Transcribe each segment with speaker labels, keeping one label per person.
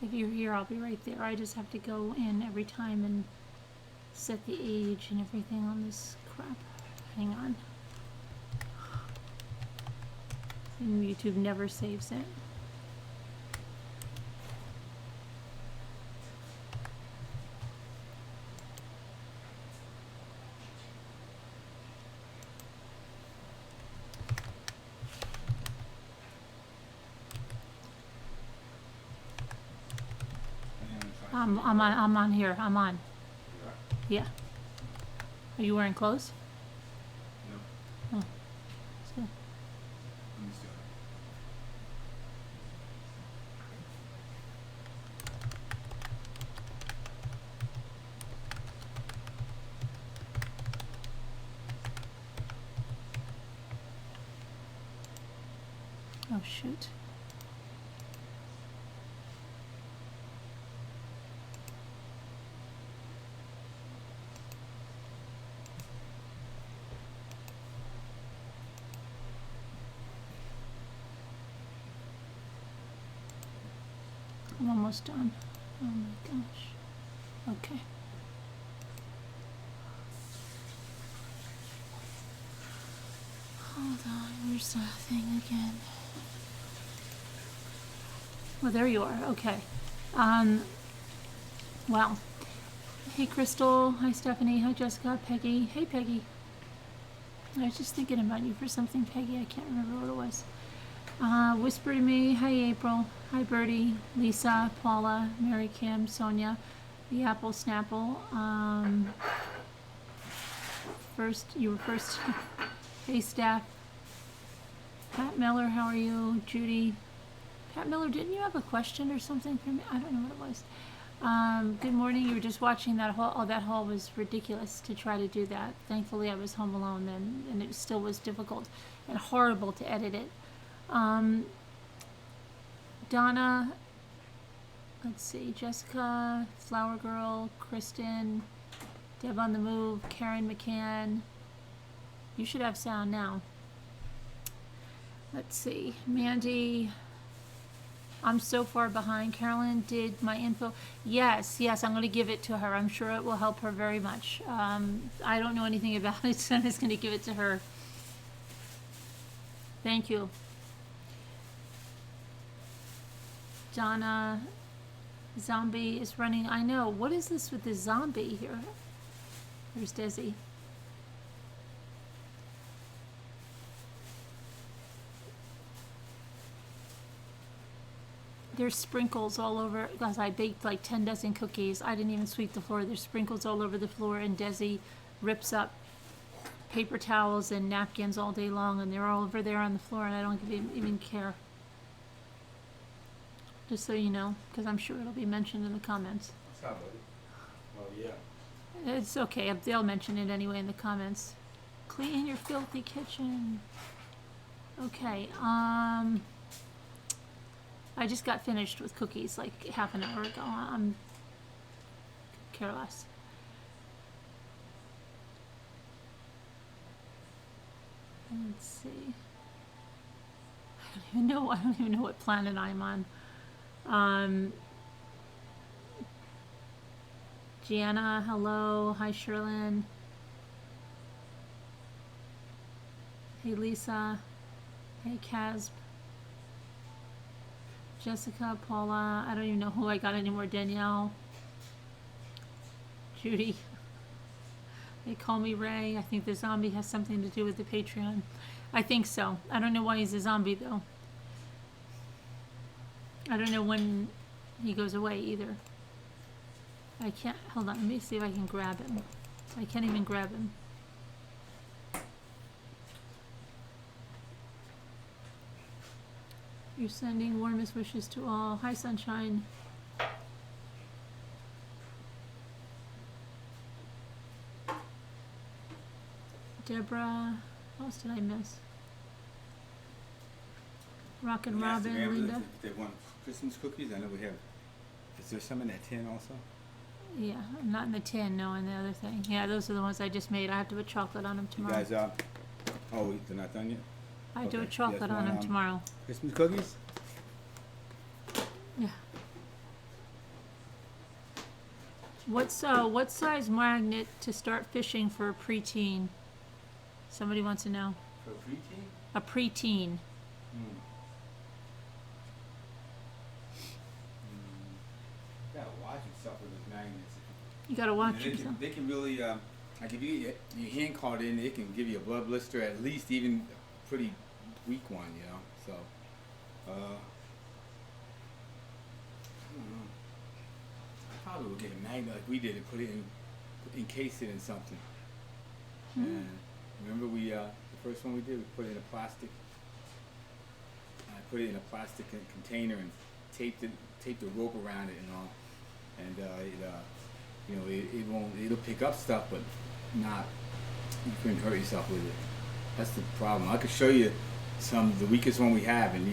Speaker 1: If you're here, I'll be right there. I just have to go in every time and set the age and everything on this crap. Hang on. And YouTube never saves it. I'm on here. I'm on. Yeah. Are you wearing clothes?
Speaker 2: No.
Speaker 1: Oh. That's good.
Speaker 2: Let me see.
Speaker 1: Oh shoot. I'm almost done. Oh my gosh. Okay. Hold on, where's the thing again? Well, there you are. Okay. Well. Hey, Crystal. Hi, Stephanie. Hi, Jessica. Peggy. Hey, Peggy. I was just thinking about you for something, Peggy. I can't remember what it was. Whisper to me. Hi, April. Hi, Birdie. Lisa. Paula. Mary Kim. Sonia. The Apple Snapple. You were first. Hey, Steph. Pat Miller, how are you? Judy. Pat Miller, didn't you have a question or something for me? I don't know what it was. Good morning. You were just watching that haul. Oh, that haul was ridiculous to try to do that. Thankfully, I was home alone then, and it still was difficult and horrible to edit it. Donna, let's see, Jessica, Flower Girl, Kristen, Deb on the Move, Karen McCann. You should have sound now. Let's see, Mandy. I'm so far behind. Carolyn did my info. Yes, I'm going to give it to her. I'm sure it will help her very much. I don't know anything about it, so I'm just going to give it to her. Thank you. Donna, zombie is running. I know. What is this with the zombie here? There's Desi. There's sprinkles all over, because I baked like 10 dozen cookies. I didn't even sweep the floor. There's sprinkles all over the floor, and Desi rips up paper towels and napkins all day long, and they're all over there on the floor, and I don't even care. Just so you know, because I'm sure it'll be mentioned in the comments.
Speaker 2: What's up, buddy? Well, yeah.
Speaker 1: It's okay. They'll mention it anyway in the comments. Clean your filthy kitchen. Okay. I just got finished with cookies like half an hour ago. I'm careless. Let's see. I don't even know what planet I'm on. Gianna, hello. Hi, Sherlyn. Hey, Lisa. Hey, Casb. Jessica, Paula, I don't even know who I got anymore. Danielle, Judy. They call me Ray. I think the zombie has something to do with the Patreon. I think so. I don't know why he's a zombie though. I don't know when he goes away either. I can't, hold on, let me see if I can grab him. I can't even grab him. You're sending warmest wishes to all. Hi, Sunshine. Deborah. What else did I miss? Rock and Robin, Linda.
Speaker 2: If they want Christmas cookies, I know we have. Is there some in that tin also?
Speaker 1: Yeah, not in the tin, no, in the other thing. Yeah, those are the ones I just made. I have to put chocolate on them tomorrow.
Speaker 2: You guys, oh, they're not done yet?
Speaker 1: I do a chocolate on them tomorrow.
Speaker 2: Christmas cookies?
Speaker 1: Yeah. What size magnet to start fishing for a preteen? Somebody wants to know.
Speaker 2: For a preteen?
Speaker 1: A preteen.
Speaker 2: Gotta watch yourself with those magnets.
Speaker 1: You gotta watch
Speaker 2: They
Speaker 1: yourself.
Speaker 2: they can really, like if you get your hand caught in, it can give you a blood blister, at least even a pretty weak one, you know. So, I don't know. I probably would get a magnet like we did and put it in, encase it in something. And remember the first one we did, we put it in a plastic. I put it in a plastic container and taped the rope around it and all. And it'll pick up stuff, but not, you couldn't hurt yourself with it. That's the problem. I could show you the weakest one we have, and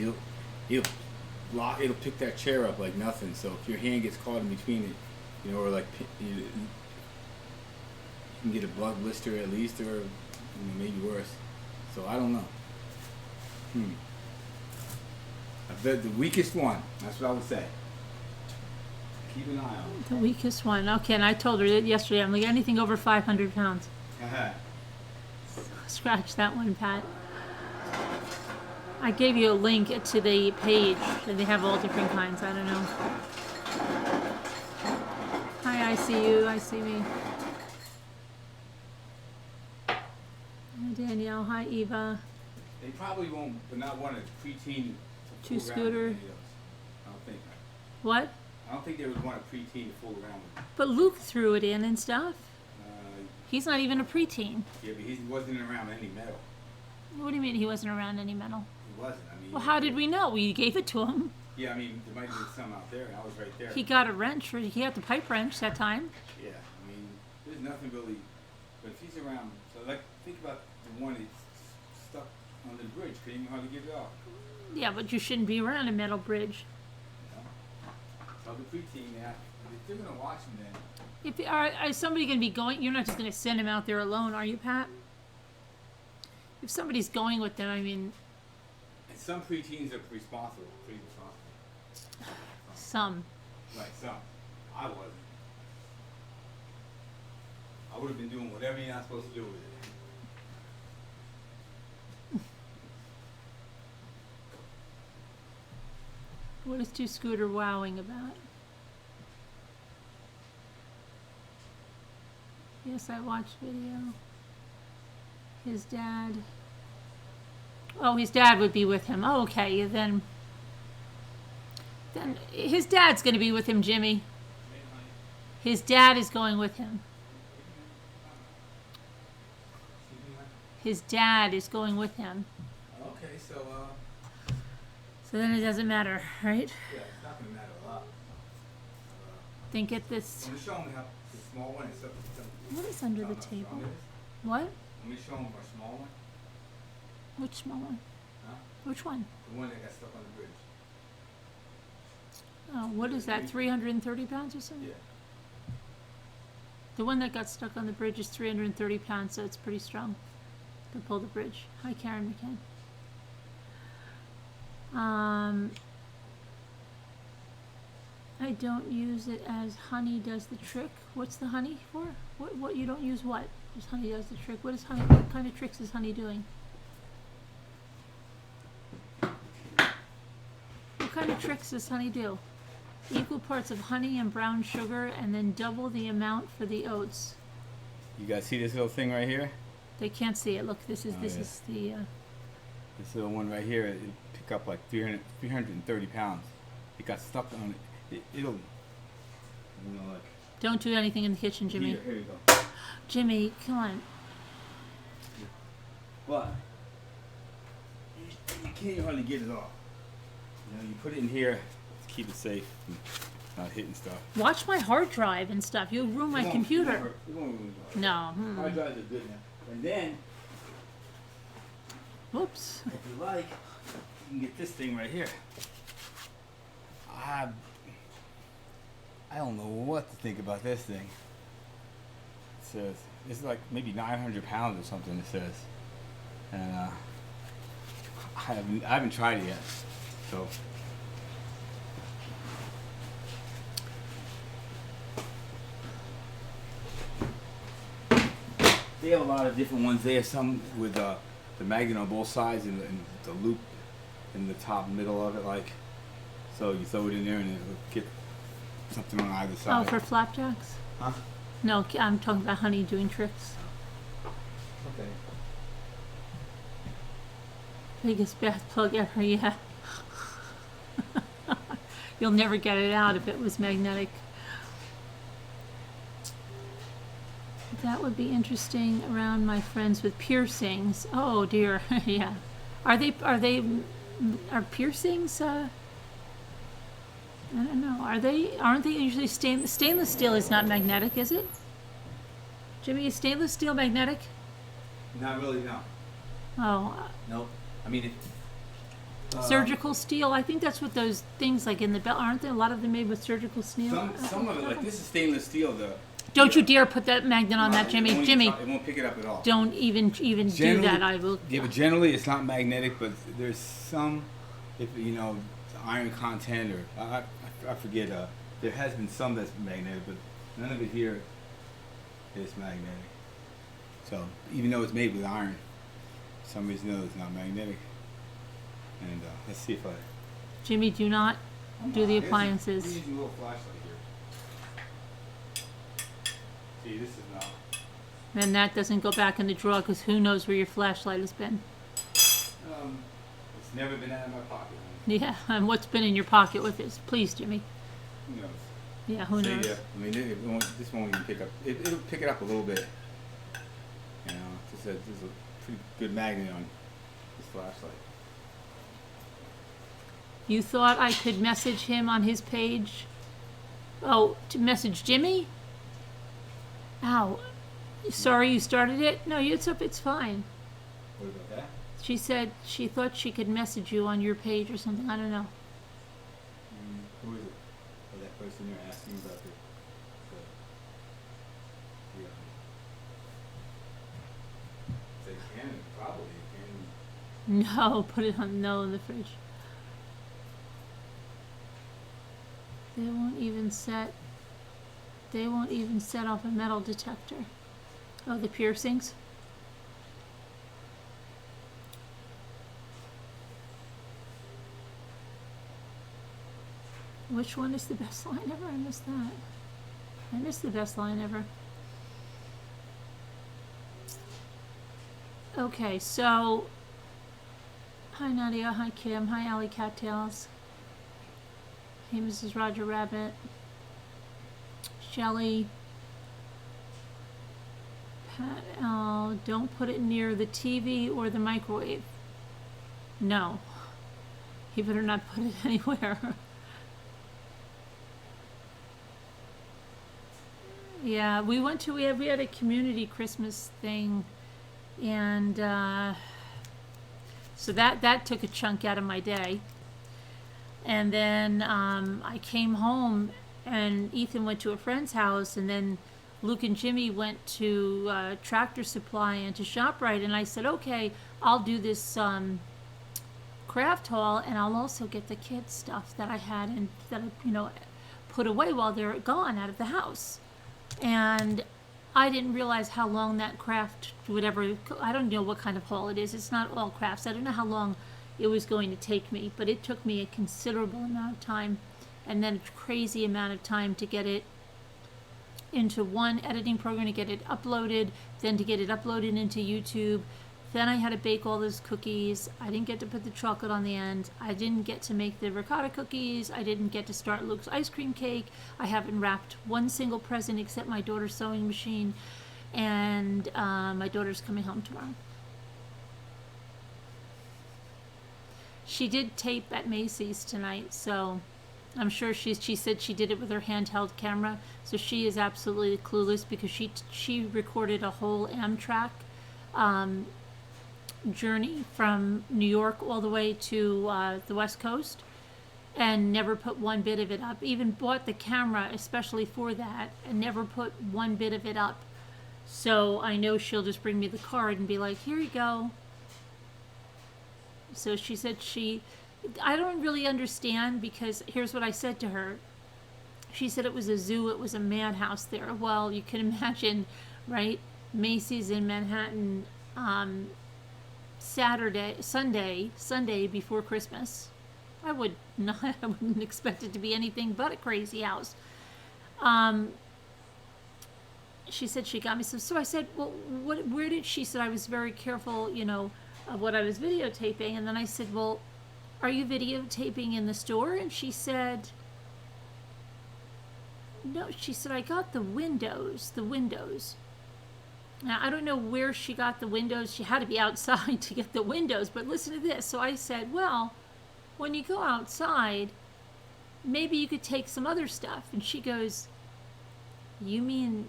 Speaker 2: it'll pick that chair up like nothing. So if your hand gets caught in between it, you know, or like you can get a blood blister at least, or maybe worse. So I don't know. I bet the weakest one. That's what I would say. Keep an eye on it.
Speaker 1: The weakest one. Okay, and I told her that yesterday. I'm like, anything over 500 pounds. Scratch that one, Pat. I gave you a link to the page, and they have all different kinds. I don't know. Hi, I see you. I see me. Hi, Danielle. Hi, Eva.
Speaker 2: They probably won't, but not want a preteen to fool around
Speaker 1: Scooter.
Speaker 2: with any of those. I don't think.
Speaker 1: What?
Speaker 2: I don't think they would want a preteen to fool around with.
Speaker 1: But Luke threw it in and stuff.
Speaker 2: Uh,
Speaker 1: He's not even a preteen.
Speaker 2: yeah, but he wasn't around any metal.
Speaker 1: What do you mean he wasn't around any metal?
Speaker 2: He wasn't. I mean.
Speaker 1: Well, how did we know? We gave it to him.
Speaker 2: Yeah, I mean, there might have been some out there, and I was right there.
Speaker 1: He got a wrench. He had the pipe wrench that time.
Speaker 2: Yeah, I mean, there's nothing really. But if he's around, so like, think about the one that's stuck on the bridge. Couldn't even hardly get it off.
Speaker 1: Yeah, but you shouldn't be around a metal bridge.
Speaker 2: So the preteen, if they're gonna watch him, then.
Speaker 1: Is somebody going to be going? You're not just going to send him out there alone, are you, Pat? If somebody's going with them, I mean.
Speaker 2: And some preteens are pretty responsible.
Speaker 1: Some.
Speaker 2: Right, some. I wasn't. I would have been doing whatever you're not supposed to do with it.
Speaker 1: What is Two Scooter wowing about? Yes, I watched video. His dad. Oh, his dad would be with him. Oh, okay, then his dad's going to be with him, Jimmy. His dad is going with him. His dad is going with him.
Speaker 2: Okay, so
Speaker 1: So then it doesn't matter, right?
Speaker 2: yeah, it's not gonna matter a lot.
Speaker 1: Then get this.
Speaker 2: I'm gonna show them how the small one is.
Speaker 1: What is under the table? What?
Speaker 2: Let me show them our small one.
Speaker 1: Which small one?
Speaker 2: Huh?
Speaker 1: Which one?
Speaker 2: The one that got stuck on the bridge.
Speaker 1: Oh, what is that? 330 pounds or something?
Speaker 2: Yeah.
Speaker 1: The one that got stuck on the bridge is 330 pounds, so it's pretty strong to pull the bridge. Hi, Karen McCann. I don't use it as honey does the trick. What's the honey for? What you don't use what? Just honey does the trick. What is honey? What kind of tricks is honey doing? What kind of tricks does honey do? Equal parts of honey and brown sugar, and then double the amount for the oats.
Speaker 2: You guys see this little thing right here?
Speaker 1: They can't see it. Look, this is
Speaker 2: yeah.
Speaker 1: is the.
Speaker 2: This little one right here, it'll pick up like 330 pounds. It got stuck on it. It'll, you know, like.
Speaker 1: Don't do anything in the kitchen, Jimmy.
Speaker 2: Here you go.
Speaker 1: Jimmy, come on.
Speaker 2: What? You can't hardly get it off. You know, you put it in here to keep it safe and not hitting stuff.
Speaker 1: Watch my hard drive and stuff. You'll ruin my computer.
Speaker 2: It won't ruin the hard
Speaker 1: No.
Speaker 2: drive. Hard drives are good now. And then,
Speaker 1: Whoops.
Speaker 2: if you like, you can get this thing right here. I don't know what to think about this thing. It says it's like maybe 900 pounds or something. It says, and I haven't tried it yet. So They have a lot of different ones. They have some with the magnet on both sides and the loop in the top middle of it, like, so you throw it in there and it'll get something on either side.
Speaker 1: Oh, for flapjacks?
Speaker 2: Huh?
Speaker 1: No, I'm talking about Honey doing tricks.
Speaker 2: Okay.
Speaker 1: Biggest bath plug ever, yeah. You'll never get it out if it was magnetic. That would be interesting around my friends with piercings. Oh dear, yeah. Are piercings, I don't know, aren't they usually stainless steel is not magnetic, is it? Jimmy, is stainless steel magnetic?
Speaker 2: Not really, no.
Speaker 1: Oh,
Speaker 2: Nope. I mean,
Speaker 1: surgical steel, I think that's what those things like in the belt, aren't there a lot of them made with surgical steel?
Speaker 2: some of it, like this is stainless steel.
Speaker 1: Don't you dare put that magnet on that, Jimmy.
Speaker 2: It
Speaker 1: Jimmy,
Speaker 2: won't pick it up at all.
Speaker 1: don't even do that. I will.
Speaker 2: Yeah, but generally it's not magnetic, but there's some, if you know, iron content or I forget. There has been some that's magnetic, but none of it here is magnetic. So even though it's made with iron, for some reason or other it's not magnetic. And let's see if I.
Speaker 1: Jimmy, do not do the appliances.
Speaker 2: I'm using a little flashlight here. See, this is not.
Speaker 1: And that doesn't go back in the drawer because who knows where your flashlight has been.
Speaker 2: It's never been out of my pocket.
Speaker 1: Yeah, and what's been in your pocket with this? Please, Jimmy.
Speaker 2: Who knows?
Speaker 1: Yeah, who knows?
Speaker 2: Yeah, I mean, this won't even pick up. It'll pick it up a little bit. You know, there's a pretty good magnet on this flashlight.
Speaker 1: You thought I could message him on his page? Oh, to message Jimmy? Ow. Sorry you started it? No, it's fine.
Speaker 2: What about that?
Speaker 1: She said she thought she could message you on your page or something. I don't know.
Speaker 2: Who is it? Oh, that person you're asking about the They can, probably can.
Speaker 1: No, put it on no in the fridge. They won't even set off a metal detector. Oh, the piercings? Which one is the best line ever? I missed that. I missed the best line ever. Okay, so hi Nadia, hi Kim, hi Alley Cattails. Hey Mrs. Roger Rabbit. Shelly. Pat L. Don't put it near the TV or the microwave. No. You better not put it anywhere. Yeah, we had a community Christmas thing, and so that took a chunk out of my day. And then I came home, and Ethan went to a friend's house, and then Luke and Jimmy went to Tractor Supply and to ShopRite, and I said, okay, I'll do this craft haul, and I'll also get the kids' stuff that I had and that I, put away while they're gone out of the house. And I didn't realize how long that craft, whatever, I don't know what kind of haul it is. It's not all crafts. I don't know how long it was going to take me, but it took me a considerable amount of time, and then a crazy amount of time to get it into one editing program, to get it uploaded, then to get it uploaded into YouTube. Then I had to bake all those cookies. I didn't get to put the chocolate on the end. I didn't get to make the ricotta cookies. I didn't get to start Luke's ice cream cake. I haven't wrapped one single present except my daughter's sewing machine. And my daughter's coming home tomorrow. She did tape at Macy's tonight, so I'm sure she said she did it with her handheld camera. So she is absolutely clueless because she recorded a whole Amtrak journey from New York all the way to the West Coast, and never put one bit of it up. Even bought the camera especially for that and never put one bit of it up. So I know she'll just bring me the card and be like, here you go. So she said I don't really understand, because here's what I said to her. She said it was a zoo, it was a madhouse there. Well, you can imagine, right? Macy's in Manhattan Sunday before Christmas. I would not, I wouldn't expect it to be anything but a crazy house. She said she got me some. So I said, well, where did she said I was very careful, you know, of what I was videotaping. And then I said, well, are you videotaping in the store? And she said, no. She said, I got the windows. Now, I don't know where she got the windows. She had to be outside to get the windows. But listen to this. So I said, well, when you go outside, maybe you could take some other stuff. And she goes, you mean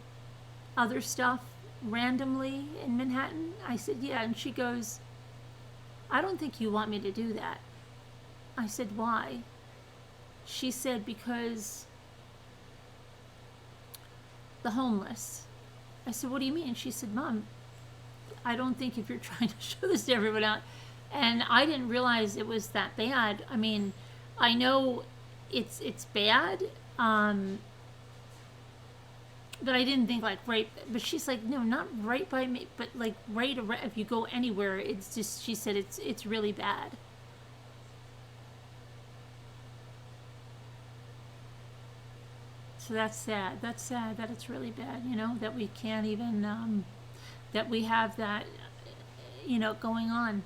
Speaker 1: other stuff randomly in Manhattan? I said, yeah. And she goes, I don't think you want me to do that. I said, why? She said, because the homeless. I said, what do you mean? She said, Mom, I don't think if you're trying to show this to everyone out. And I didn't realize it was that bad. I mean, I know it's bad, but I didn't think like right. But she's like, no, not right by me, but like right around. If you go anywhere, it's just. She said it's really bad. So that's sad. That's sad that it's really bad. You know, that we can't even that we have that. You know, going on.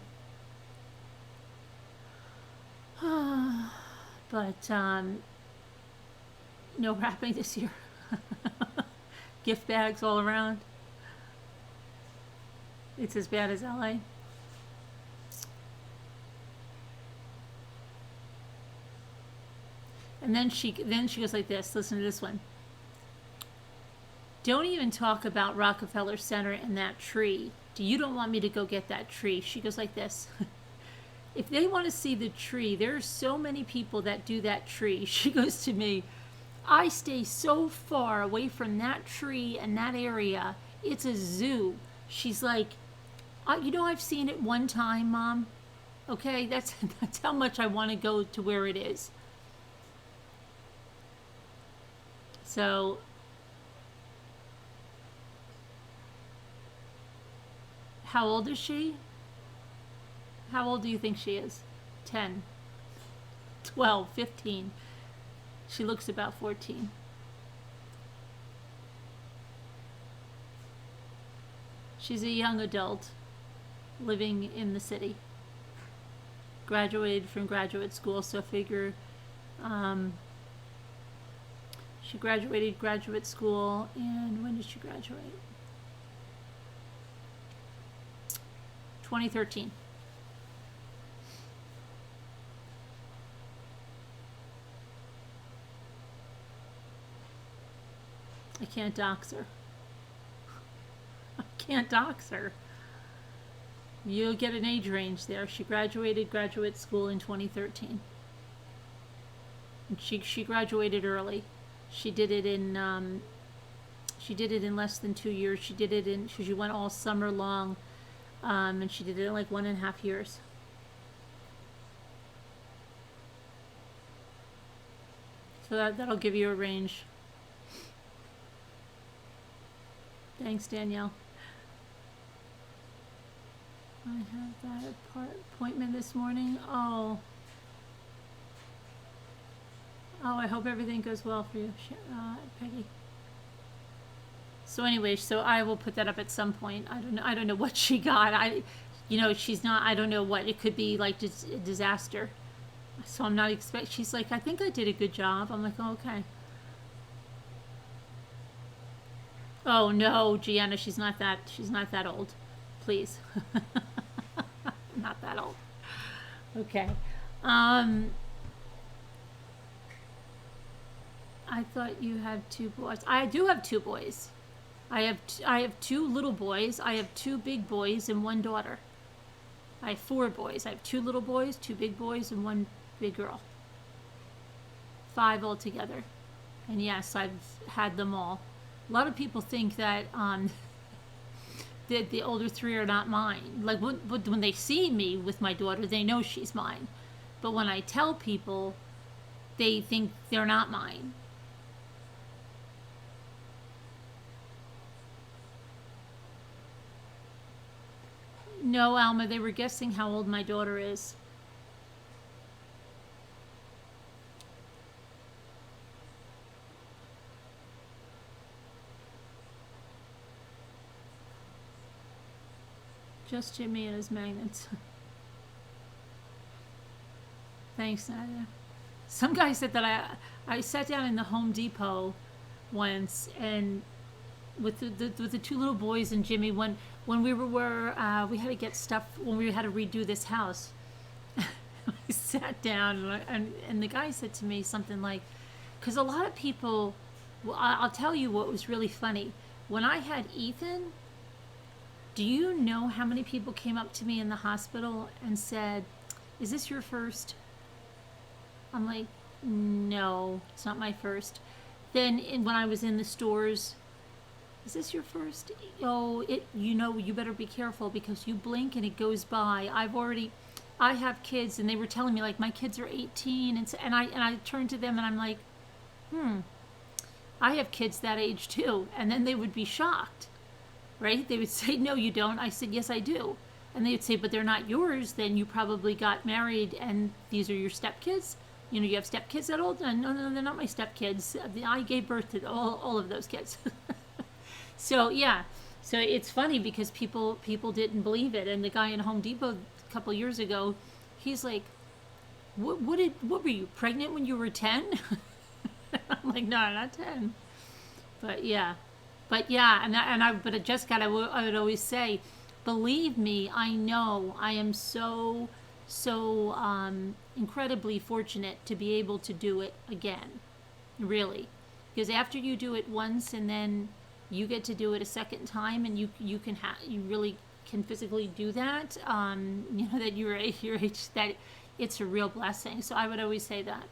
Speaker 1: But no wrapping this year. Gift bags all around. It's as bad as LA. And then she goes like this. Listen to this one. Don't even talk about Rockefeller Center and that tree. You don't want me to go get that tree. She goes like this. If they want to see the tree, there are so many people that do that tree. She goes to me, I stay so far away from that tree and that area. It's a zoo. She's like, you know, I've seen it one time, Mom. Okay, that's how much I want to go to where it is. So, how old is she? How old do you think she is? 10, 12, 15. She looks about 14. She's a young adult living in the city. Graduated from graduate school, so figure she graduated graduate school, and when did she graduate? 2013. I can't dox her. I can't dox her. You'll get an age range there. She graduated graduate school in 2013. And she graduated early. She did it in less than 2 years. She went all summer long, and she did it in like 1.5 years. So that'll give you a range. Thanks, Danielle. I have that appointment this morning. Oh, I hope everything goes well for you, Peggy. So anyway, so I will put that up at some point. I don't know what she got. She's not. I don't know what it could be, like just a disaster. So I'm not expect. She's like, I think I did a good job. I'm like, oh, okay. Oh no, Gianna, she's not that old. Please. Not that old. Okay. I thought you had 2 boys. I do have 2 boys. I have 2 little boys. I have 2 big boys and 1 daughter. I have 4 boys. I have 2 little boys, 2 big boys, and 1 big girl. 5 altogether. And yes, I've had them all. A lot of people think that the older 3 are not mine. Like when they see me with my daughter, they know she's mine. But when I tell people, they think they're not mine. No, Alma, they were guessing how old my daughter is. Just Jimmy and his magnets. Thanks, Nadia. Some guy said that I sat down in the Home Depot once and with the two little boys and Jimmy when we we had to get stuff when we had to redo this house. I sat down and the guy said to me something like, because a lot of people, well, I'll tell you what was really funny. When I had Ethan, do you know how many people came up to me in the hospital and said, "Is this your first?" I'm like, "No, it's not my first." Then when I was in the stores, "Is this your first?" "Oh, you better be careful because you blink and it goes by." I have kids and they were telling me like my kids are 18 and I turned to them and I'm like, I have kids that age too. And then they would be shocked. Right? They would say, "No, you don't." I said, "Yes, I do." And they would say, "But they're not yours. Then you probably got married and these are your stepkids. You have stepkids that old?" No, they're not my stepkids. I gave birth to all of those kids. So, yeah. So it's funny because people didn't believe it. And the guy in Home Depot a couple years ago, he's like, what were you, pregnant when you were 10? I'm like, "No, not 10. But yeah. But Jessica, I would always say, believe me, I know I am so incredibly fortunate to be able to do it again, really, because after you do it once and then you get to do it a second time and you really can physically do that, that you're at your age, that it's a real blessing. So I would always say that.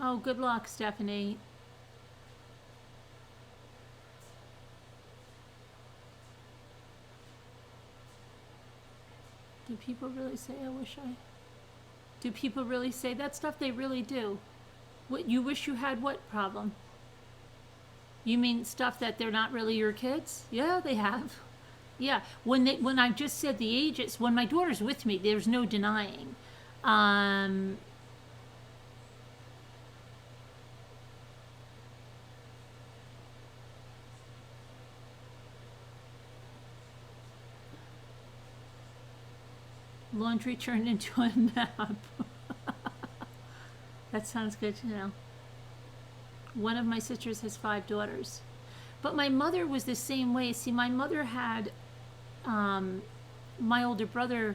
Speaker 1: Oh, good luck, Stephanie. Do people really say, do people really say that stuff? They really do. What, you wish you had what problem? You mean stuff that they're not really your kids? Yeah, they have. Yeah, when I just said the ages, when my daughter's with me, there's no denying. Laundry turned into a map. That sounds good to know. One of my sisters has 5 daughters. But my mother was the same way. See, my mother had my older brother.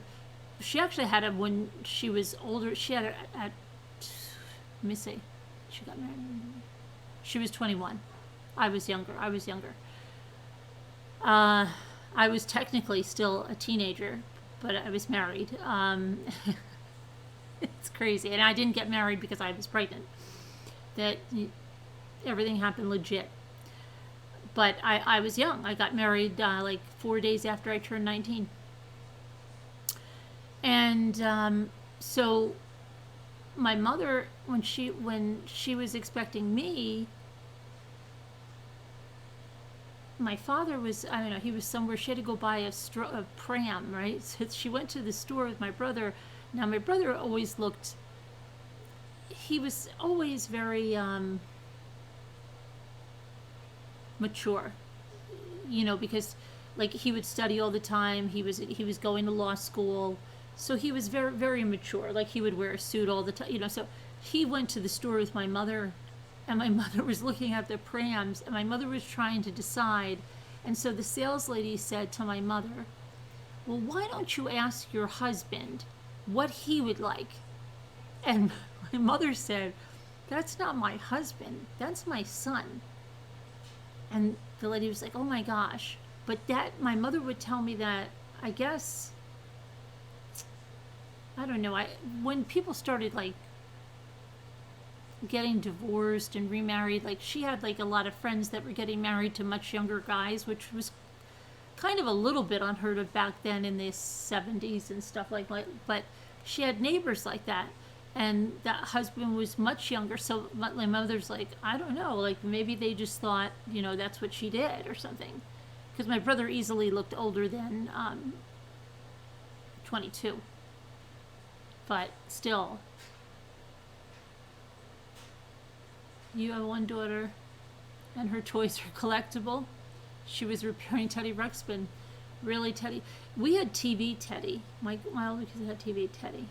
Speaker 1: She actually had him when she was older. She had it at, let me see, she got married. She was 21. I was younger. I was technically still a teenager, but I was married. It's crazy. And I didn't get married because I was pregnant. That everything happened legit. But I was young. I got married like 4 days after I turned 19. And so my mother, when she was expecting me, my father was, I don't know, he was somewhere. She had to go buy a pram, right? So she went to the store with my brother. Now, my brother always looked, he was always very mature, because like he would study all the time. He was going to law school. So he was very, very mature. Like he would wear a suit all the time, So he went to the store with my mother, and my mother was looking at the prams, and my mother was trying to decide. And so the sales lady said to my mother, "Well, why don't you ask your husband what he would like?" And my mother said, "That's not my husband. That's my son." And the lady was like, "Oh my gosh." But my mother would tell me that, I guess, I don't know, when people started like getting divorced and remarried, like she had like a lot of friends that were getting married to much younger guys, which was kind of a little bit unheard of back then in the 70s and stuff like that. But she had neighbors like that, and that husband was much younger. So my mother's like, I don't know, like maybe they just thought, that's what she did or something. Because my brother easily looked older than 22. But still, you have one daughter, and her toys are collectible. She was repairing Teddy Ruxpin. Really, Teddy? We had TV Teddy. My older kids had TV Teddy.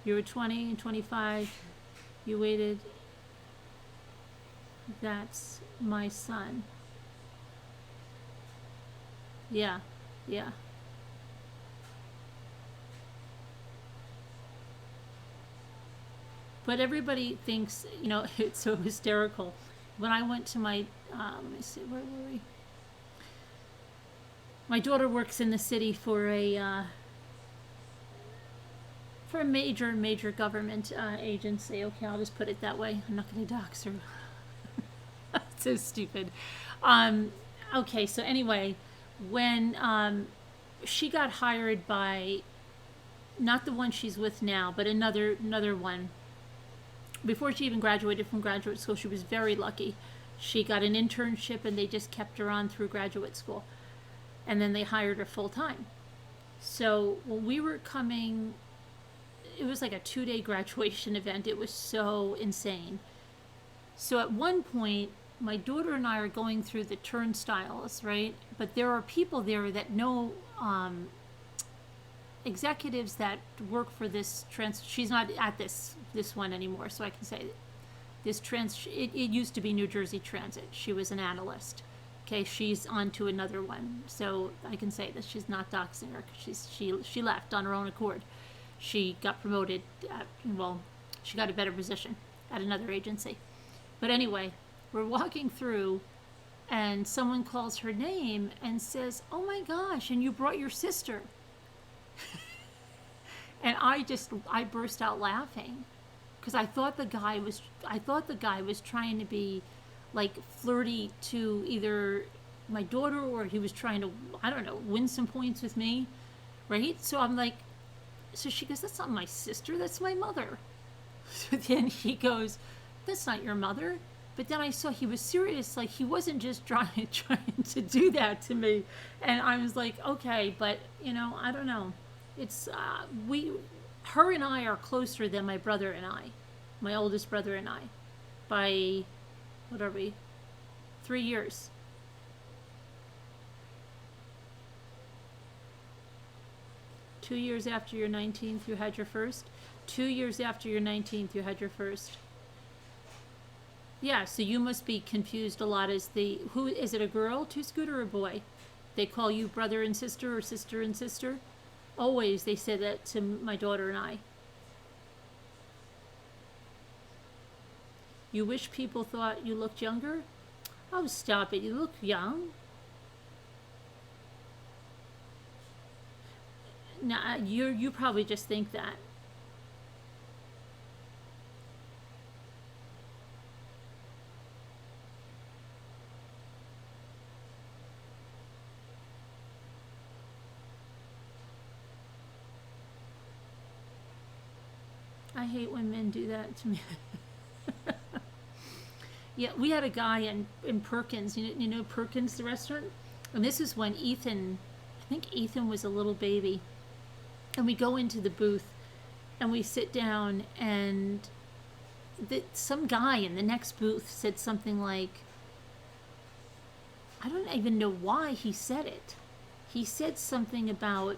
Speaker 1: You were 20 and 25. You waited. That's my son. Yeah, yeah. But everybody thinks, you know, it's so hysterical. When I went to my, let me see, where were we? My daughter works in the city for a major government agency. Okay, I'll just put it that way. I'm not going to dox her. So stupid. Okay, so anyway, when she got hired by, not the one she's with now, but another one. Before she even graduated from graduate school, she was very lucky. She got an internship and they just kept her on through graduate school. And then they hired her full time. So when we were coming, it was like a 2-day graduation event. It was so insane. So at one point, my daughter and I are going through the turnstiles, right? But there are people there that know executives that work for this she's not at this one anymore, so I can say this it used to be New Jersey Transit. She was an analyst. Okay, she's on to another one, so I can say that she's not doxing her because she left on her own accord. She got promoted she got a better position at another agency. But anyway, we're walking through and someone calls her name and says, "Oh my gosh, and you brought your sister." And I burst out laughing because I thought the guy was trying to be like flirty to either my daughter or he was trying to, I don't know, win some points with me, right? So I'm like, so she goes, "That's not my sister, that's my mother." So then he goes, "That's not your mother." But then I saw he was serious, like he wasn't just trying to do that to me. And I was like, okay, but you know, I don't know. It's her and I are closer than my brother and I, my oldest brother and I, by, what are we, 3 years. Two years after your 19th, you had your first. 2 years after your 19th, you had your first. Yeah, so you must be confused a lot as who is it, a girl, two-scooter, or a boy? They call you brother and sister or sister and sister? Always they say that to my daughter and I. You wish people thought you looked younger? Oh, stop it. You look young. Nah, you probably just think that. I hate when men do that to me. Yeah, we had a guy in Perkins, you know Perkins, the restaurant? And this is when I think Ethan was a little baby. And we go into the booth and we sit down and some guy in the next booth said something like, I don't even know why he said it. He said something about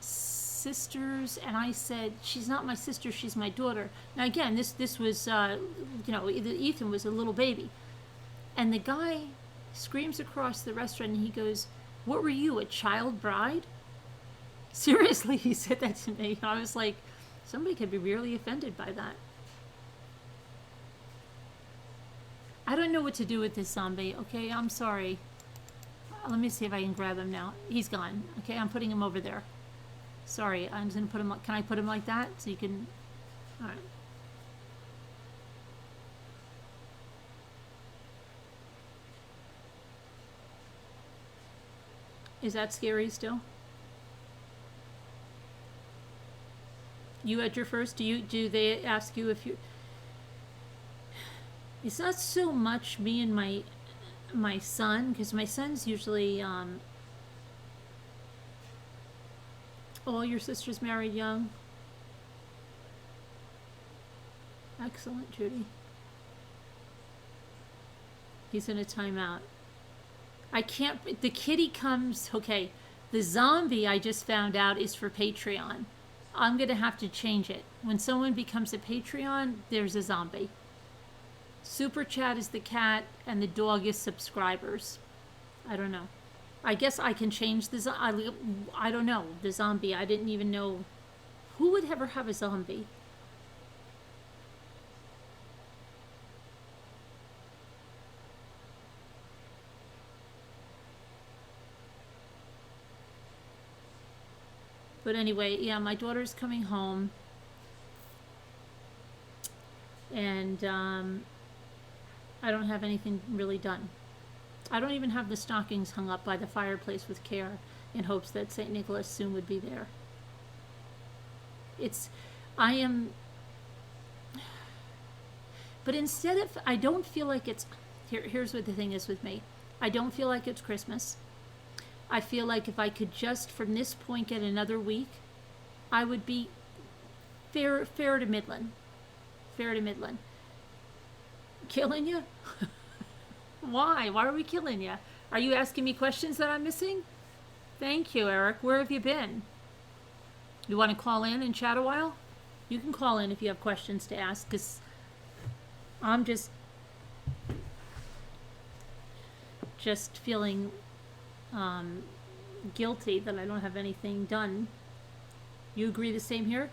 Speaker 1: sisters, and I said, "She's not my sister, she's my daughter." Now again, this was Ethan was a little baby, and the guy screams across the restaurant and he goes, "What were you, a child bride?" Seriously, he said that to me. I was like, somebody could be really offended by that. I don't know what to do with this zombie. Okay, I'm sorry. Let me see if I can grab him now. He's gone. Okay, I'm putting him over there. Sorry, I'm just going to put him, can I put him like that? So you can, alright. Is that scary still? You had your first, do they ask you if you, it's not so much me and my, my son, because my son's usually, all your sisters married young. Excellent, Judy. He's in a timeout. I can't, the kitty comes, okay, the zombie I just found out is for Patreon. I'm gonna have to change it. When someone becomes a Patreon, there's a zombie. Super Chat is the cat, and the dog is subscribers. I don't know. I guess I can change the I don't know, the zombie. I didn't even know. Who would ever have a zombie? But anyway, yeah, my daughter's coming home. And I don't have anything really done. I don't even have the stockings hung up by the fireplace with care in hopes that St. Nicholas soon would be there. But instead of, I don't feel like it's, here's what the thing is with me. I don't feel like it's Christmas. I feel like if I could just, from this point, get another week, I would be fair to Midland. Fair to Midland. Killing you? Why? Why are we killing you? Are you asking me questions that I'm missing? Thank you, Eric. Where have you been? You want to call in and chat a while? You can call in if you have questions to ask, because I'm just feeling guilty that I don't have anything done. You agree the same here?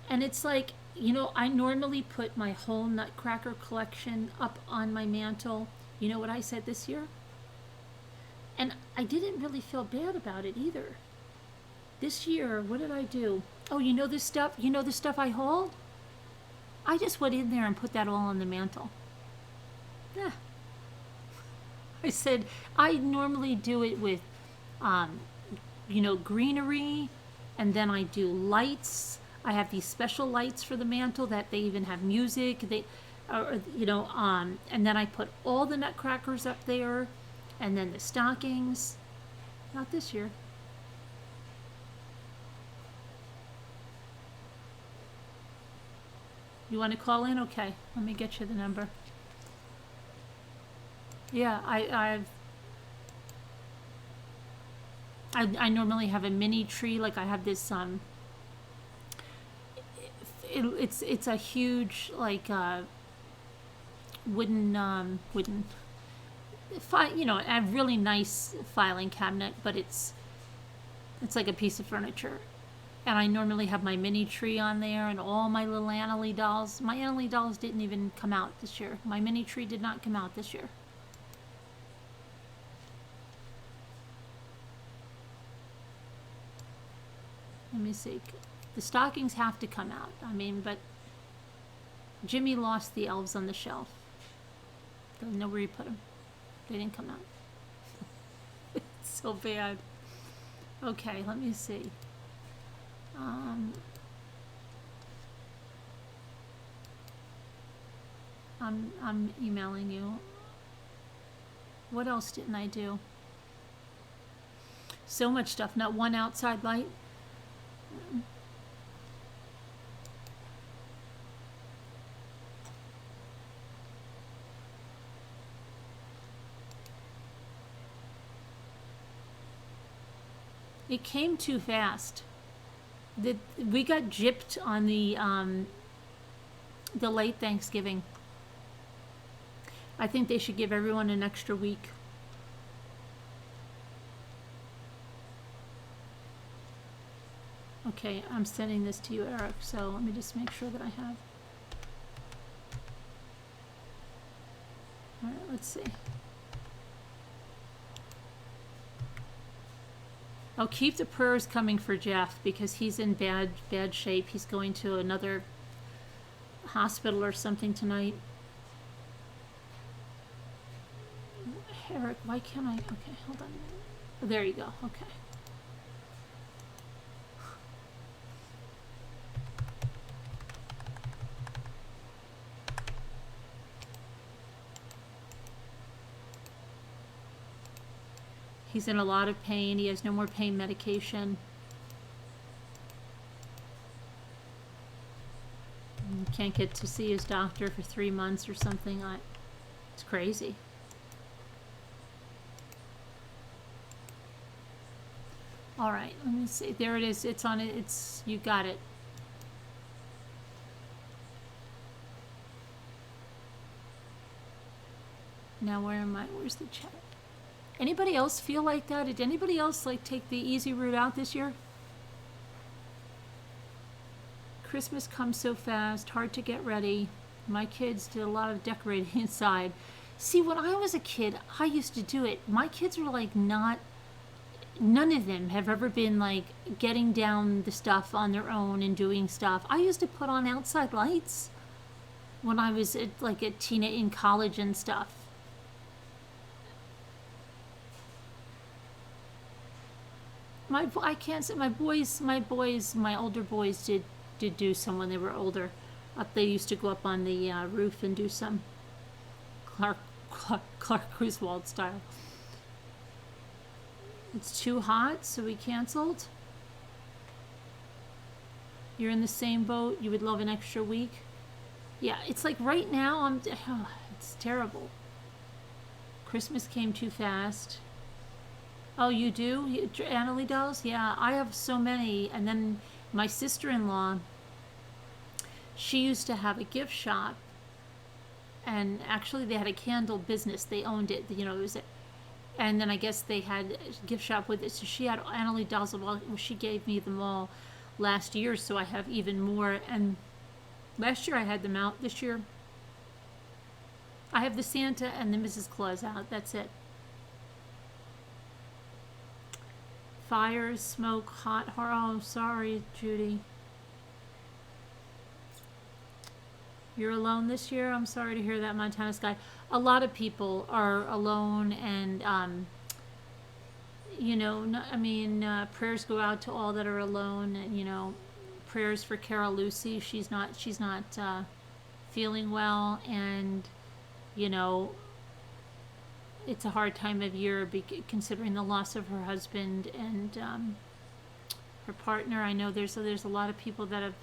Speaker 1: And it's like, you know, I normally put my whole Nutcracker collection up on my mantle. You know what I said this year? And I didn't really feel bad about it either. This year, what did I do? Oh, you know this stuff? You know the stuff I hauled? I just went in there and put that all on the mantle. Yeah. I said, I normally do it with, you know, greenery, and then I do lights. I have these special lights for the mantle that they even have music. You know, and then I put all the nutcrackers up there, and then the stockings. Not this year. You want to call in? Okay, let me get you the number. Yeah, I normally have a mini tree. Like I have this it's a huge like wooden you know, a really nice filing cabinet, but it's like a piece of furniture. And I normally have my mini tree on there and all my little Annalie dolls. My Annalie dolls didn't even come out this year. My mini tree did not come out this year. Let me see. The stockings have to come out. I mean, but Jimmy lost the elves on the shelf. Don't know where he put them. They didn't come out. It's so bad. Okay, let me see. I'm emailing you. What else didn't I do? So much stuff. Not one outside light. It came too fast. We got gypped on the late Thanksgiving. I think they should give everyone an extra week. Okay, I'm sending this to you, Eric, so let me just make sure that I have. All right, let's see. I'll keep the prayers coming for Jeff because he's in bad shape. He's going to another hospital or something tonight. Eric, why can't I? Okay, hold on. Oh, there you go. Okay. He's in a lot of pain. He has no more pain medication. He can't get to see his doctor for 3 months or something. It's crazy. All right, let me see. There it is. It's on it. You got it. Now where am I? Where's the chat? Anybody else feel like that? Did anybody else like take the easy route out this year? Christmas comes so fast, hard to get ready. My kids did a lot of decorating inside. See, when I was a kid, I used to do it. My kids were like none of them have ever been like getting down the stuff on their own and doing stuff. I used to put on outside lights when I was in college and stuff. I can't say my older boys did do some when they were older. They used to go up on the roof and do some Clark Griswold style. It's too hot, so we canceled. You're in the same boat. You would love an extra week. Yeah, it's like right now it's terrible. Christmas came too fast. Oh, you do? Annalie dolls? Yeah, I have so many. And then my sister-in-law, she used to have a gift shop. And actually they had a candle business. They owned it. It was and then I guess they had a gift shop with it. So she had Annalie dolls. Well, she gave me them all last year, so I have even more. And last year I had them out. This year I have the Santa and the Mrs. Claus out. That's it. Fires, smoke, hot horror. Oh, sorry, Judy. You're alone this year? I'm sorry to hear that, Montana Sky. A lot of people are alone, and prayers go out to all that are alone. And, prayers for Carol Lucy. She's not feeling well, and it's a hard time of year considering the loss of her husband and her partner. I know there's a lot of people that have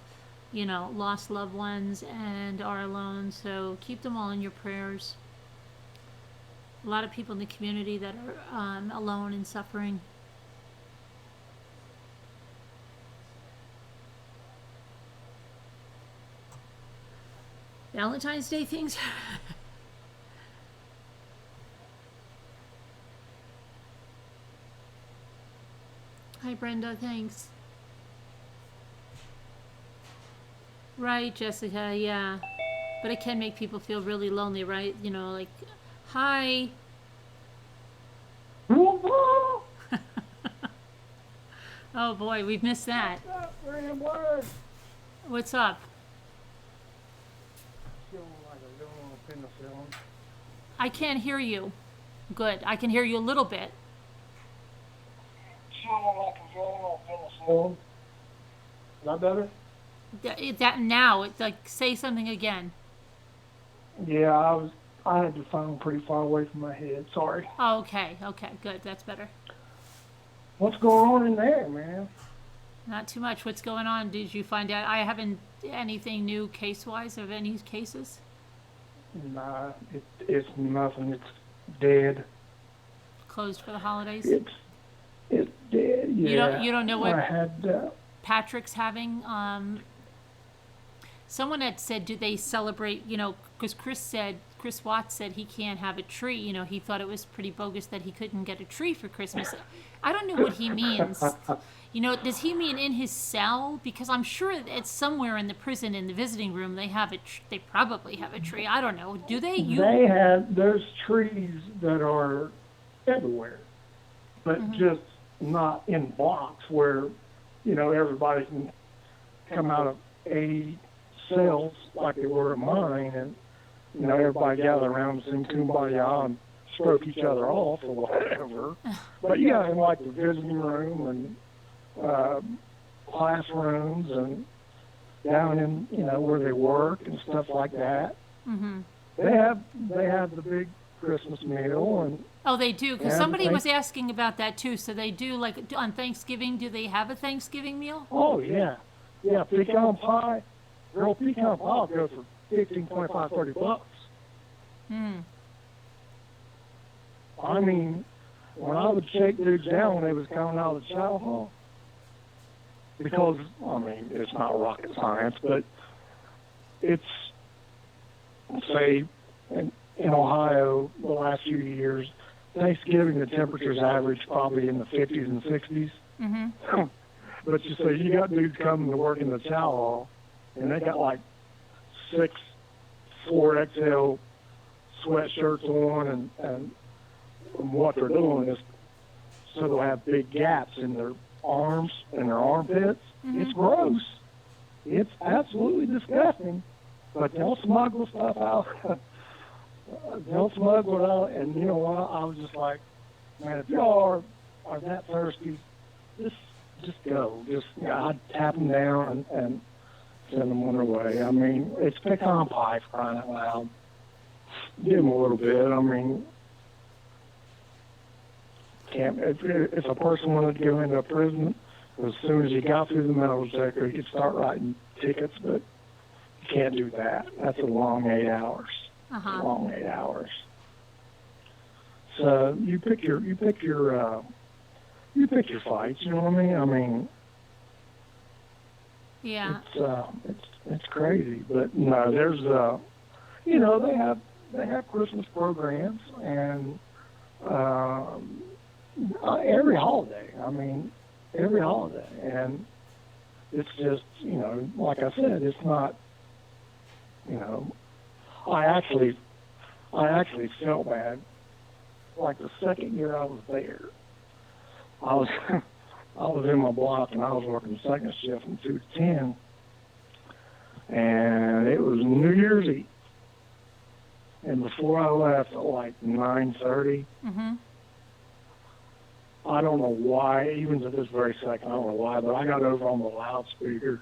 Speaker 1: lost loved ones and are alone, so keep them all in your prayers. A lot of people in the community that are alone and suffering. Valentine's Day things. Hi, Brenda, thanks. Right, Jessica, yeah. But it can make people feel really lonely, right? Like, hi. Oh boy, we've missed that. What's up? I can't hear you. Good. I can hear you a little bit.
Speaker 3: Is that better?
Speaker 1: That now, it's like, say something again.
Speaker 3: Yeah, I had the phone pretty far away from my head. Sorry.
Speaker 1: Oh, okay, good. That's better.
Speaker 3: What's going on in there, man?
Speaker 1: Not too much. What's going on? Did you find out? I haven't anything new case-wise of any cases.
Speaker 3: Nah, it's nothing. It's dead.
Speaker 1: Closed for the holidays.
Speaker 3: It's dead. Yeah.
Speaker 1: You don't know what
Speaker 3: I had.
Speaker 1: Patrick's having. Someone had said, do they celebrate? Because Chris Watts said he can't have a tree. He thought it was pretty bogus that he couldn't get a tree for Christmas. I don't know what he means. Does he mean in his cell? Because I'm sure it's somewhere in the prison in the visiting room they have they probably have a tree. I don't know. Do they?
Speaker 3: There's trees that are everywhere, but just not in blocks where everybody can come out of a cells like they were at mine, and everybody gather around and sing Kumbaya and stroke each other off or whatever. But yeah, in like the visiting room and classrooms and down in where they work and stuff like that. Mm-hmm. They have the big Christmas meal and
Speaker 1: Oh, they do, because
Speaker 3: Yeah,
Speaker 1: somebody
Speaker 3: they-
Speaker 1: was asking about that too. So they do, like, on Thanksgiving, do they have a Thanksgiving meal?
Speaker 3: Oh, yeah. Yeah, pecan pie. Real pecan pie will go for 15, 25, 30 bucks.
Speaker 1: Hmm.
Speaker 3: I mean, when I would shake dudes down when they was coming out of the chow hall, because, I mean, it's not rocket science, but it's, say, in Ohio, the last few years, Thanksgiving, the temperatures average probably in the 50s and 60s.
Speaker 1: Mm-hmm.
Speaker 3: But you say you got dudes coming to work in the chow hall, and they got like 6 4XL sweatshirts on, and what they're doing is so they'll have big gaps in their arms and their armpits.
Speaker 1: Mm-hmm.
Speaker 3: It's gross. It's absolutely disgusting. But they'll smuggle stuff out. They'll smuggle it out, and you know what? I was just like, man, if y'all are that thirsty, just go. Just, I'd tap them down and send them on their way. I mean, it's pecan pie, for crying out loud. Give them a little bit. I mean, if a person wanted to go into a prison, as soon as he got through the metal detector, he could start writing tickets, but you can't do that. That's a long 8 hours.
Speaker 1: Uh-huh.
Speaker 3: Long 8 hours. So you pick your fights. You know what I mean? I mean,
Speaker 1: Yeah.
Speaker 3: it's crazy, but no, there's you know, they have Christmas programs and every holiday. I mean, every holiday, and it's just, you know, like I said, it's not, you know, I actually felt bad. Like the second year I was there, I was in my block and I was working second shift from 2 to 10, and it was New Year's Eve. And before I left at like 9:30,
Speaker 1: Mm-hmm.
Speaker 3: I don't know why, even to this very second, I don't know why, but I got over on the loudspeaker,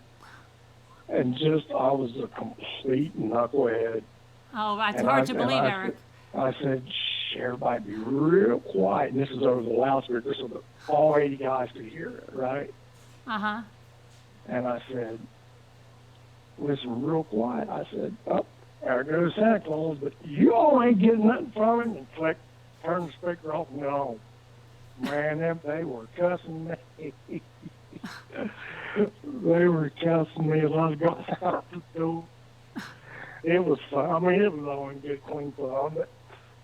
Speaker 3: and I was a complete knucklehead.
Speaker 1: Oh, it's
Speaker 3: And
Speaker 1: hard to believe, Eric.
Speaker 3: I said, shh, everybody be real quiet. And this is over the loudspeaker so that all 80 guys could hear it, right?
Speaker 1: Uh-huh.
Speaker 3: And I said, listen real quiet. I said, oh, there goes Santa Claus, but you all ain't getting nothing from him. And click, turn the speaker off and go home. Man, they were cussing me. They were cussing me as I was going out the door. It was fun. I mean, it was all in good, clean fun. But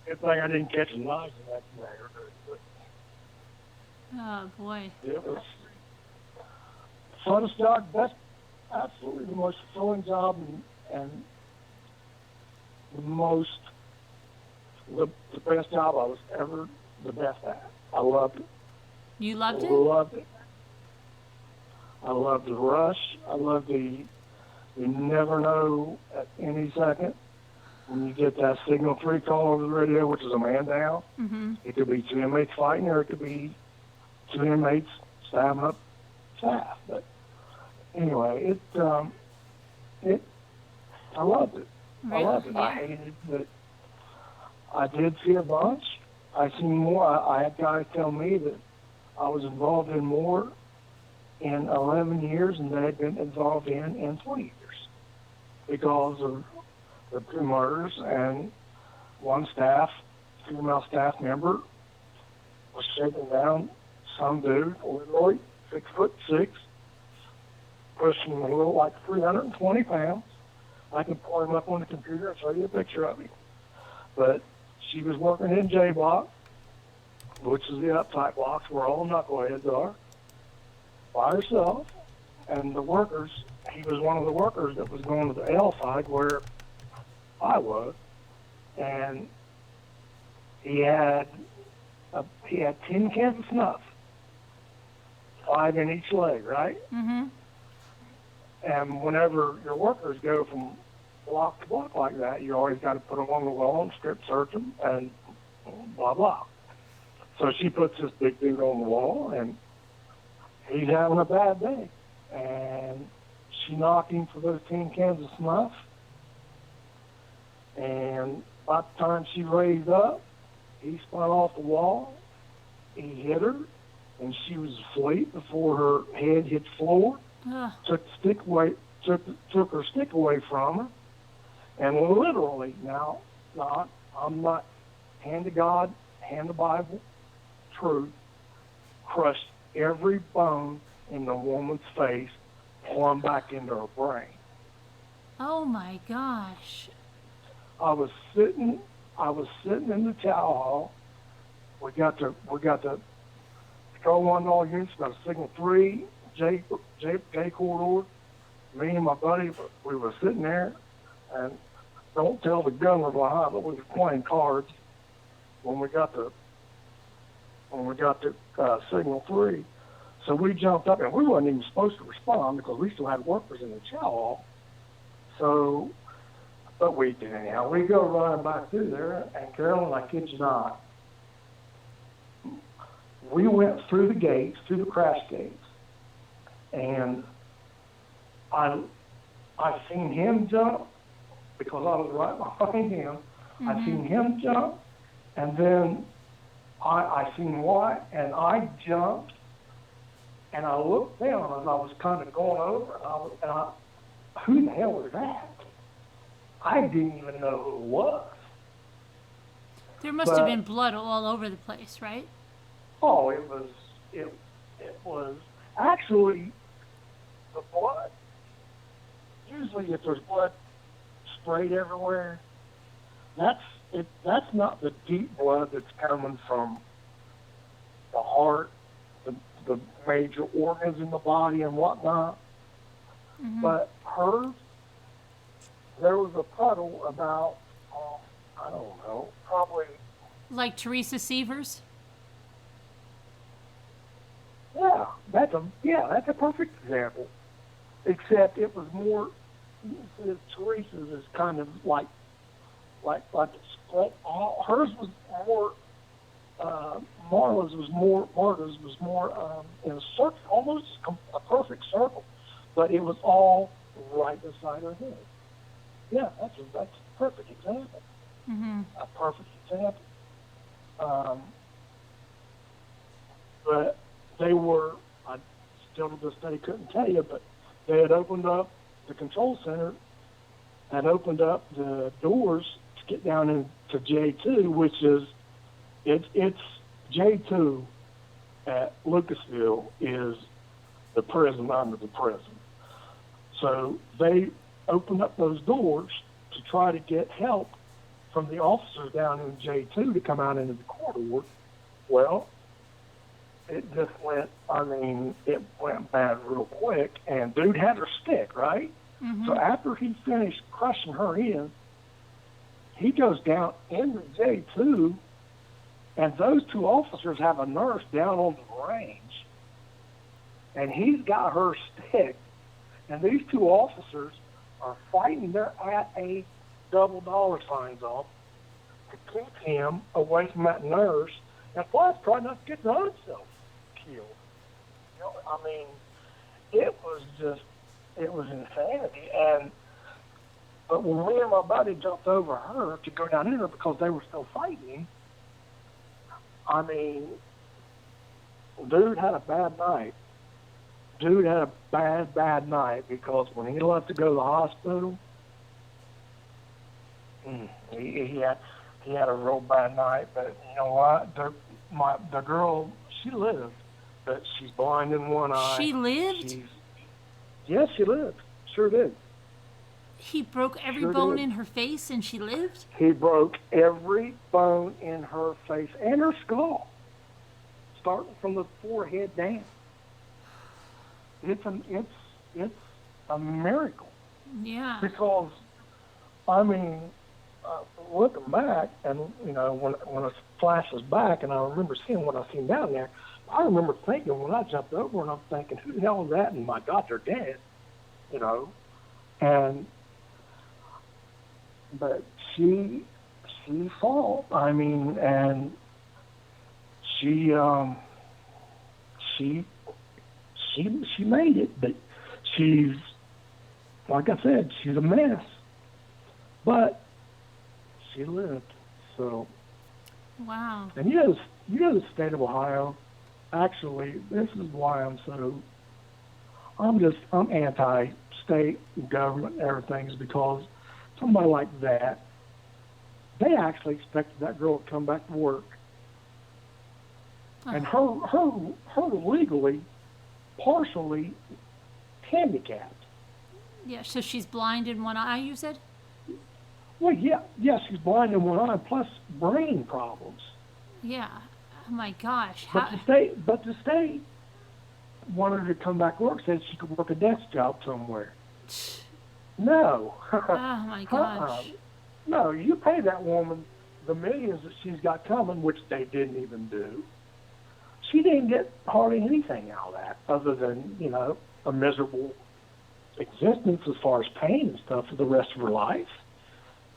Speaker 3: good thing I didn't catch a knife in that neighborhood. But
Speaker 1: Oh, boy.
Speaker 3: it was funnest job. Best, absolutely the most fulfilling job, and the best job I was ever the best at. I loved it.
Speaker 1: You loved it?
Speaker 3: Loved it. I loved the rush. I loved you never know at any second when you get that signal 3 call over the radio, which is a man down.
Speaker 1: Mm-hmm.
Speaker 3: It could be 2 inmates fighting, or it could be 2 inmates stabbing up staff. But anyway, I loved it.
Speaker 1: Really?
Speaker 3: I loved it.
Speaker 1: Yeah.
Speaker 3: I hated that. I did see a bunch. I seen more. I had guys tell me that I was involved in more in 11 years than they had been involved in 20 years because of the 2 murders, and one female staff member was shaking down some dude, literally 6'6", pushing a little like 320 pounds. I can pull him up on the computer and show you a picture of him. But she was working in J block, which is the uptight blocks where all knuckleheads are, by herself. And the workers, he was one of the workers that was going to the L side where I was, and he had 10 cans of snuff, 5 in each leg, right?
Speaker 1: Mm-hmm.
Speaker 3: And whenever your workers go from block to block like that, you always got to put them on the wall and strip search them and blah, blah. So she puts this big dude on the wall, and he's having a bad day. And she knocked him for those 10 cans of snuff. And by the time she raised up, He spun off the wall. He hit her, and she was asleep before her head hit the floor.
Speaker 1: Ugh.
Speaker 3: Took her stick away from her, and literally now, I'm not hand to God, hand to Bible, truth, crushed every bone in the woman's face, plumb back into her brain.
Speaker 1: Oh my gosh.
Speaker 3: I was sitting in the chow hall. We got the Control 1 all units, got a signal 3, J corridor. Me and my buddy, we were sitting there, and don't tell the gunner behind, but we were playing cards when we got the signal 3. So we jumped up, and we wasn't even supposed to respond because we still had workers in the chow hall. So, but we did anyhow. We go running back through there, and Carolyn, I kid you not, we went through the gates, through the crash gates, and I seen him jump because I was right behind him.
Speaker 1: Mm-hmm.
Speaker 3: I seen him jump, and then I seen Wyatt, and I jumped, and I looked down as I was kind of going over, and I who the hell was that? I didn't even know who it was.
Speaker 1: There must have been blood all over the place, right?
Speaker 3: Oh, it was actually the blood. Usually, if there's blood sprayed everywhere, that's not the deep blood that's coming from the heart, the major organs in the body and whatnot.
Speaker 1: Mm-hmm.
Speaker 3: But hers, there was a puddle about, I don't know, probably.
Speaker 1: Like Teresa Sievers?
Speaker 3: Yeah, that's a perfect example. Except it was more. Teresa's is kind of like it's split out. Hers was more. Marta's was more in a circle, almost a perfect circle, but it was all right beside her head. Yeah, that's a perfect example.
Speaker 1: Mm-hmm.
Speaker 3: A perfect example. But they were, I still to this day couldn't tell you, but they had opened up the control center, had opened up the doors to get down into J2, which is, it's J2 at Lucasville is the prison under the prison. So they opened up those doors to try to get help from the officers down in J2 to come out into the corridor. Well, it just went bad real quick, and dude had her stick, right?
Speaker 1: Mm-hmm.
Speaker 3: So after he finished crushing her in, he goes down into J2, and those two officers have a nurse down on the range, and he's got her stick, and these two officers are fighting their at-a double dollar signs off to keep him away from that nurse, and plus try not to get himself killed. You know, I mean, it was insanity. But when me and my buddy jumped over her to go down in there because they were still fighting, I mean, dude had a bad night. Dude had a bad night because when he left to go to the hospital, he had a real bad night. But you know what? The girl, she lived, but she's blind in one eye.
Speaker 1: She lived?
Speaker 3: Yes, she lived. Sure did.
Speaker 1: He broke every
Speaker 3: Sure
Speaker 1: bone
Speaker 3: did.
Speaker 1: in her face and she lived?
Speaker 3: He broke every bone in her face and her skull, starting from the forehead down. It's a miracle.
Speaker 1: Yeah.
Speaker 3: Because, I mean, looking back, and you know, when it flashes back, and I remember seeing what I seen down there, I remember thinking when I jumped over, and I'm thinking, who the hell is that? And my God, they're dead, you know. But she fought. I mean, and she made it, but she's, like I said, she's a mess. But she lived, so.
Speaker 1: Wow.
Speaker 3: And the state of Ohio, actually, this is why I'm anti-state government and everything, is because somebody like that, they actually expected that girl to come back to work. And her legally, partially handicapped.
Speaker 1: Yeah, so she's blind in one eye, you said?
Speaker 3: Well, yeah, she's blind in one eye, plus brain problems.
Speaker 1: Yeah. Oh my gosh.
Speaker 3: But the state wanted her to come back to work, said she could work a desk job somewhere. No.
Speaker 1: Oh my gosh.
Speaker 3: No, you pay that woman the millions that she's got coming, which they didn't even do. She didn't get hardly anything out of that, other than, a miserable existence as far as pain and stuff for the rest of her life.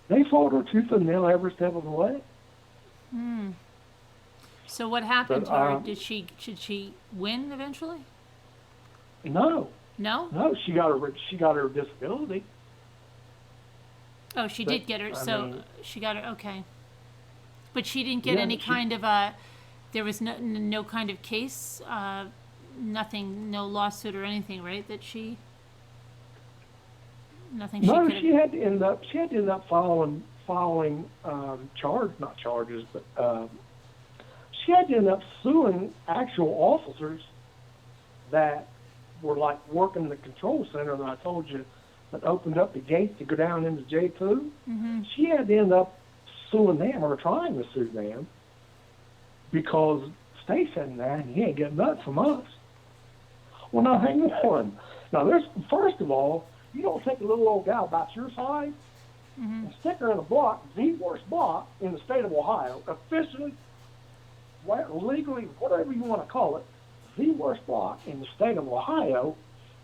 Speaker 3: They followed her tooth and nail every step of the way.
Speaker 1: So what happened to her? Should she win eventually?
Speaker 3: No.
Speaker 1: No?
Speaker 3: No, she got her disability.
Speaker 1: Oh, she did get her. She got her. Okay. But she didn't get any kind of there was no kind of case, nothing, no lawsuit or anything, right? That she. Nothing.
Speaker 3: No, she had to end up filing not charges, but she had to end up suing actual officers that were like working the control center that I told you that opened up the gate to go down into J2.
Speaker 1: Mm-hmm.
Speaker 3: She had to end up suing them or trying to sue them because state said, "Nah, you ain't getting nothing from us." Well, now hang on. Now, first of all, you don't take a little old gal about your size and stick her in a block, the worst block in the state of Ohio, officially, legally, whatever you want to call it, the worst block in the state of Ohio,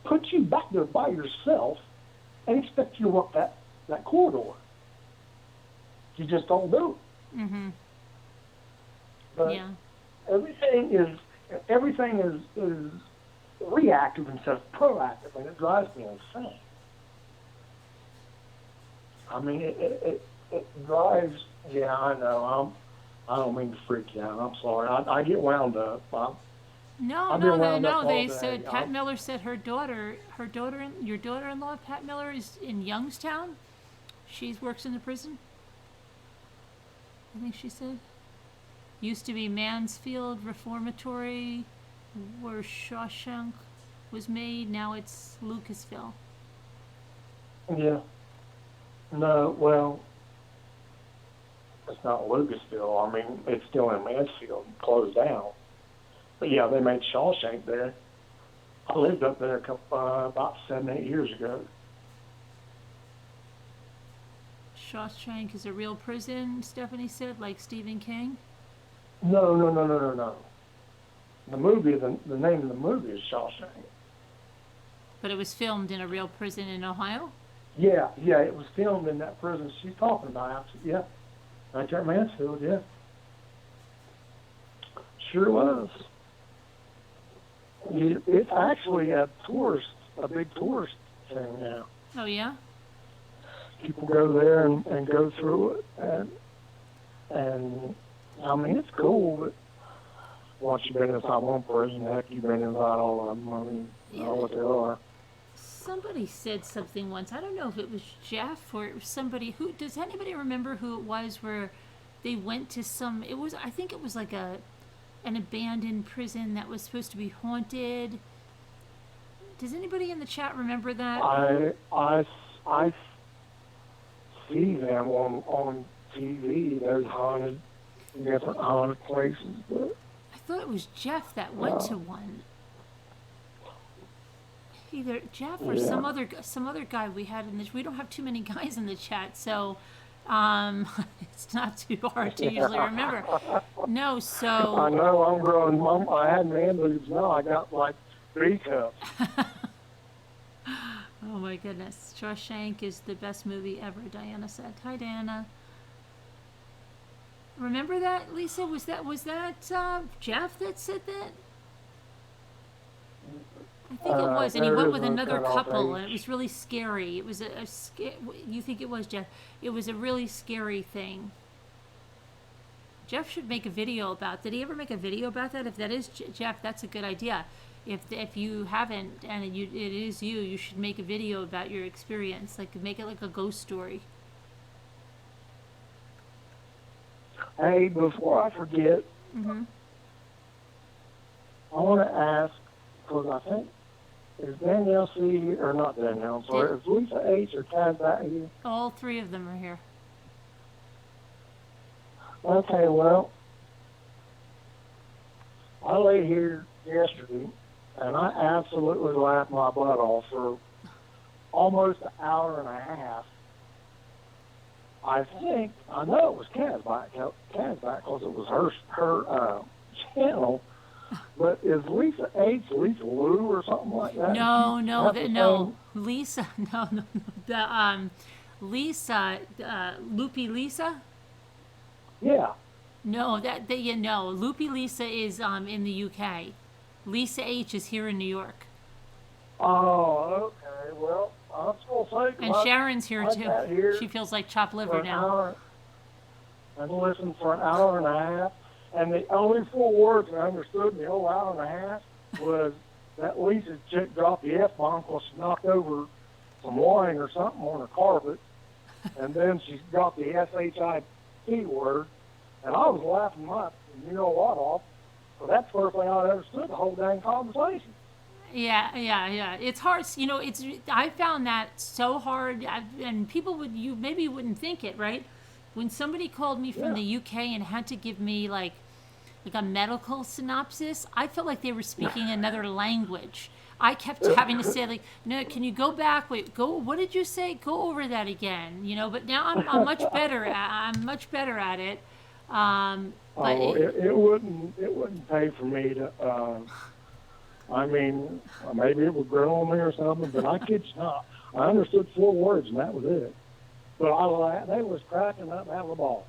Speaker 3: put you back there by yourself and expect you to work that corridor. You just don't do it.
Speaker 1: Mm-hmm.
Speaker 3: But
Speaker 1: yeah.
Speaker 3: everything is reactive instead of proactive, and it drives me insane. I mean, it drives. Yeah, I know. I don't mean to freak you out. I'm sorry. I get wound up.
Speaker 1: No. They said Pat Miller said your daughter-in-law, Pat Miller, is in Youngstown. She works in the prison. I think she said. Used to be Mansfield Reformatory, where Shawshank was made. Now it's Lucasville.
Speaker 3: Yeah. No, well, it's not Lucasville. I mean, it's still in Mansfield, closed down. But yeah, they made Shawshank there. I lived up there about 7-8 years ago.
Speaker 1: Shawshank is a real prison, Stephanie said, like Stephen King.
Speaker 3: No. The movie, the name of the movie is Shawshank.
Speaker 1: But it was filmed in a real prison in Ohio?
Speaker 3: Yeah, it was filmed in that prison she's talking about. Yeah, right there at Mansfield, yeah. Sure was. It's actually a big tourist thing now.
Speaker 1: Oh, yeah?
Speaker 3: People go there and go through it, and I mean, it's cool, but once you've been inside one prison, heck, you've been inside all of them. I mean, you know what they are.
Speaker 1: Somebody said something once. I don't know if it was Jeff or it was somebody who. Does anybody remember who it was? Where they went to some. I think it was like an abandoned prison that was supposed to be haunted. Does anybody in the chat remember that?
Speaker 3: I see them on TV. Those different haunted places, but
Speaker 1: I thought it was Jeff that went to one. Either Jeff or some other guy we had in this. We don't have too many guys in the chat, so it's not too hard to usually remember. No, so
Speaker 3: I know I'm growing. I had man boobs. Now I got like 3 cups.
Speaker 1: Oh my goodness, Shawshank is the best movie ever. Diana said. Hi, Diana. Remember that, Lisa? Was that Jeff that said that? I think it was, and he went with another couple, and it was really scary. It was you think it was Jeff? It was a really scary thing. Jeff should make a video about. Did he ever make a video about that? If that is Jeff, that's a good idea. If you haven't and it is you, you should make a video about your experience. Like make it like a ghost story.
Speaker 3: Hey, before I forget,
Speaker 1: Mm-hmm.
Speaker 3: I want to ask, because I think, is Danielle C, or not Danielle, I'm sorry, is Lisa H or Kaz back here?
Speaker 1: All three of them are here.
Speaker 3: Okay, well, I lay here yesterday, and I absolutely laughed my butt off for almost an hour and a half. I know it was Kaz back because it was her channel. But is Lisa H, Lisa Lou, or something like that?
Speaker 1: No,
Speaker 3: Same?
Speaker 1: Lisa, no. The Lisa, Loopy Lisa.
Speaker 3: Yeah.
Speaker 1: No, Loopy Lisa is in the UK. Lisa H is here in New York.
Speaker 3: Oh, okay. Well, I'm still saying.
Speaker 1: And Sharon's here
Speaker 3: I
Speaker 1: too.
Speaker 3: sat here
Speaker 1: She feels like chopped
Speaker 3: for
Speaker 1: liver
Speaker 3: an
Speaker 1: now.
Speaker 3: hour and listened for an hour and a half, and the only 4 words I understood in the whole hour and a half was that Lisa chick dropped the F-bomb because she knocked over some wine or something on her carpet, and then she dropped the S-H-I-T word, and I was laughing my you-know-what off, so that's the first thing I understood the whole dang conversation.
Speaker 1: Yeah. It's hard. I found that so hard, and people maybe wouldn't think it, right? When somebody called me from the UK and had to give me like a medical synopsis, I felt like they were speaking another language. I kept having to say like, no, can you go back? Wait, go. What did you say? Go over that again. But now I'm much better. I'm much better at it. But
Speaker 3: it wouldn't pay for me to. I mean, maybe it would grow on me or something, but I kid you not. I understood 4 words, and that was it. But they was cracking up out of the ball.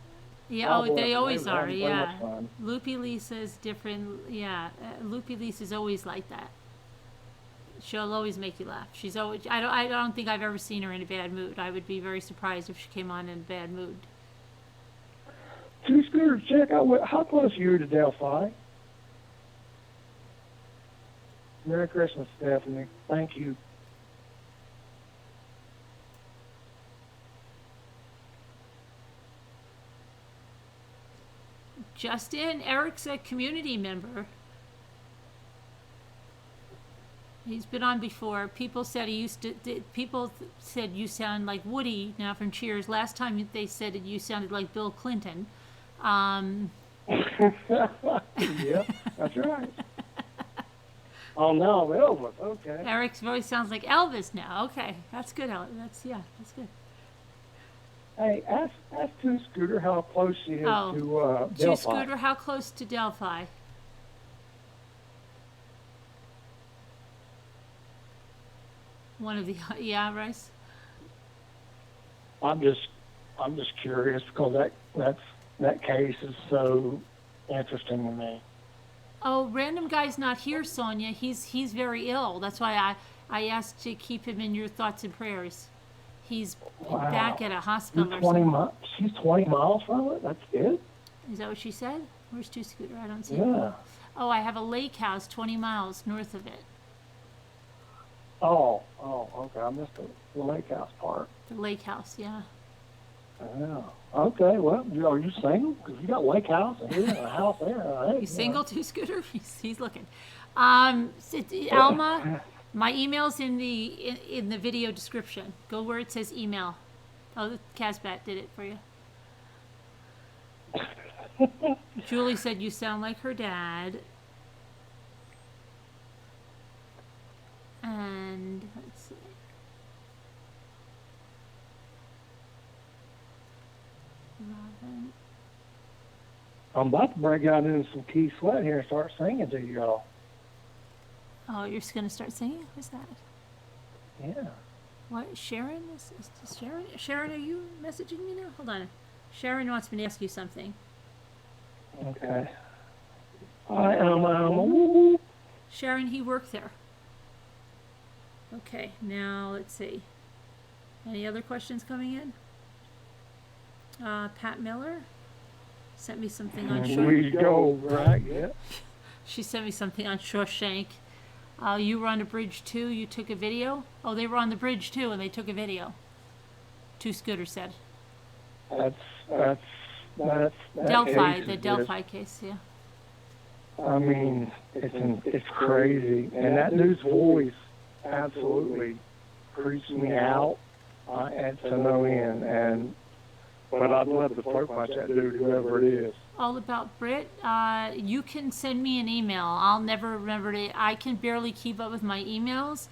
Speaker 1: Yeah, they always are.
Speaker 3: having so
Speaker 1: Yeah,
Speaker 3: much fun.
Speaker 1: Loopy Lisa's different. Yeah, Loopy Lisa's always like that. She'll always make you laugh. She's always. I don't think I've ever seen her in a bad mood. I would be very surprised if she came on in a bad mood.
Speaker 3: 2 Scooter, check out how close are you to Delphi? Merry Christmas, Stephanie. Thank you.
Speaker 1: Justin, Eric's a community member. He's been on before. People said said you sound like Woody now from Cheers. Last time they said you sounded like Bill Clinton.
Speaker 3: Yeah, that's right. Oh, no, Elvis. Okay.
Speaker 1: Eric's voice sounds like Elvis now. Okay, that's good. That's good.
Speaker 3: Hey, ask 2 Scooter how close she is to Delphi.
Speaker 1: 2 Scooter, how close to Delphi? One of the Rice.
Speaker 3: I'm just curious because that case is so interesting to me.
Speaker 1: Oh, random guy's not here, Sonia. He's very ill. That's why I asked to keep him in your thoughts and prayers. He's back at a hospital.
Speaker 3: She's 20 miles from it? That's it?
Speaker 1: Is that what she said? Where's 2 Scooter? I don't see
Speaker 3: Yeah.
Speaker 1: it. Oh, I have a lake house 20 miles north of it.
Speaker 3: Oh, okay. I missed the lake house part.
Speaker 1: The lake house, yeah.
Speaker 3: Yeah. Okay, well, are you single? Because you got lake house and here and a house there. Hey,
Speaker 1: You single, 2 Scooter? He's looking. Alma, my email's in the video description. Go where it says email. Oh, Casbat did it for you. Julie said you sound like her dad. And let's see. Robin.
Speaker 3: I'm about to break out into some Key Sweat here and start singing to you all.
Speaker 1: Oh, you're just gonna start singing? Who's that?
Speaker 3: Yeah.
Speaker 1: What? Sharon? Is Sharon? Sharon, are you messaging me now? Hold on. Sharon wants me to ask you something.
Speaker 3: Okay. I am.
Speaker 1: Sharon, he worked there. Okay, now let's see. Any other questions coming in? Pat Miller Sent me something on
Speaker 3: We go, right, yeah.
Speaker 1: She sent me something on Shawshank. You were on the bridge too. You took a video. Oh, they were on the bridge too, and they took a video. Two Scooter said.
Speaker 3: That's
Speaker 1: Delphi,
Speaker 3: case
Speaker 1: the
Speaker 3: is
Speaker 1: Delphi case, yeah.
Speaker 3: I mean, it's crazy, and that dude's voice absolutely creeps me out to no end. But I'd love to throat punch that dude, whoever it is.
Speaker 1: All about Brit. You can send me an email. I'll never remember to. I can barely keep up with my emails.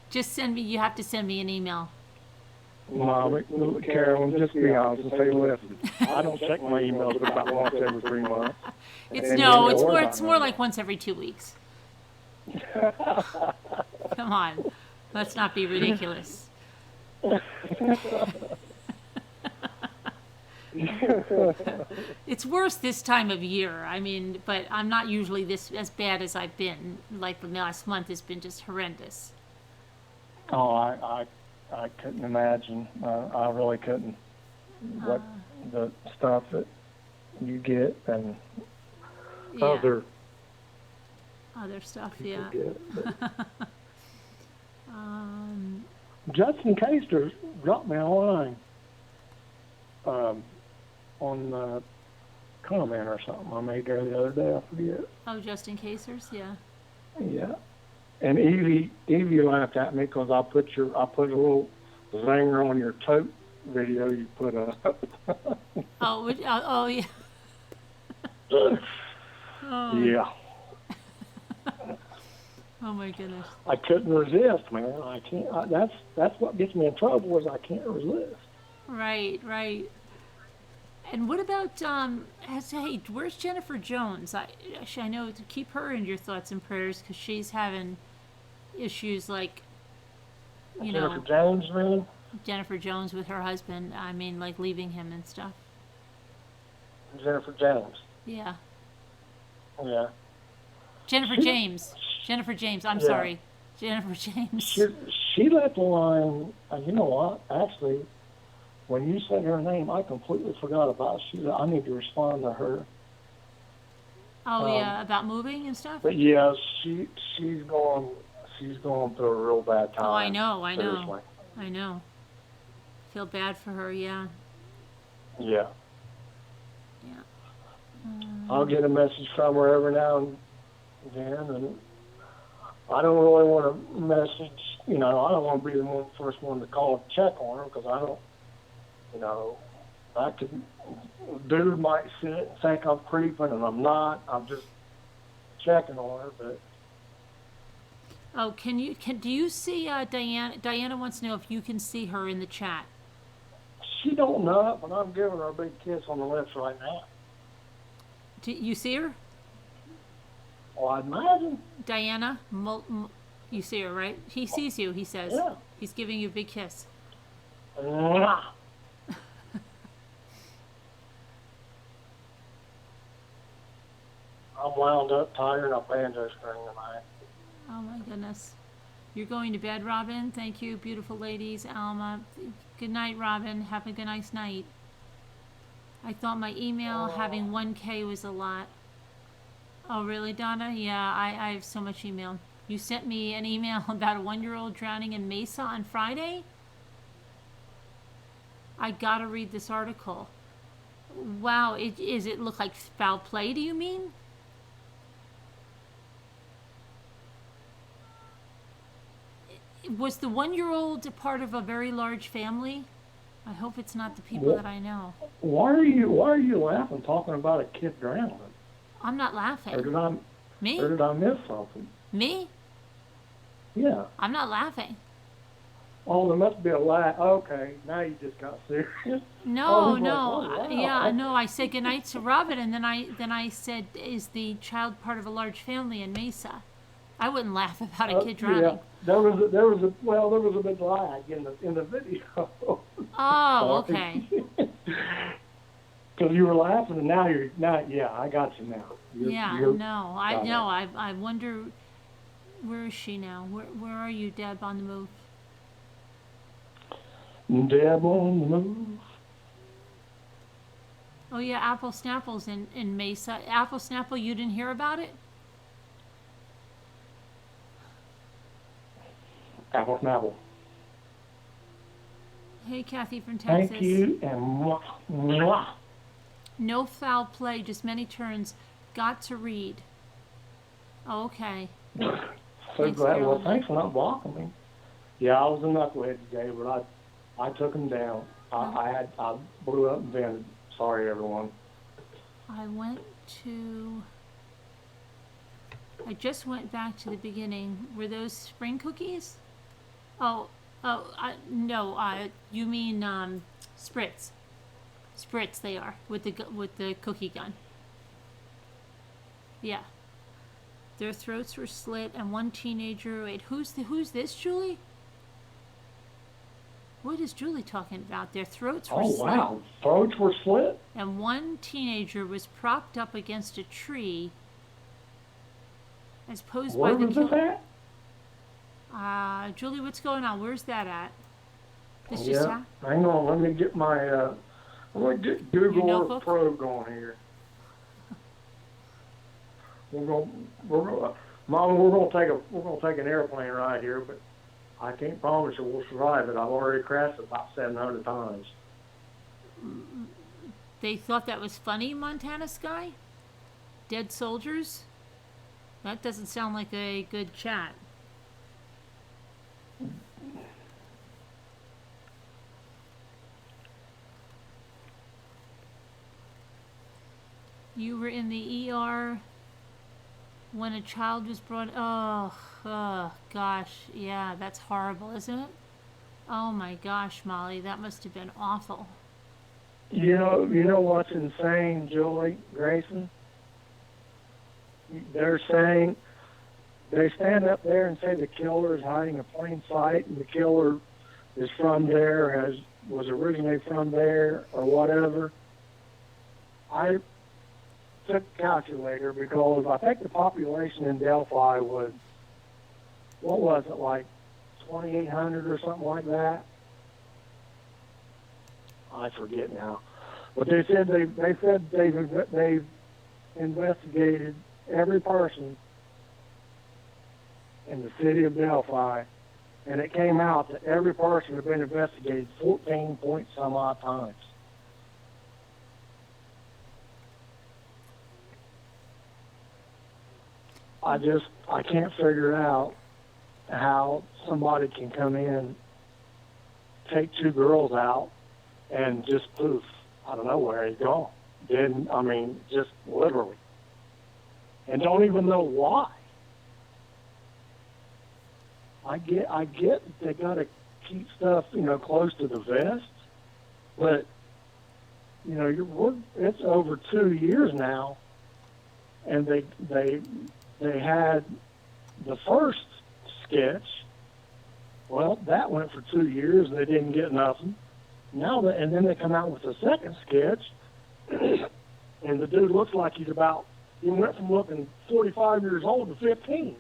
Speaker 1: Just send me. You have to send me an email.
Speaker 3: Mom, Carolyn, just be honest and say, listen, I don't check my emails but about once every 3 months.
Speaker 1: It's more like once every 2 weeks. Come on, let's not be ridiculous. It's worse this time of year. I mean, but I'm not usually this as bad as I've been. Like the last month has been just horrendous.
Speaker 3: Oh, I couldn't imagine. I really couldn't. What the stuff that you get and other
Speaker 1: stuff, yeah.
Speaker 3: Just in case, drop me a line on the comment or something I made there the other day. I forget.
Speaker 1: Oh, just in casers, yeah.
Speaker 3: Yeah. And Evie laughed at me because I put a little zinger on your tote video you put up.
Speaker 1: Oh, yeah.
Speaker 3: Yeah.
Speaker 1: Oh my goodness.
Speaker 3: I couldn't resist, man. I can't. That's what gets me in trouble is I can't resist.
Speaker 1: Right. And what about hey, where's Jennifer Jones? I know to keep her in your thoughts and prayers because she's having issues like,
Speaker 3: Jennifer Jones, man.
Speaker 1: Jennifer Jones with her husband. I mean, like leaving him and stuff.
Speaker 3: Jennifer Jones.
Speaker 1: Yeah.
Speaker 3: Yeah.
Speaker 1: Jennifer James. I'm sorry. Jennifer James.
Speaker 3: She let the line. You know what? Actually, when you said her name, I completely forgot about it. I need to respond to her.
Speaker 1: Oh yeah, about moving and stuff.
Speaker 3: But yeah, she's going through a real bad time.
Speaker 1: Oh, I know.
Speaker 3: Seriously.
Speaker 1: I know. Feel bad for her. Yeah.
Speaker 3: Yeah.
Speaker 1: Yeah.
Speaker 3: I'll get a message from her every now and then, and I don't really want to message. I don't want to be the first one to call and check on her because I don't. Dude might sit and think I'm creeping, and I'm not. I'm just checking on her, but.
Speaker 1: Oh, do you see Diana? Diana wants to know if you can see her in the chat.
Speaker 3: She don't know it, but I'm giving her a big kiss on the lips right now.
Speaker 1: Do you see her?
Speaker 3: Well, I'd imagine.
Speaker 1: Diana, you see her, right? He sees you, he says.
Speaker 3: Yeah.
Speaker 1: He's giving you a big kiss.
Speaker 3: Mwah. I'm wound up, tired, and a banjo string tonight.
Speaker 1: Oh my goodness. You're going to bed, Robin. Thank you, beautiful ladies. Alma. Good night, Robin. Have a good nice night. I thought my email having 1K was a lot. Oh, really, Donna? Yeah, I have so much email. You sent me an email about a 1-year-old drowning in Mesa on Friday? I gotta read this article. Wow, does it look like foul play, do you mean? Was the 1-year-old a part of a very large family? I hope it's not the people that I know.
Speaker 3: Why are you laughing talking about a kid drowning?
Speaker 1: I'm not laughing.
Speaker 3: Or did I miss something?
Speaker 1: Me?
Speaker 3: Yeah.
Speaker 1: I'm not laughing.
Speaker 3: Oh, there must be a laugh. Okay, now you just got serious.
Speaker 1: No,
Speaker 3: Like, oh, wow.
Speaker 1: Yeah, no. I said goodnight to Robin, and then I said, "Is the child part of a large family in Mesa?" I wouldn't laugh about a kid drowning.
Speaker 3: Yeah, there was a big lag in the video.
Speaker 1: Oh, okay.
Speaker 3: Because you were laughing, and yeah, I got you now.
Speaker 1: I wonder, where is she now? Where are you, Deb, on the move?
Speaker 3: Deb on the move.
Speaker 1: Oh yeah, Apple Snapple's in Mesa. Apple Snapple, you didn't hear about it?
Speaker 3: Apple Snapple.
Speaker 1: Hey, Kathy from Texas.
Speaker 3: Thank you, and mwah, mwah.
Speaker 1: No foul play, just many turns. Got to read. Oh, okay.
Speaker 3: So
Speaker 1: Thanks,
Speaker 3: glad. Well,
Speaker 1: Carolyn.
Speaker 3: thanks for not blocking me. Yeah, I was a knucklehead today, but I took him down. I blew up and vented. Sorry, everyone.
Speaker 1: I just went back to the beginning. Were those spring cookies? No, you mean, Spritz. Spritz they are, with the cookie gun. Yeah. Their throats were slit and one teenager, wait, who's this, Julie? What is Julie talking about? Their throats were slit.
Speaker 3: Oh, wow. Throats were slit?
Speaker 1: And one teenager was propped up against a tree as posed
Speaker 3: Where
Speaker 1: by the
Speaker 3: was this at?
Speaker 1: Julie, what's going on? Where's that at? This just
Speaker 3: Yeah, hang on. Let me get my, I'm going to get Google
Speaker 1: notebook?
Speaker 3: Pro going here. Mom, we're gonna take an airplane ride here, but I can't promise you we'll survive it. I've already crashed about 700 times.
Speaker 1: They thought that was funny, Montana Sky? Dead soldiers? That doesn't sound like a good chat. You were in the ER when a child was brought. Oh, gosh. Yeah, that's horrible, isn't it? Oh my gosh, Molly, that must have been awful.
Speaker 3: You know what's insane, Julie, Grayson? They're saying, they stand up there and say the killer is hiding in plain sight, and the killer is from there, was originally from there, or whatever. I took a calculator because I think the population in Delphi was, what was it, like 2,800 or something like that? I forget now. But they said they've investigated every person in the city of Delphi, and it came out that every person had been investigated 14 point some odd times. I can't figure out how somebody can come in, take two girls out, and just poof, I don't know where he's gone. Just literally. And don't even know why. I get they gotta keep stuff, close to the vest, but it's over 2 years now, and they had the first sketch. Well, that went for 2 years and they didn't get nothing. And then they come out with the second sketch, and the dude looks like he went from looking 45 years old to 15.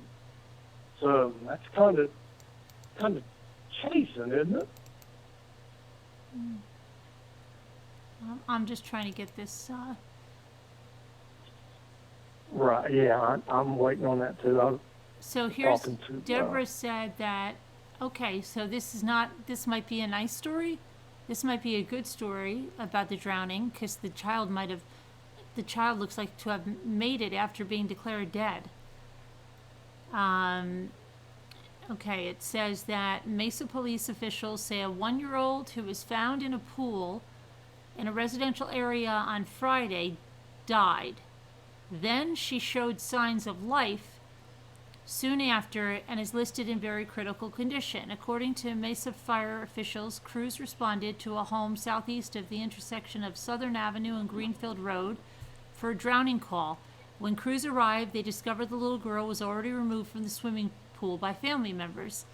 Speaker 3: So that's kind of chasing, isn't it?
Speaker 1: I'm just trying to get this.
Speaker 3: Right. Yeah, I'm waiting on that too.
Speaker 1: So here's Deborah said that. Okay, so this might be a nice story. This might be a good story about the drowning, because the child looks like to have made it after being declared dead. Okay, it says that Mesa police officials say a 1-year-old who was found in a pool in a residential area on Friday died. Then she showed signs of life soon after and is listed in very critical condition. According to Mesa fire officials, crews responded to a home southeast of the intersection of Southern Avenue and Greenfield Road for a drowning call. When crews arrived, they discovered the little girl was already removed from the swimming pool by family members.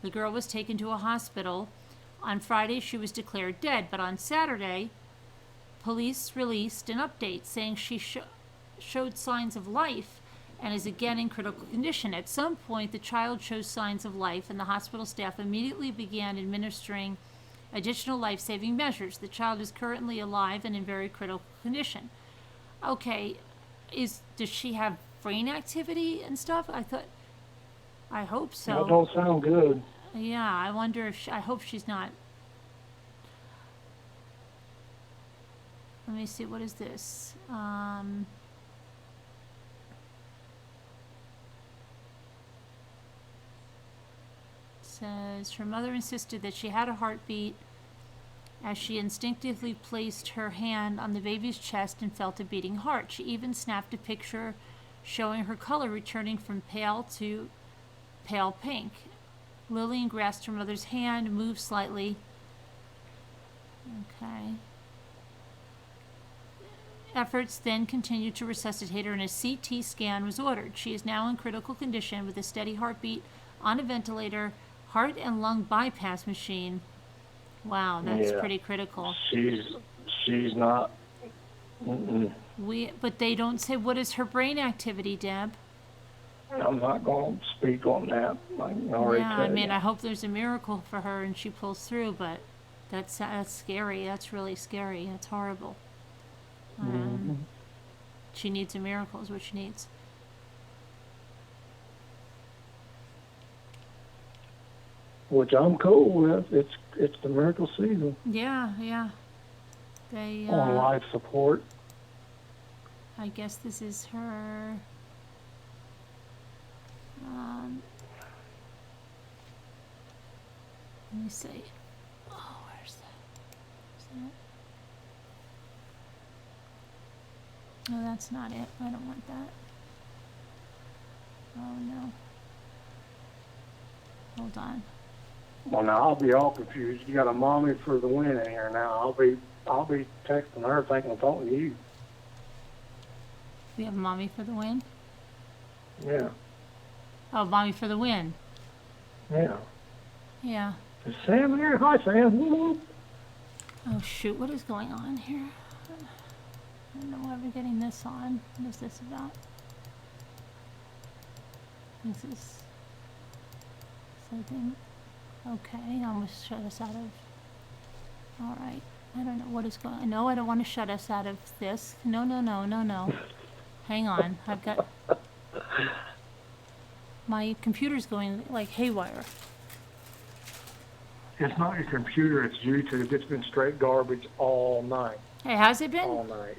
Speaker 1: The girl was taken to a hospital. On Friday, she was declared dead, but on Saturday, police released an update saying she showed signs of life and is again in critical condition. At some point, the child shows signs of life, and the hospital staff immediately began administering additional life-saving measures. The child is currently alive and in very critical condition. Okay, does she have brain activity and stuff? I hope so.
Speaker 3: That don't sound good.
Speaker 1: Yeah, I wonder if I hope she's not. Let me see, what is this? Says her mother insisted that she had a heartbeat as she instinctively placed her hand on the baby's chest and felt a beating heart. She even snapped a picture showing her color returning from pale to pale pink. Lillian grasped her mother's hand, moved slightly. Okay. Efforts then continued to resuscitate her, and a CT scan was ordered. She is now in critical condition with a steady heartbeat, on a ventilator, heart and lung bypass machine. Wow, that's pretty critical.
Speaker 3: She's not. Mm-mm.
Speaker 1: But they don't say what is her brain activity, Deb.
Speaker 3: I'm not going to speak on that. I can already tell you.
Speaker 1: I hope there's a miracle for her and she pulls through, but that's scary. That's really scary. That's horrible. She needs a miracle is what she needs.
Speaker 3: Which I'm cool with. It's the miracle season.
Speaker 1: Yeah. They
Speaker 3: on life support.
Speaker 1: I guess this is her. Let me see. Oh, where's that? No, that's not it. I don't want that. Oh no. Hold on.
Speaker 3: Well, now I'll be all confused. You got a mommy for the win in here now. I'll be texting her thinking I'm talking to you.
Speaker 1: We have mommy for the win?
Speaker 3: Yeah.
Speaker 1: Oh, mommy for the win.
Speaker 3: Yeah.
Speaker 1: Yeah.
Speaker 3: Is Sam here? Hi, Sam. Woo-hoo.
Speaker 1: Oh shoot, what is going on here? I don't know why we're getting this on. What is this about? This is something. Okay, I'm going to shut us out of. Alright. I don't know what is going on. No, I don't want to shut us out of this. No. Hang on. I've got. My computer's going like haywire.
Speaker 3: It's not your computer, it's YouTube. It's been straight garbage all night.
Speaker 1: Hey, has it been?
Speaker 3: All night.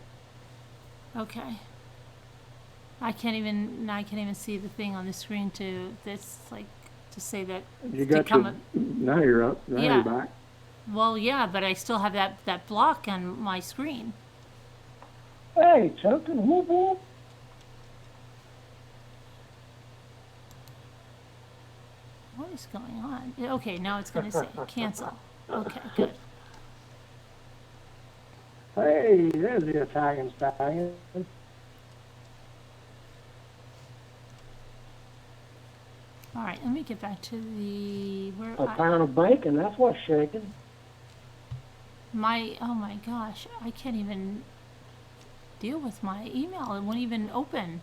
Speaker 1: Okay. I can't even see the thing on the screen to say that.
Speaker 3: You got now you're up. Now you're back.
Speaker 1: Well, yeah, but I still have that block on my screen.
Speaker 3: Hey, choking, whoop whoop.
Speaker 1: What is going on? Okay, now it's going to say cancel. Okay, good.
Speaker 3: Hey, there's the Italian stallion.
Speaker 1: All right, let me get back to the
Speaker 3: A pound of bacon, that's what's shaking.
Speaker 1: Oh my gosh, I can't even deal with my email. It won't even open.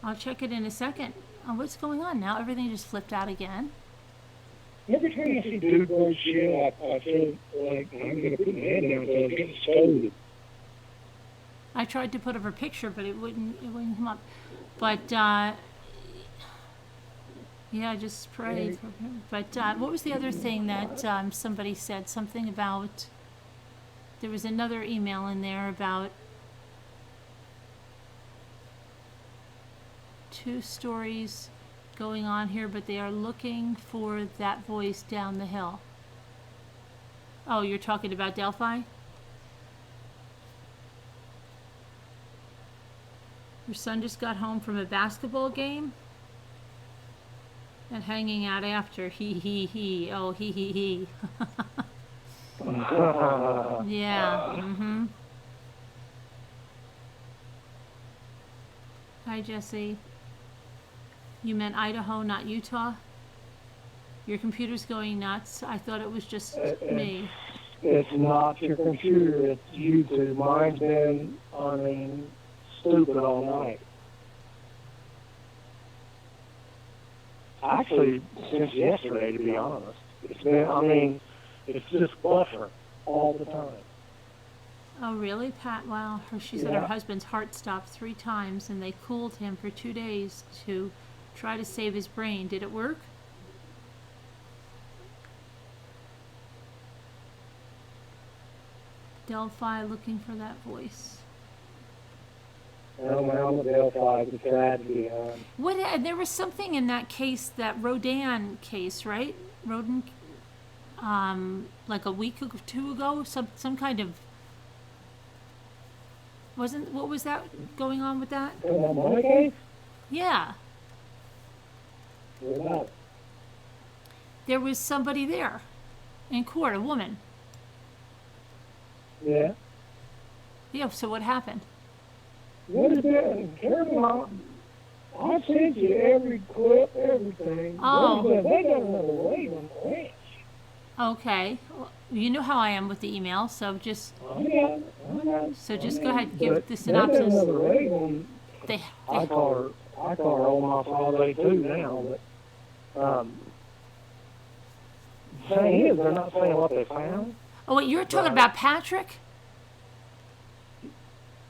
Speaker 1: I'll check it in a second. What's going on now? Everything just flipped out again.
Speaker 3: Every time I see dude boy shit, I feel like I'm going to put my head down so I'm getting scolded.
Speaker 1: I tried to put up a picture, but it wouldn't come up. But yeah, just pray for him. But what was the other thing that somebody said? Something about. There was another email in there about 2 stories going on here, but they are looking for that voice down the hill. Oh, you're talking about Delphi? Your son just got home from a basketball game and hanging out after. He. Oh, he. Yeah. Mm-hmm. Hi, Jesse. You meant Idaho, not Utah? Your computer's going nuts. I thought it was just me.
Speaker 3: It's not your computer, it's YouTube. Mine's been, stupid all night. Actually, since yesterday, to be honest. It's been, It's just buffering all the time.
Speaker 1: Oh, really, Pat? Wow. She said her husband's heart stopped 3 times, and they cooled him for 2 days to try to save his brain. Did it work? Delphi looking for that voice.
Speaker 3: I'm a Delphi, the tragedy.
Speaker 1: What? There was something in that case, that Rodan case, right? Rodan, like a week or 2 ago, some kind of. What was that going on with that?
Speaker 3: My case?
Speaker 1: Yeah.
Speaker 3: What about it?
Speaker 1: There was somebody there in court, a woman.
Speaker 3: Yeah.
Speaker 1: Yeah, so what happened?
Speaker 3: What is that? I sent you every clip, everything.
Speaker 1: Oh.
Speaker 3: They got another raid on the ranch.
Speaker 1: Okay. Well, you know how I am with the email, so just
Speaker 3: I got it.
Speaker 1: so just go ahead, give the
Speaker 3: They got
Speaker 1: synopsis.
Speaker 3: another raid on.
Speaker 1: They
Speaker 3: I call her old my father too now, but the thing is, they're not saying what they found.
Speaker 1: Oh, wait, you're talking about Patrick?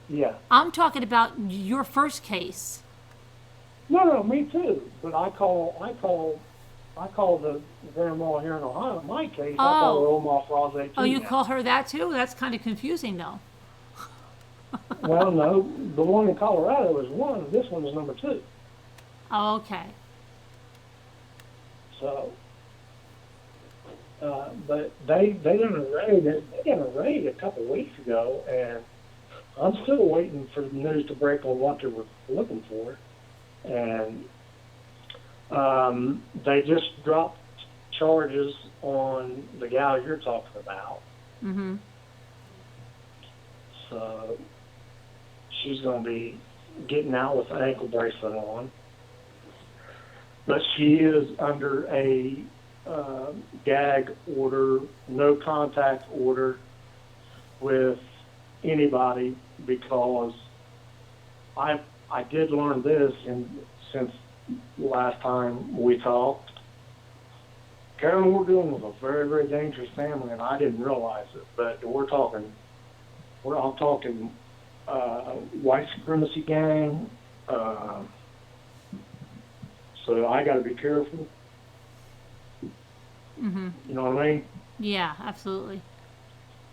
Speaker 3: Yeah.
Speaker 1: I'm talking about your first case.
Speaker 3: No, me too. But I call the grandma here in Ohio. In my case, I call her old my father too.
Speaker 1: Oh, you
Speaker 3: now.
Speaker 1: call her that too? That's kind of confusing, though.
Speaker 3: Well, no, the one in Colorado is 1. This one is number 2.
Speaker 1: Oh, okay.
Speaker 3: So, but they done a raid. They done a raid a couple weeks ago, and I'm still waiting for the news to break on what they were looking for. And they just dropped charges on the gal you're talking about.
Speaker 1: Mm-hmm.
Speaker 3: So she's going to be getting out with an ankle bracelet on. But she is under a gag order, no contact order with anybody, because I did learn this since last time we talked. Carolyn, we're dealing with a very, very dangerous family, and I didn't realize it. But I'm talking white supremacy gang. So I got to be careful.
Speaker 1: Mm-hmm.
Speaker 3: You know what I mean?
Speaker 1: Yeah, absolutely.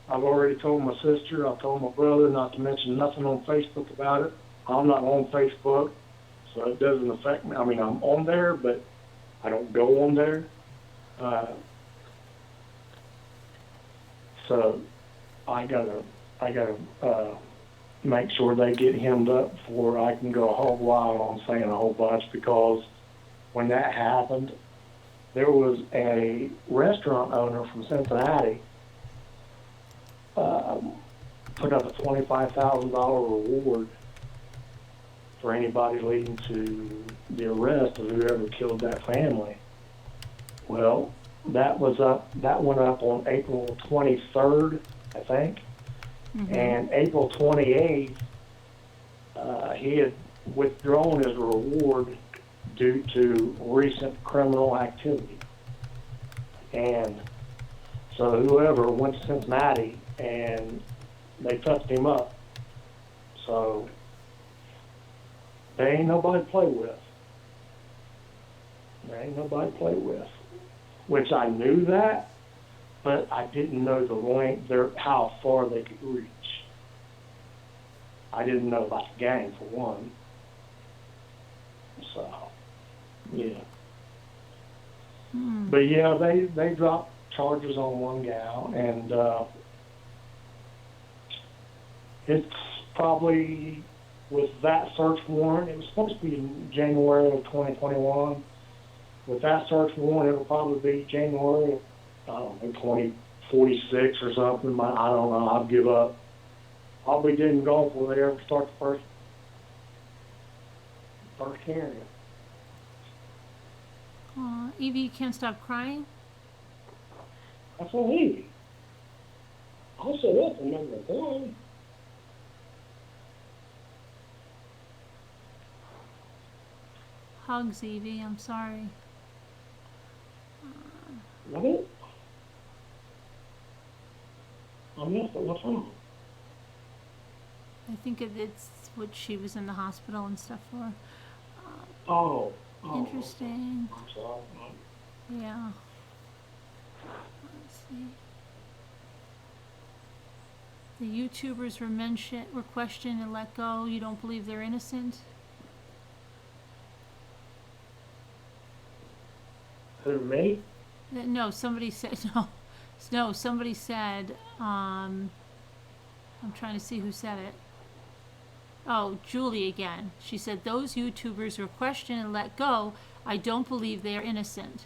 Speaker 3: I've already told my sister, I've told my brother not to mention nothing on Facebook about it. I'm not on Facebook, so it doesn't affect me. I mean, I'm on there, but I don't go on there. So I gotta make sure they get hemmed up before I can go a whole while on saying a whole bunch, because when that happened, there was a restaurant owner from Cincinnati put up a $25,000 reward for anybody leading to the arrest of whoever killed that family. Well, that went up on April 23rd, I think.
Speaker 1: Mm-hmm.
Speaker 3: And April 28th, he had withdrawn his reward due to recent criminal activity. And so whoever went to Cincinnati and they touched him up. So there ain't nobody to play with. There ain't nobody to play with. Which I knew that, but I didn't know the length, how far they could reach. I didn't know about the gang, for one. So, yeah.
Speaker 1: Mm.
Speaker 3: But yeah, they dropped charges on one gal, and it's probably, with that search warrant, it was supposed to be in January of 2021. With that search warrant, it'll probably be January of, I don't know, 2046 or something. I don't know. I'll give up. I'll be dead and gone before they ever start the first hearing.
Speaker 1: Evie, you can't stop crying?
Speaker 3: That's so easy. I'll sit up and never cry.
Speaker 1: Hugs, Evie. I'm sorry.
Speaker 3: What? I missed it. What's wrong?
Speaker 1: I think it's what she was in the hospital and stuff for.
Speaker 3: Oh.
Speaker 1: Interesting.
Speaker 3: I'm sorry.
Speaker 1: Yeah. Let's see. The YouTubers were questioned and let go. You don't believe they're innocent?
Speaker 3: Who, me?
Speaker 1: No, somebody said no. Somebody said. I'm trying to see who said it. Oh, Julie again. She said those YouTubers were questioned and let go. I don't believe they are innocent.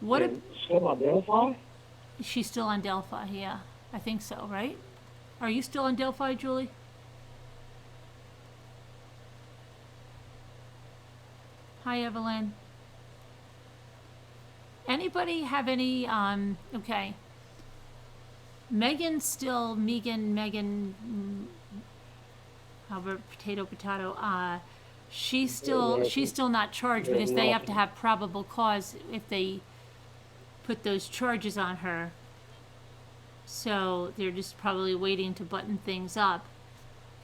Speaker 1: What?
Speaker 3: Still on Delphi?
Speaker 1: She's still on Delphi. Yeah, I think so. Right? Are you still on Delphi, Julie? Hi, Evelyn. Anybody have any? Okay. Megan, however, potato. She's still not charged because they have to have probable cause if they put those charges on her. So they're just probably waiting to button things up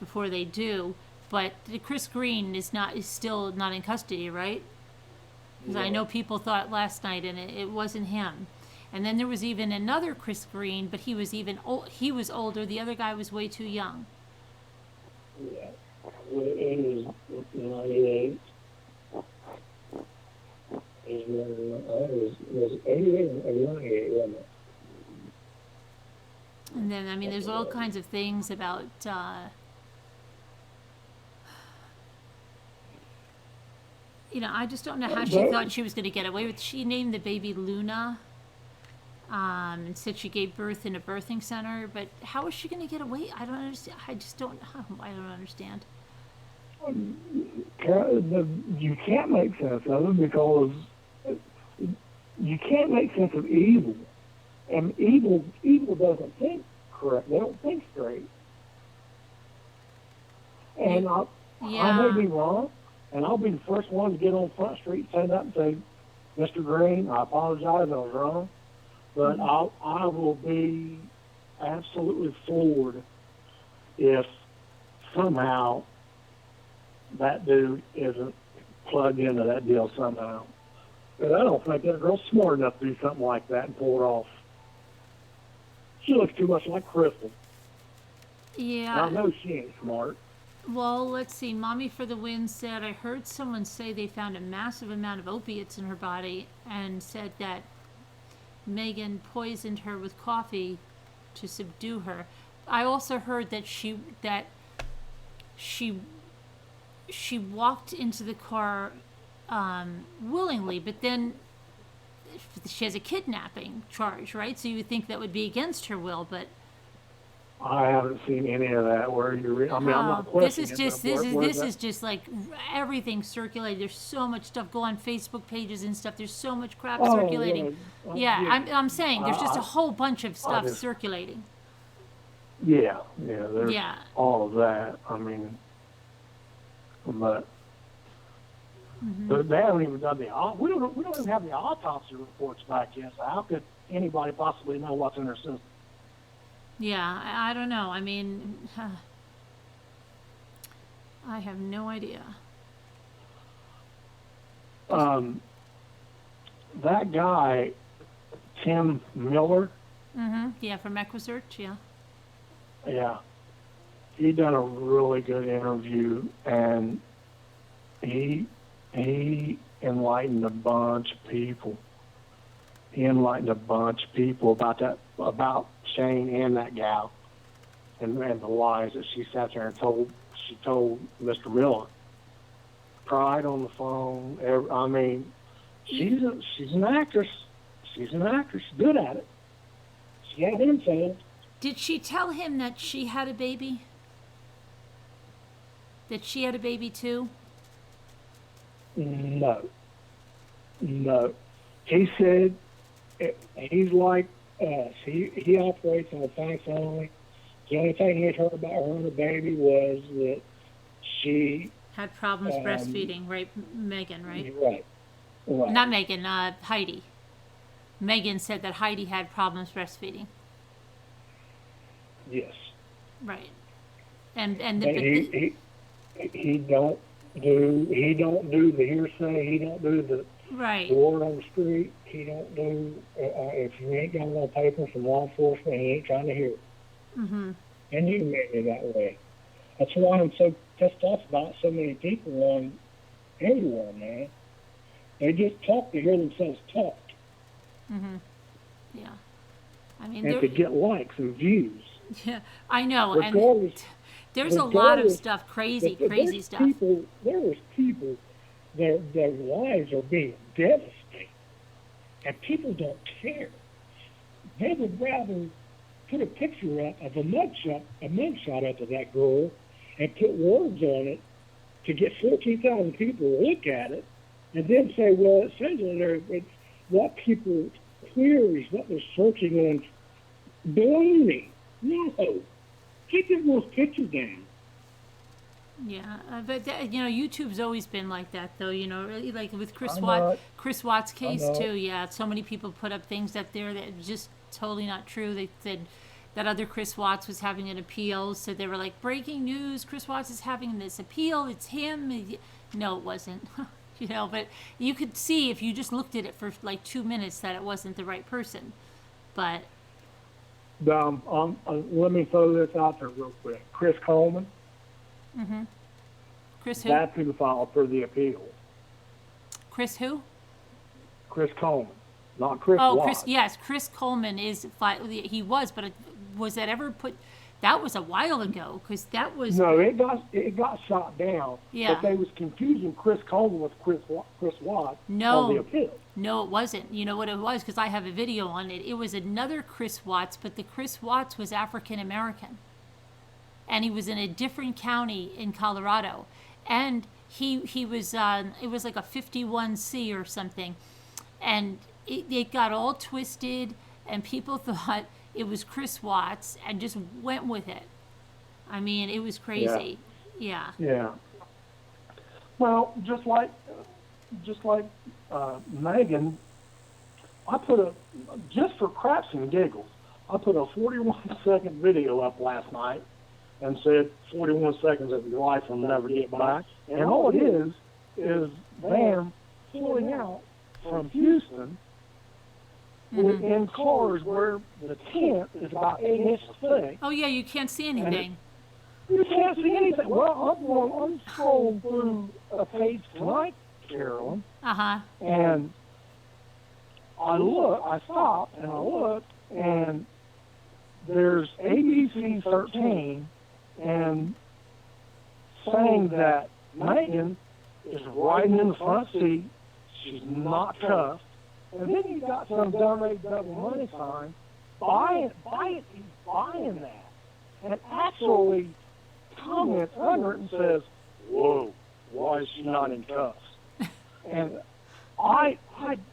Speaker 1: before they do. But Chris Green is still not in custody, right? Because I know people thought last night, and it wasn't him. And then there was even another Chris Green, but he was older. The other guy was way too young.
Speaker 3: Yeah. He was 98. It was 88 or 98, wasn't it?
Speaker 1: And then, I mean, there's all kinds of things about, I just don't know how she thought she was going to get away with. She named the baby Luna, and said she gave birth in a birthing center. But how is she going to get away? I don't understand. I don't understand.
Speaker 3: You can't make sense of it because you can't make sense of evil. And evil doesn't think correct. They don't think straight. And I may be wrong, and I'll be the first one to get on Front Street, stand up and say, Mr. Green, I apologize, I was wrong. But I will be absolutely floored if somehow that dude isn't plugged into that deal somehow. But I don't think that girl's smart enough to do something like that and pull it off. She looks too much like Crystal.
Speaker 1: Yeah.
Speaker 3: I know she ain't smart.
Speaker 1: Well, let's see. Mommy for the Win said, I heard someone say they found a massive amount of opiates in her body and said that Magen poisoned her with coffee to subdue her. I also heard that she walked into the car willingly, but then she has a kidnapping charge, right? So you would think that would be against her will, but
Speaker 3: I haven't seen any of that where I'm not questioning
Speaker 1: this is just like everything circulating. There's so much stuff. Go on Facebook pages and stuff. There's so much crap circulating. I'm saying there's just a whole bunch of stuff circulating.
Speaker 3: Yeah, there's all of that. I mean, but they haven't even done we don't even have the autopsy reports back yet. So how could anybody possibly know what's in her system?
Speaker 1: Yeah, I don't know. I mean, I have no idea.
Speaker 3: That guy, Tim Miller.
Speaker 1: Yeah, from Equisearch, yeah.
Speaker 3: Yeah. He done a really good interview, and he enlightened a bunch of people. He enlightened a bunch of people about Shane and that gal, and the lies that she sat there and told Mr. Miller. Cried on the phone. I mean, she's an actress. She's an actress, good at it. She had him saying.
Speaker 1: Did she tell him that she had a baby? That she had a baby too?
Speaker 3: No. He said he's like us. He operates on facts only. The only thing he'd heard about her and the baby was that she
Speaker 1: had problems breastfeeding, right? Megan, right?
Speaker 3: Right.
Speaker 1: Not Megan, Heidi. Magen said that Heidi had problems breastfeeding.
Speaker 4: Yes.
Speaker 1: Right. And
Speaker 4: But he don't do the hearsay. He don't do the
Speaker 1: right.
Speaker 4: word on the street. He don't do if you ain't got it on paper from law enforcement, he ain't trying to hear it.
Speaker 1: Mm-hmm.
Speaker 4: And you made me that way. That's why I'm so pissed off about so many people on everywhere, man. They just talk to hear themselves talk.
Speaker 1: Mm-hmm. Yeah. I mean,
Speaker 4: And to get likes and views.
Speaker 1: Yeah, I know.
Speaker 4: Regardless,
Speaker 1: and there's a lot of stuff, crazy stuff.
Speaker 4: There's people, their lives are being devastated. And people don't care. They would rather put a picture up of a mugshot up of that girl and put words on it to get 14,000 people to look at it, and then say, well, it says in there it's what people queries, what they're searching on. Baloney. No. Keep everyone's picture down.
Speaker 1: Yeah, but YouTube's always been like that, though. Really, like with Chris Watts' case too. Yeah, so many people put up things up there that are just totally not true. They said that other Chris Watts was having an appeal, so they were like, breaking news: Chris Watts is having this appeal. It's him. No, it wasn't. But you could see if you just looked at it for like 2 minutes that it wasn't the right person. But
Speaker 3: let me throw this out there real quick. Chris Coleman.
Speaker 1: Mm-hmm. Chris who?
Speaker 3: That's who filed for the appeal.
Speaker 1: Chris who?
Speaker 3: Chris Coleman, not Chris Watts.
Speaker 1: Chris Coleman is. He was, but was that ever put? That was a while ago, because that was.
Speaker 3: No, it got shot down.
Speaker 1: Yeah.
Speaker 3: But they was confusing Chris Coleman with Chris Watts on the appeal.
Speaker 1: No, it wasn't. You know what it was? Because I have a video on it. It was another Chris Watts, but the Chris Watts was African American, and he was in a different county in Colorado, and he was it was like a 51C or something, and it got all twisted, and people thought it was Chris Watts and just went with it. I mean, it was crazy. Yeah.
Speaker 3: Yeah. Well, just like Magen, I put just for craps and giggles, I put a 41-second video up last night and said 41 seconds of your life will never get back. And all it is them pulling out from Houston in cars where the tent is about 8 inches thick.
Speaker 1: Oh yeah, you can't see anything.
Speaker 3: You can't see anything. Well, I'm scrolling through a page tonight, Carolyn. And I stop and I look, and there's ABC 13 and saying that Magen is riding in the front seat. She's not cuffed. And then you got some donate double money sign buying that. And actually comments under it and says, whoa, why is she not in cuffs? And I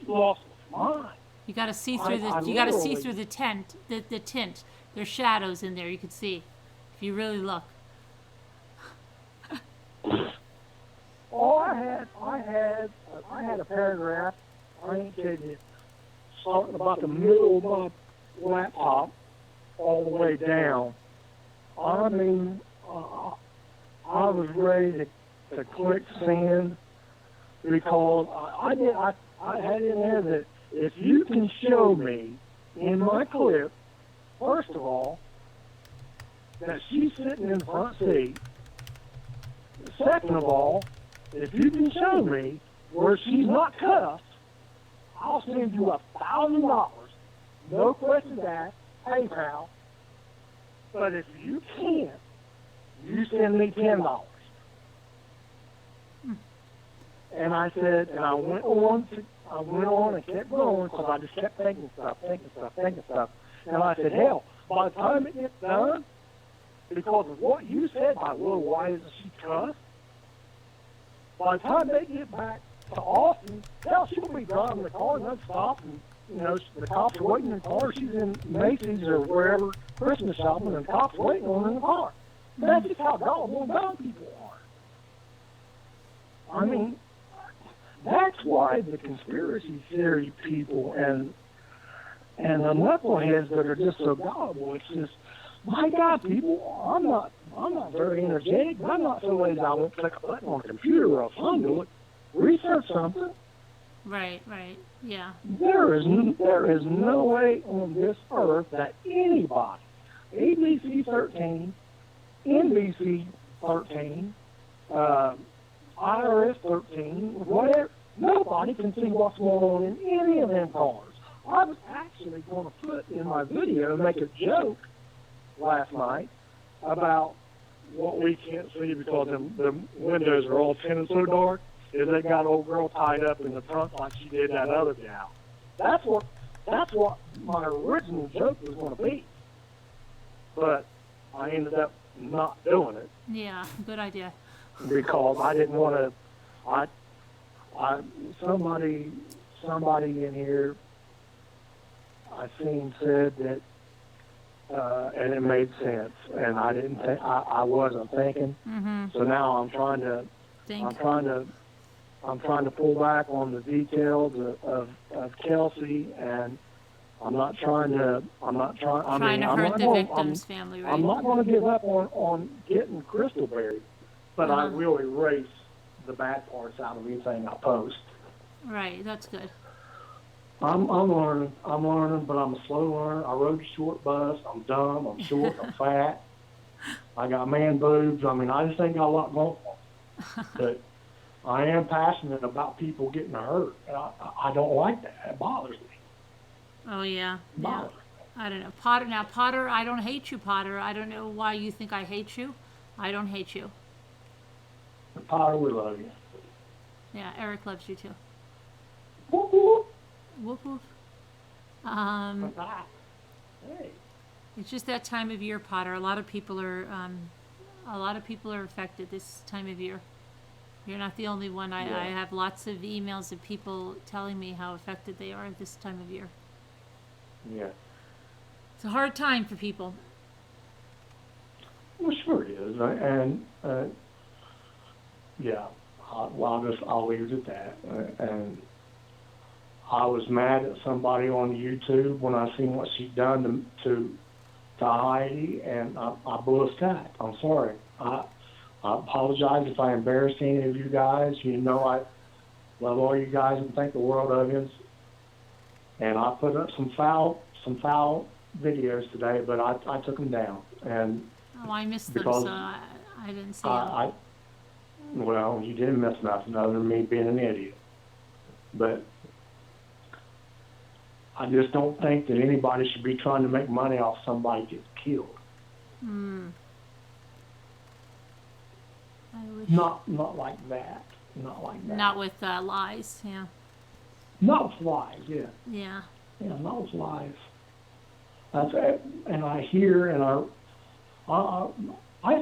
Speaker 3: lost my mind.
Speaker 1: You got to see through the tent, the tint. There's shadows in there. You could see if you really look.
Speaker 3: Oh, I had a paragraph. I ain't kidding you. Starting about the middle of my laptop all the way down. I mean, I was ready to click send because I had in there that if you can show me in my clip, first of all, that she's sitting in the front seat. Second of all, if you can show me where she's not cuffed, I'll send you $1,000. No questions asked. PayPal. But if you can't, you send me $10. And I said, and I went on and kept going because I just kept thinking stuff. And I said, hell, by the time it gets done, because of what you said, well, why isn't she cuffed? By the time they get back to Austin, hell, she'll be driving the car and they'll stop, and the cops are waiting in the car. She's in Macy's or wherever Christmas shopping, and the cops waiting on her in the car. That's just how doggone dumb people are. I mean, that's why the conspiracy theory people and And the knuckleheads that are just so gullible, it's just, my God, people, I'm not very energetic. I'm not somebody that I won't click a button on a computer or a phone to it. Research something.
Speaker 1: Right, yeah.
Speaker 3: There is no way on this earth that anybody, ABC 13, NBC 13, IRS 13, whatever, nobody can see what's going on in any of them cars. I was actually going to put in my video, make a joke last night about what we can't see because the windows are all tinted so dark, is they got old girl tied up in the trunk like she did that other gal. That's what my original joke was going to be. But I ended up not doing it.
Speaker 1: Yeah, good idea.
Speaker 3: Because I didn't want to. Somebody in here, I seen said that, and it made sense, and I didn't think I wasn't thinking.
Speaker 1: Mm-hmm.
Speaker 3: So now I'm trying to pull back on the details of Kelsey, and I'm not trying to
Speaker 1: hurt the victim's family, right?
Speaker 3: I'm not going to give up on getting Crystal buried, but I will erase the bad parts out of anything I post.
Speaker 1: Right, that's good.
Speaker 3: I'm learning, but I'm a slow learner. I rode a short bus. I'm dumb. I'm short. I'm fat. I got man boobs. I mean, I just ain't got a lot going for me. But I am passionate about people getting hurt. I don't like that. It bothers me.
Speaker 1: Oh, yeah. Yeah. I don't know. Potter, I don't hate you, Potter. I don't know why you think I hate you. I don't hate you.
Speaker 3: Potter, we love you.
Speaker 1: Yeah, Eric loves you, too.
Speaker 3: Whoop, whoop.
Speaker 1: Whoop, whoop.
Speaker 3: Hey.
Speaker 1: It's just that time of year, Potter. A lot of people are affected this time of year. You're not the only one. I have lots of emails of people telling me how affected they are this time of year.
Speaker 3: Yeah.
Speaker 1: It's a hard time for people.
Speaker 3: Well, sure it is. And yeah, I'll leave it at that. And I was mad at somebody on YouTube when I seen what she'd done to Heidi, and I blew a stack. I'm sorry. I apologize if I embarrassed any of you guys. You know I love all you guys and think the world of you. And I put up some foul videos today, but I took them down. And
Speaker 1: I missed them, so I didn't see them.
Speaker 3: Well, you didn't miss nothing other than me being an idiot. But I just don't think that anybody should be trying to make money off somebody getting killed.
Speaker 1: I wish.
Speaker 3: Not like that. Not like that.
Speaker 1: Not with lies, yeah.
Speaker 3: Not with lies, yeah.
Speaker 1: Yeah.
Speaker 3: Yeah, not with lies. That's it. And I hear, and I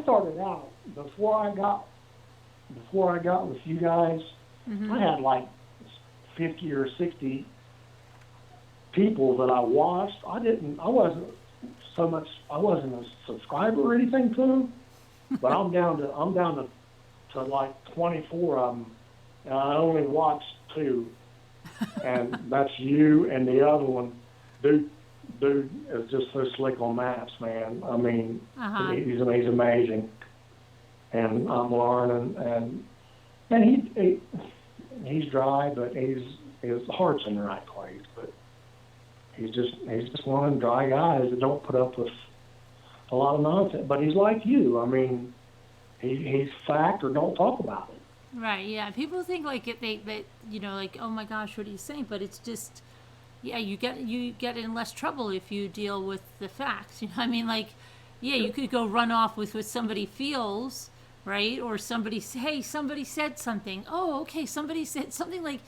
Speaker 3: started out before I got with you guys.
Speaker 1: Mm-hmm.
Speaker 3: I had like 50 or 60 people that I watched. I wasn't a subscriber or anything to them, but I'm down to like 24 of them, and I only watched 2, and that's you and the other one. Dude is just so slick on maps, man. I mean, he's amazing, and I'm learning, and he's dry, but his heart's in the right place, but he's just one of them dry guys that don't put up with a lot of nonsense. But he's like you. I mean, he's fact or don't talk about it.
Speaker 1: Right. Yeah. People think like they like, oh my gosh, what are you saying? But it's just, yeah, you get in less trouble if you deal with the facts. You know, I mean, like, yeah, you could go run off with what somebody feels, right? Or somebody said something. Oh, okay, somebody said something like.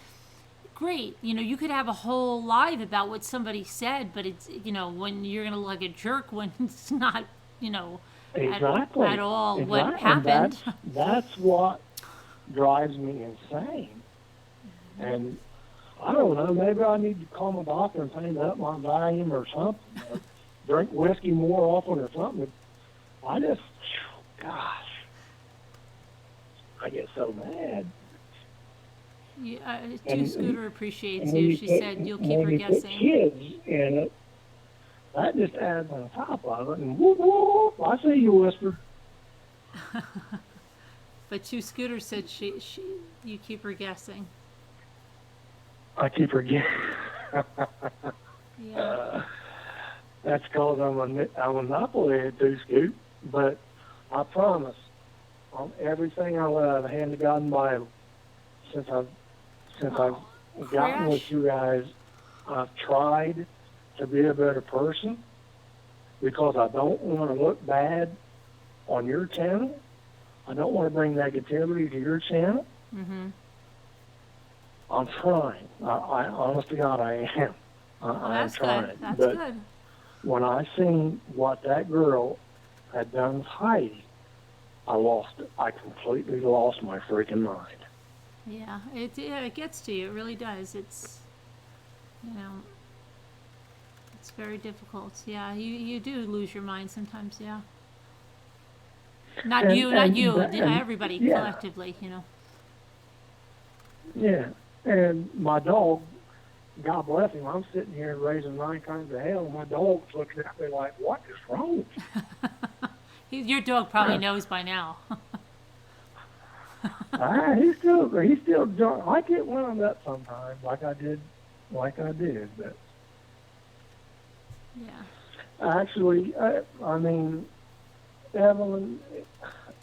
Speaker 1: Great, you could have a whole live about what somebody said, but it's, when you're gonna look like a jerk when it's not,
Speaker 3: exactly.
Speaker 1: at all
Speaker 3: exactly.
Speaker 1: what happened.
Speaker 3: That's what drives me insane. And I don't know, maybe I need to call my doctor and find up my volume or something, or drink whiskey more often or something. Gosh, I get so mad.
Speaker 1: Two Scooter appreciates
Speaker 4: and when
Speaker 1: you. She said you'll keep
Speaker 4: when
Speaker 1: her
Speaker 4: you put
Speaker 1: guessing.
Speaker 4: kids in it, that just adds on top of it. And whoop, whoop, I see you whisper.
Speaker 1: But Two Scooter said you keep her guessing.
Speaker 3: I keep forgetting.
Speaker 1: Yeah.
Speaker 3: That's because I'm a knucklehead too, Scoot. But I promise, on everything I love, hand to God and Bible, since I've gotten with you guys, I've tried to be a better person because I don't want to look bad on your channel. I don't want to bring negativity to your channel.
Speaker 1: Mm-hmm.
Speaker 3: I'm trying. I honest to God, I am. I'm trying.
Speaker 1: Good. That's
Speaker 3: but
Speaker 1: good.
Speaker 3: when I seen what that girl had done with Heidi, I lost it. I completely lost my freaking mind.
Speaker 1: Yeah, it gets to you. It really does. It's, it's very difficult. Yeah, you do lose your mind sometimes. Yeah. Not you. Everybody
Speaker 3: yeah.
Speaker 1: collectively.
Speaker 3: Yeah, and my dog, God bless him, I'm sitting here raising 9 kinds of hell, and my dog's looking at me like, what is wrong with you?
Speaker 1: Your dog probably knows by now.
Speaker 3: He's still drunk. I get wound up sometimes, like I did, but
Speaker 1: Yeah.
Speaker 3: actually, I mean, Evelyn,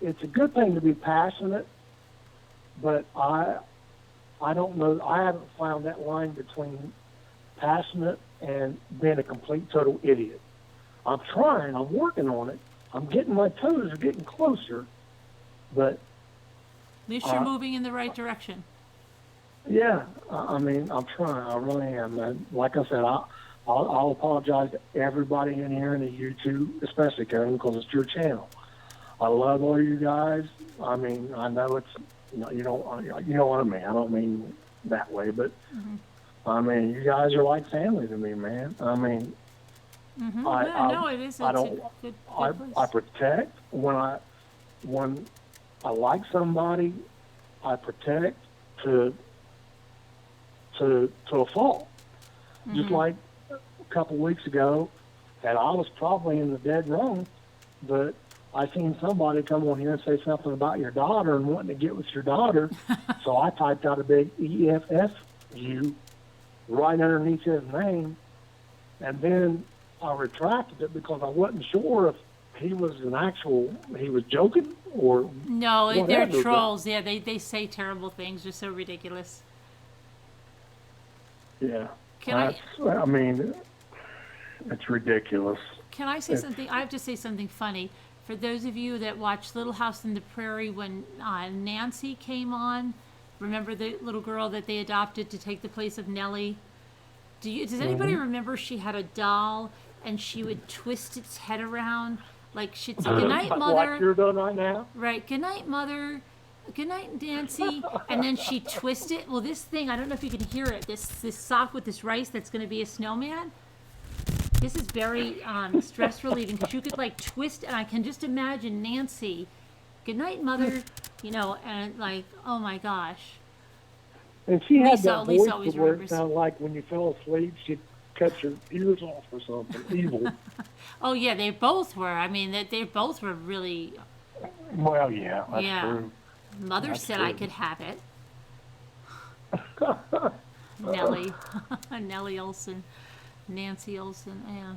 Speaker 3: it's a good thing to be passionate, but I don't know. I haven't found that line between passionate and being a complete total idiot. I'm trying. I'm working on it. My toes are getting closer, but
Speaker 1: At least you're moving in the right direction.
Speaker 3: yeah, I mean, I'm trying. I really am. And like I said, I'll apologize to everybody in here in the YouTube, especially Karen, because it's your channel. I love all you guys. I mean, I know it's you know what I mean. I don't mean that way, but I mean, you guys are like family to me, man. I mean,
Speaker 1: it is.
Speaker 3: I don't.
Speaker 1: Good
Speaker 3: I
Speaker 1: place.
Speaker 3: protect when I like somebody. I protect to a fault. Just like a couple weeks ago, and I was probably in the dead wrong, but I seen somebody come on here and say something about your daughter and wanting to get with your daughter, so I typed out a big EFFU right underneath his name, and then I retracted it because I wasn't sure if he was joking or
Speaker 1: No, they're
Speaker 3: whatever,
Speaker 1: trolls. Yeah, they say terrible things. They're so ridiculous.
Speaker 3: Yeah.
Speaker 1: I
Speaker 3: mean, it's ridiculous.
Speaker 1: Can I say something? I have to say something funny. For those of you that watched Little House on the Prairie when Nancy came on, remember the little girl that they adopted to take the place of Nellie? Does anybody remember she had a doll and she would twist its head around? Like she'd say, "Good night, Mother."
Speaker 3: Like you're doing right now?
Speaker 1: Right. "Good night, Mother. Good night, Nancy." And then she twist it. Well, this thing, I don't know if you can hear it. This sock with this rice that's going to be a snowman. This is very stress relieving because you could like twist, and I can just imagine Nancy, "Good night, Mother," and like, oh my gosh.
Speaker 3: And she had
Speaker 1: Lisa
Speaker 3: that voice
Speaker 1: always
Speaker 3: where it
Speaker 1: remembers.
Speaker 3: sounded like when you fell asleep, she'd cut your ears off or something. Evil.
Speaker 1: Oh yeah, they both were. I mean, they both were really.
Speaker 3: Well, yeah, that's
Speaker 1: Yeah.
Speaker 3: true.
Speaker 1: Mother
Speaker 3: That's
Speaker 1: said
Speaker 3: true.
Speaker 1: I could have it. Nellie, Nellie Olson, Nancy Olson, yeah.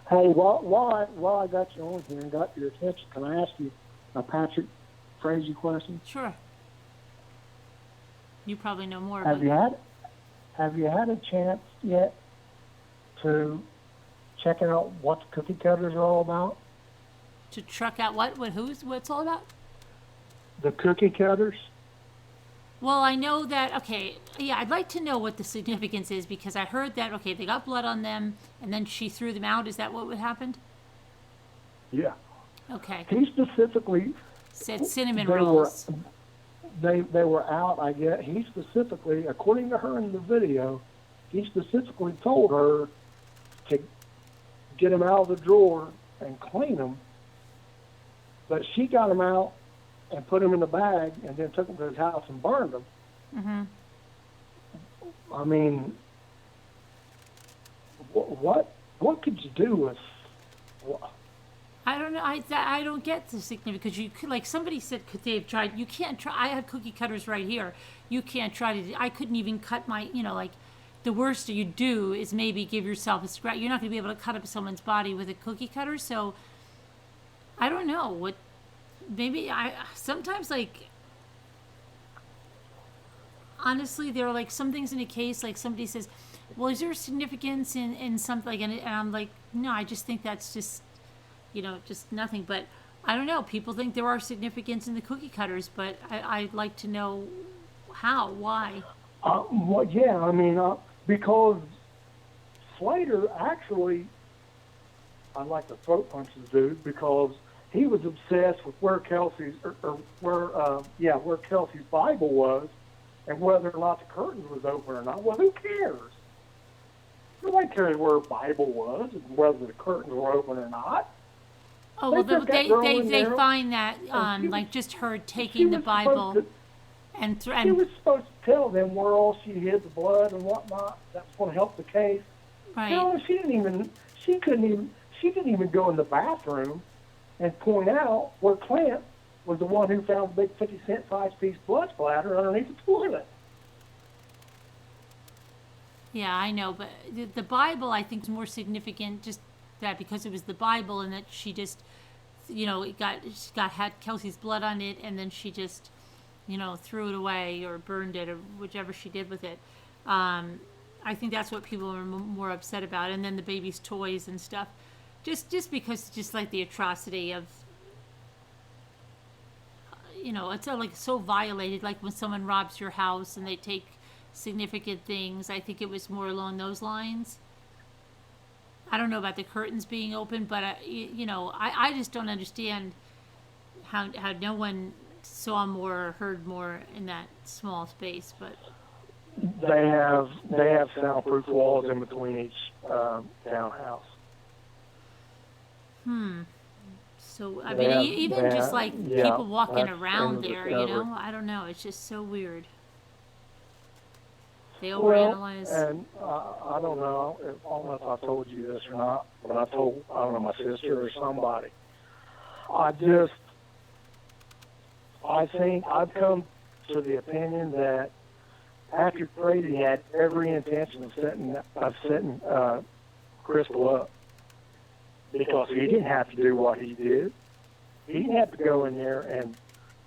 Speaker 3: Hey, while I got you on here and got your attention, can I ask you a Patrick Frazee question?
Speaker 1: Sure. You probably know more.
Speaker 3: Have you had a chance yet to check out what the cookie cutters are all about?
Speaker 1: To truck out what? What's it all about?
Speaker 3: The cookie cutters?
Speaker 1: Well, I know that, okay, yeah, I'd like to know what the significance is because I heard that, okay, they got blood on them and then she threw them out. Is that what happened?
Speaker 3: Yeah.
Speaker 1: Okay.
Speaker 3: He specifically
Speaker 1: Said cinnamon
Speaker 3: they
Speaker 1: rolls.
Speaker 3: they were out, I guess. He specifically, according to her in the video, he specifically told her to get them out of the drawer and clean them. But she got them out and put them in a bag and then took them to his house and burned them.
Speaker 1: Mm-hmm.
Speaker 3: I mean, what could you do with?
Speaker 1: I don't know. I don't get the significance because you could, like somebody said, could they have tried? You can't try. I have cookie cutters right here. You can't try to. I couldn't even cut my. Like the worst you do is maybe give yourself a scratch. You're not going to be able to cut up someone's body with a cookie cutter. So I don't know what. Maybe I sometimes like. Honestly, there are like some things in a case. Like somebody says, "Well, is there significance in something?" And I'm like, no, I just think that's just. Just nothing. But I don't know. People think there are significance in the cookie cutters, but I'd like to know how, why.
Speaker 3: Well, yeah, I mean, because Slater actually, I'd like to throat punch the dude because he was obsessed with where Kelsey's, where Kelsey's Bible was, and whether or not the curtains was open or not. Well, who cares? Nobody cares where her Bible was and whether the curtains were open or not.
Speaker 1: Oh, well, they find that,
Speaker 3: she
Speaker 1: like just her taking the Bible and
Speaker 3: she was supposed to tell them where all she hid the blood and whatnot. That was going to help the case.
Speaker 1: right.
Speaker 3: No, she didn't even go in the bathroom and point out where Clint was the one who found the big 50-cent size-piece blood splatter underneath the toilet.
Speaker 1: Yeah, I know, but the Bible I think is more significant just that because it was the Bible and that she just, had Kelsey's blood on it and then she just, threw it away or burned it or whichever she did with it. I think that's what people are more upset about. And then the baby's toys and stuff, just because just like the atrocity of, it's like so violated. Like when someone robs your house and they take significant things. I think it was more along those lines. I don't know about the curtains being open, but I just don't understand how no one saw more or heard more in that small space. But
Speaker 3: They have soundproof walls in between each townhouse.
Speaker 1: So I mean, even just like people walking
Speaker 3: that's
Speaker 1: around
Speaker 3: in
Speaker 1: there,
Speaker 3: discovery.
Speaker 1: I don't know. It's just so weird. They
Speaker 3: Well,
Speaker 1: overanalyze.
Speaker 3: and I don't know if I told you this or not, but I don't know, my sister or somebody. I think I've come to the opinion that after Brady had every intention of setting Crystal up because he didn't have to do what he did. He didn't have to go in there and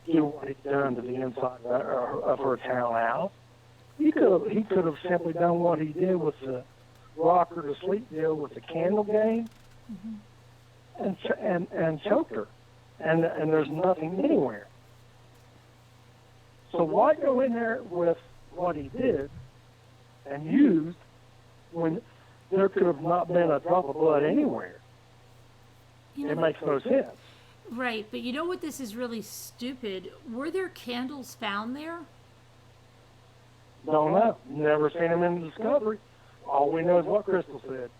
Speaker 3: do what he'd done to the inside of her townhouse. He could have simply done what he did with the rock her to sleep deal with the candle game, and choked her, and there's nothing anywhere. So why go in there with what he did and used when there could have not been a drop of blood anywhere? It makes no sense.
Speaker 1: Right, but you know what? This is really stupid. Were there candles found there?
Speaker 3: Don't know. Never seen him in the discovery. All we know is what Crystal said.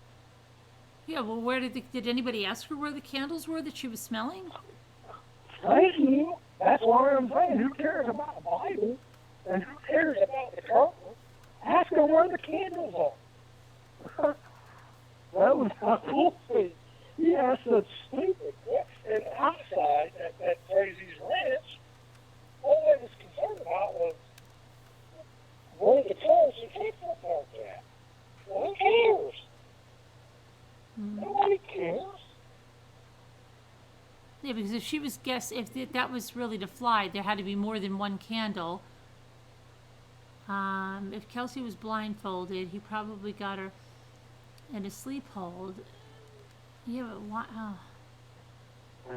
Speaker 1: Yeah, well, where did anybody ask her where the candles were that she was smelling?
Speaker 3: Thank you. That's why I'm saying, who cares about the Bible and who cares about the curtain? Ask her where the candles are. That was my cool thing. He asked such stupid questions. And outside at Crazy's Ranch, all I was concerned about was where the cars and people parked at. Well, who cares? Nobody cares.
Speaker 1: Yeah, because if she was if that was really to fly, there had to be more than one candle. If Kelsey was blindfolded, he probably got her in a sleep hold. Yeah, but why? Oh.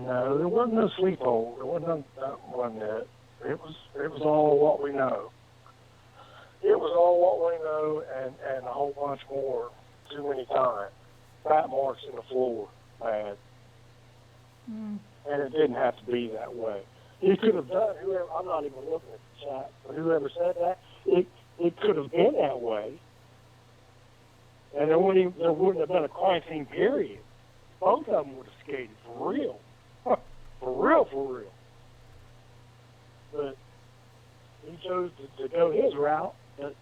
Speaker 3: No, there wasn't no sleep hold. There wasn't it. It was all what we know. It was all what we know and a whole bunch more too many times. Fat marks in the floor, bad. And it didn't have to be that way. He could have done, I'm not even looking at the chat, but whoever said that, it could have been that way. And there wouldn't have been a crime scene, period. Both of them would have skated for real. For real. but he chose to go his route. But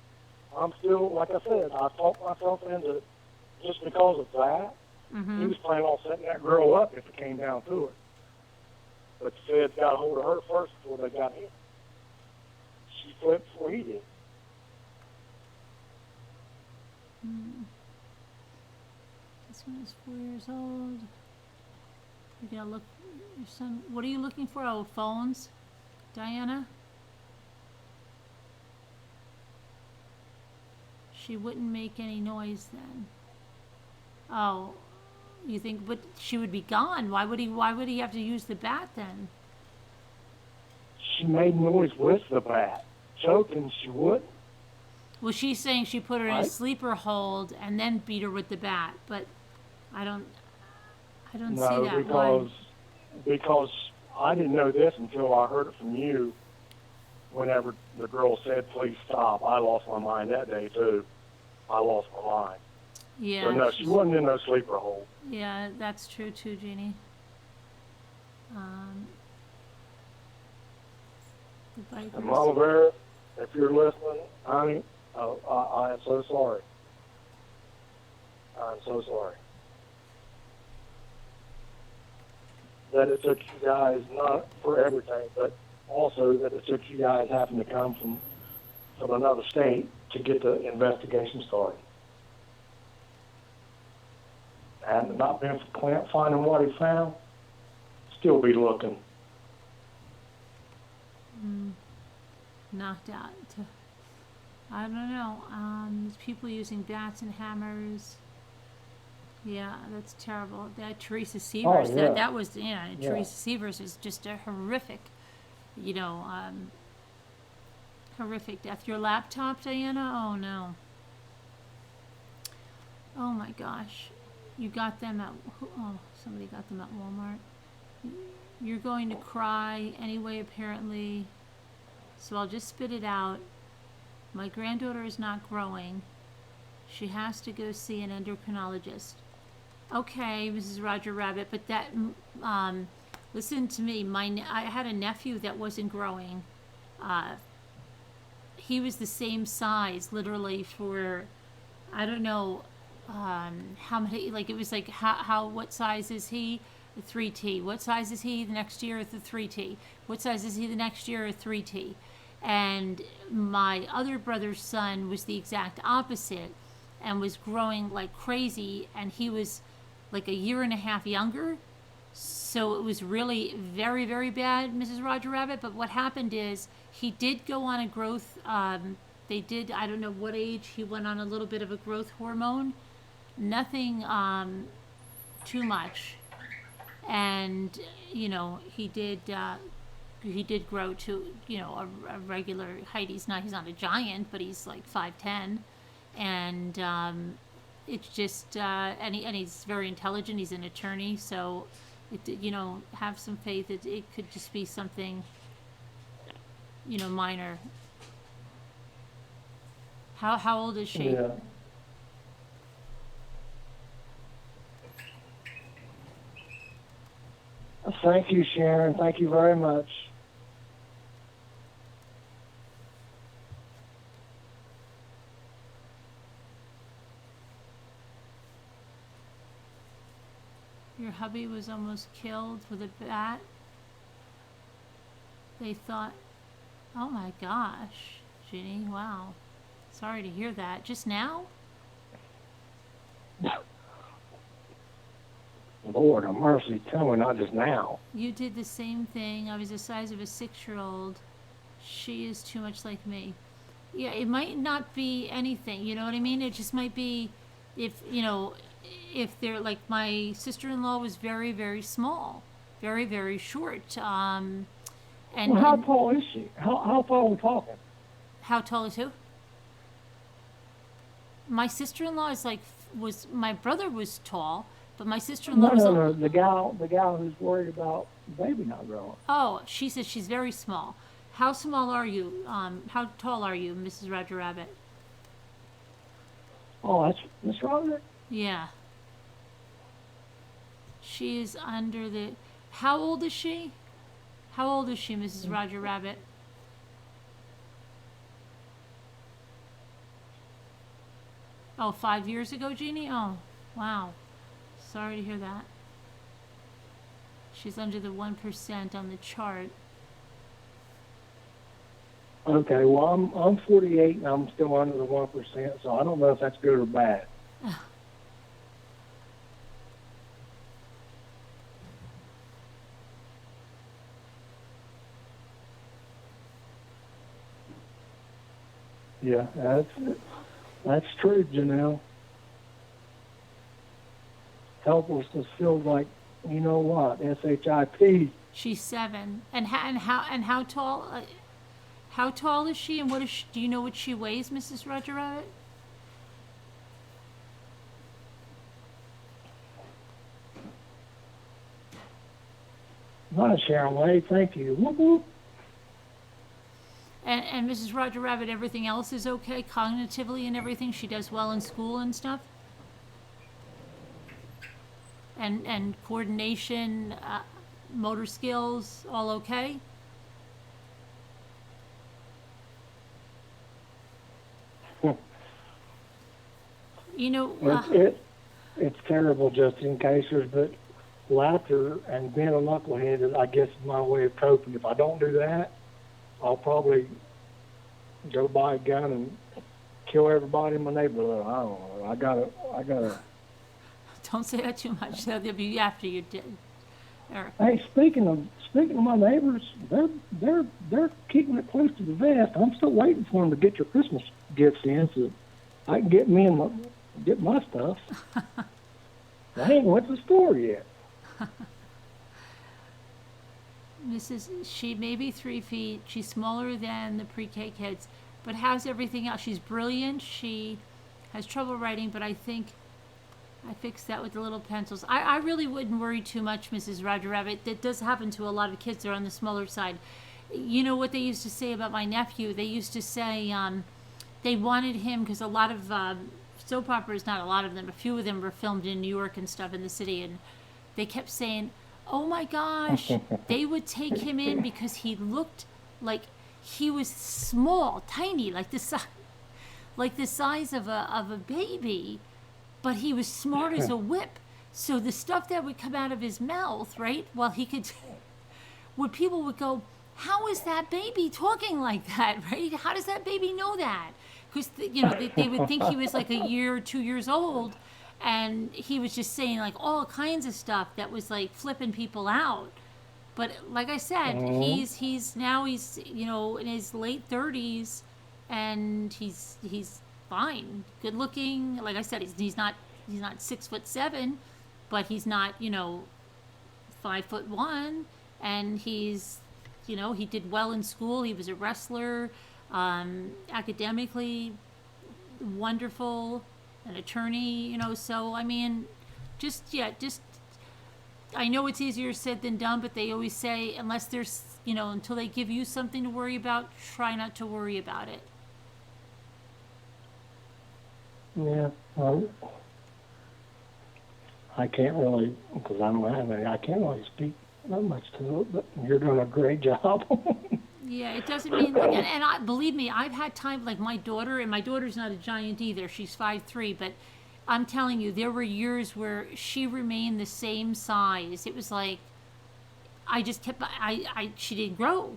Speaker 3: I'm still, like I said, I talked myself into, just because of that, he was planning on setting that girl up if it came down to it. But the feds got a hold of her first before they got him. She flipped before he did.
Speaker 1: This one is 4 years old. You gotta look, your son, what are you looking for? Oh, phones? Diana? She wouldn't make any noise then. Oh, you think, but she would be gone. Why would he have to use the bat then?
Speaker 3: She made noise with the bat. Choking, she wouldn't.
Speaker 1: Well, she's saying she put her in a
Speaker 3: Right.
Speaker 1: sleeper hold and then beat her with the bat, but I don't see
Speaker 3: No,
Speaker 1: that.
Speaker 3: because I didn't know this until I heard it from you. Whenever the girl said, "Please stop," I lost my mind that day too. I lost my mind.
Speaker 1: Yeah.
Speaker 3: So no, she wasn't in no sleeper hold.
Speaker 1: Yeah, that's true too, Jeannie. The
Speaker 3: And
Speaker 1: bikers.
Speaker 3: Mama Bear, if you're listening, honey, I am so sorry. I'm so sorry that it took you guys, not for everything, but also that it took you guys having to come from another state to get the investigation started. And not been for Clint finding what he found, still be looking.
Speaker 1: Knocked out. I don't know. There's people using bats and hammers. Yeah, that's terrible. That Teresa Sievers,
Speaker 3: yeah.
Speaker 1: that was, yeah,
Speaker 3: Yeah.
Speaker 1: Teresa Sievers is just a horrific, horrific death. Your laptop, Diana? Oh no. Oh my gosh. You got them at, oh, somebody got them at Walmart. You're going to cry anyway, apparently. So I'll just spit it out. My granddaughter is not growing. She has to go see an endocrinologist. Okay, Mrs. Roger Rabbit, but that, listen to me. I had a nephew that wasn't growing. He was the same size, literally, for, I don't know, how many, like, it was like, what size is he? A 3T. What size is he the next year? It's a 3T. What size is he the next year? A 3T. And my other brother's son was the exact opposite and was growing like crazy, and he was like a year and a half younger. So it was really very, very bad, Mrs. Roger Rabbit. But what happened is he did go on a growth, they did, I don't know what age, he went on a little bit of a growth hormone. Nothing too much. And, he did grow to, a regular height. He's not a giant, but he's like 5'10". And it's just, and he's very intelligent. He's an attorney, so, have some faith. It could just be something, minor. How old is she?
Speaker 3: Yeah. Thank you, Sharon. Thank you very much.
Speaker 1: Your hubby was almost killed with a bat. They thought, oh my gosh, Ginny, wow. Sorry to hear that. Just now?
Speaker 3: Lord have mercy, tell me not just now.
Speaker 1: You did the same thing. I was the size of a 6-year-old. She is too much like me. Yeah, it might not be anything, you know what I mean? It just might be if they're like, my sister-in-law was very, very small, very, very short. And
Speaker 3: Well, how tall is she? How tall are we talking?
Speaker 1: How tall is who? My sister-in-law is like, my brother was tall, but my sister-in-law was
Speaker 3: No. The gal who's worried about the baby not growing.
Speaker 1: Oh, she says she's very small. How small are you? How tall are you, Mrs. Roger Rabbit?
Speaker 3: Oh, that's Miss Robert?
Speaker 1: Yeah. She is under the... How old is she? How old is she, Mrs. Roger Rabbit? Oh, 5 years ago, Jeannie? Oh, wow. Sorry to hear that. She's under the 1% on the chart.
Speaker 3: Okay, well, I'm 48 and I'm still under the 1%, so I don't know if that's good or bad. Yeah, that's true, Janelle. Helplessness feels like, you know what, SHIP.
Speaker 1: She's 7. And how tall? How tall is she? And what is she, do you know what she weighs, Mrs. Roger Rabbit?
Speaker 3: Not Sharon Way, thank you. Whoop, whoop.
Speaker 1: And Mrs. Roger Rabbit, everything else is okay cognitively and everything. She does well in school and stuff. And coordination, motor skills, all okay. You know,
Speaker 3: It's terrible, just in cases, but laughter and being a knucklehead, I guess, is my way of coping. If I don't do that, I'll probably go buy a gun and kill everybody in my neighborhood. I don't know. I gotta.
Speaker 1: don't say that too much. They'll be after you, Eric.
Speaker 3: Hey, speaking of my neighbors, they're keeping it close to the vest. I'm still waiting for them to get your Christmas gifts in, so I can get my stuff. I ain't went to the store yet.
Speaker 1: She may be 3 feet. She's smaller than the pre-K kids, but how's everything else? She's brilliant. She has trouble writing, but I think I fixed that with the little pencils. I really wouldn't worry too much, Mrs. Roger Rabbit. That does happen to a lot of kids. They're on the smaller side. You know what they used to say about my nephew? They used to say they wanted him, because a lot of soap operas, not a lot of them, a few of them were filmed in New York and stuff in the city, and they kept saying, oh my gosh, they would take him in because he looked like he was small, tiny, like the size of a baby, but he was smart as a whip. So the stuff that would come out of his mouth, right? Well, he could, when people would go, how is that baby talking like that, right? How does that baby know that? Because, they would think he was like a year or 2 years old, and he was just saying like all kinds of stuff that was like flipping people out. But like I said, he's now in his late 30s, and he's fine, good looking. Like I said, he's not 6'7", but he's not 5'1", and he's he did well in school. He was a wrestler, academically wonderful, an attorney, so I mean, just I know it's easier said than done, but they always say, unless there's, until they give you something to worry about, try not to worry about it.
Speaker 3: Yeah, I can't really, because I don't have any, I can't really speak that much to it, but you're doing a great job.
Speaker 1: Yeah, it doesn't mean, and believe me, I've had time, like my daughter, and my daughter's not a giant either, she's 5'3", but I'm telling you, there were years where she remained the same size. It was like, I just kept, she didn't grow.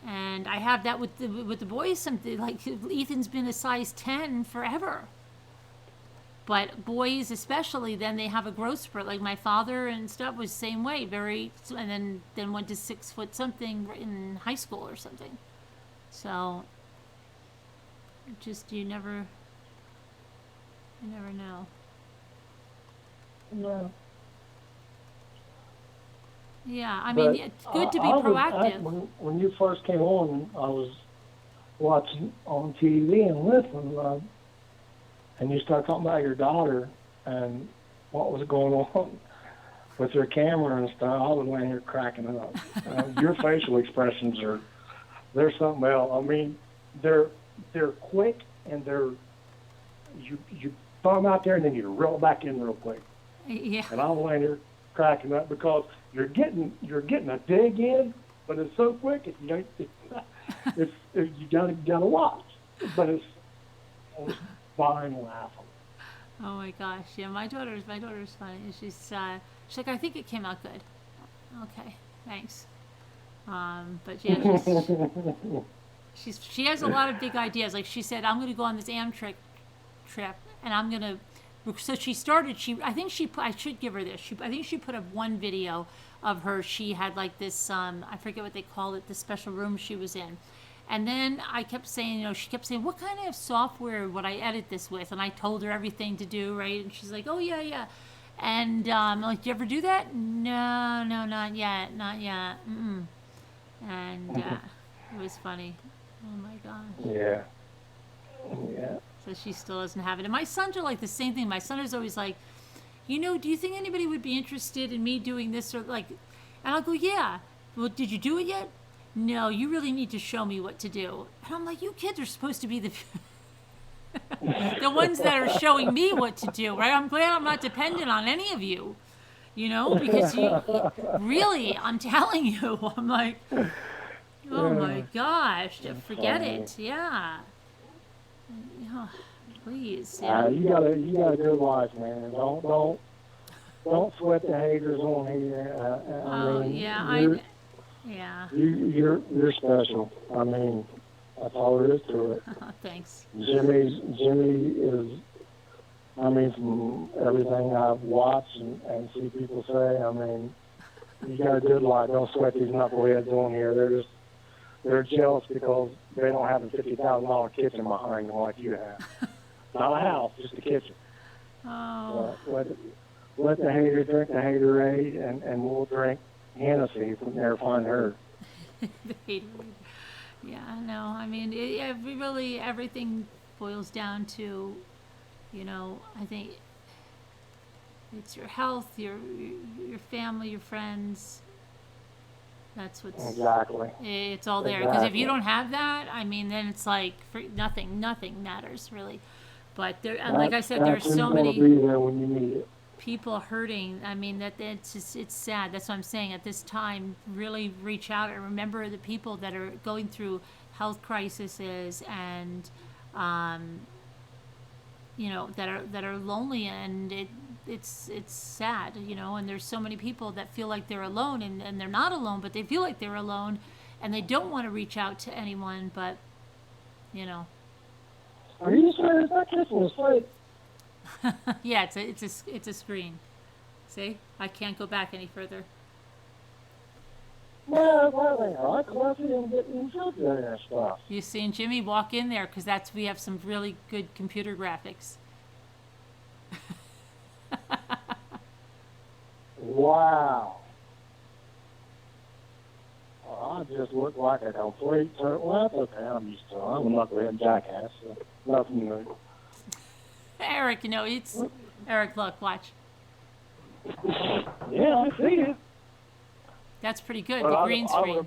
Speaker 1: And I have that with the boys, something like Ethan's been a size 10 forever. But boys especially, then they have a growth spurt. Like my father and stuff was the same way, and then went to 6 foot something in high school or something. So, just you never know.
Speaker 3: No.
Speaker 1: Yeah, I mean, it's good to be proactive.
Speaker 3: When you first came on, I was watching on TV and listening, and you started talking about your daughter and what was going on with her camera and stuff. I was laying here cracking up. Your facial expressions they're something else. I mean, they're quick, and you throw them out there and then you reel back in real quick.
Speaker 1: Yeah.
Speaker 3: And I was laying here cracking up because you're getting a dig in, but it's so quick. You gotta watch. but it's fine laughing.
Speaker 1: Oh my gosh, yeah, my daughter's funny. She's like, I think it came out good. Okay, thanks. But yeah, she has a lot of big ideas. Like she said, I'm going to go on this Amtrak trip, and I'm going to. So she started. I should give her this. I think she put up one video of her. She had like this. I forget what they called it. The special room she was in. And then I kept saying, she kept saying, what kind of software would I edit this with? And I told her everything to do, right? And she's like, oh, yeah, yeah. And I'm like, do you ever do that? No, not yet. Mm-mm. And it was funny. Oh, my gosh.
Speaker 3: Yeah. Yeah.
Speaker 1: So she still doesn't have it. And my sons are like the same thing. My son is always like, do you think anybody would be interested in me doing this? Or like, and I'll go, yeah. Well, did you do it yet? No, you really need to show me what to do. And I'm like, you kids are supposed to be the the ones that are showing me what to do, right? I'm glad I'm not dependent on any of you, because really, I'm telling you, I'm like, oh my gosh, forget it, yeah. Oh, please, yeah.
Speaker 3: You got a good life, man. Don't sweat the haters on here.
Speaker 1: Yeah.
Speaker 3: You're special. I mean, that's all there is to it.
Speaker 1: Thanks.
Speaker 3: Jimmy is, I mean, from everything I've watched and see people say, I mean, you got a good life. Don't sweat these knuckleheads on here. They're jealous because they don't have a $50,000 kitchen behind them like you have. Not a house, just a kitchen.
Speaker 1: Oh.
Speaker 3: Let the hater drink the haterade, and we'll drink Hennessy from there, find her.
Speaker 1: The haterade. Yeah, no, I mean, everything boils down to, I think it's your health, your family, your friends. That's what's
Speaker 3: exactly.
Speaker 1: It's all there. Because if you don't have that, I mean, then it's like nothing matters really. But like I said, there's so many.
Speaker 3: Be there when you need it.
Speaker 1: People hurting. I mean, it's sad. That's what I'm saying. At this time, really reach out and remember the people that are going through health crises and, that are lonely, and it's sad, and there's so many people that feel like they're alone, and they're not alone, but they feel like they're alone, and they don't want to reach out to anyone, but,
Speaker 3: Are you serious? That kitchen was fake.
Speaker 1: Yeah, it's a screen. See, I can't go back any further.
Speaker 3: Well, they are. Because I see them getting injured and stuff.
Speaker 1: You seen Jimmy walk in there because we have some really good computer graphics.
Speaker 3: Wow. Well, I just look like a complete turtle. Well, that's okay. I'm used to it. I'm a knucklehead jackass. So nothing new.
Speaker 1: Eric, it's Eric. Look, watch.
Speaker 3: Yeah, I see it.
Speaker 1: That's pretty good.
Speaker 3: But
Speaker 1: the green screen.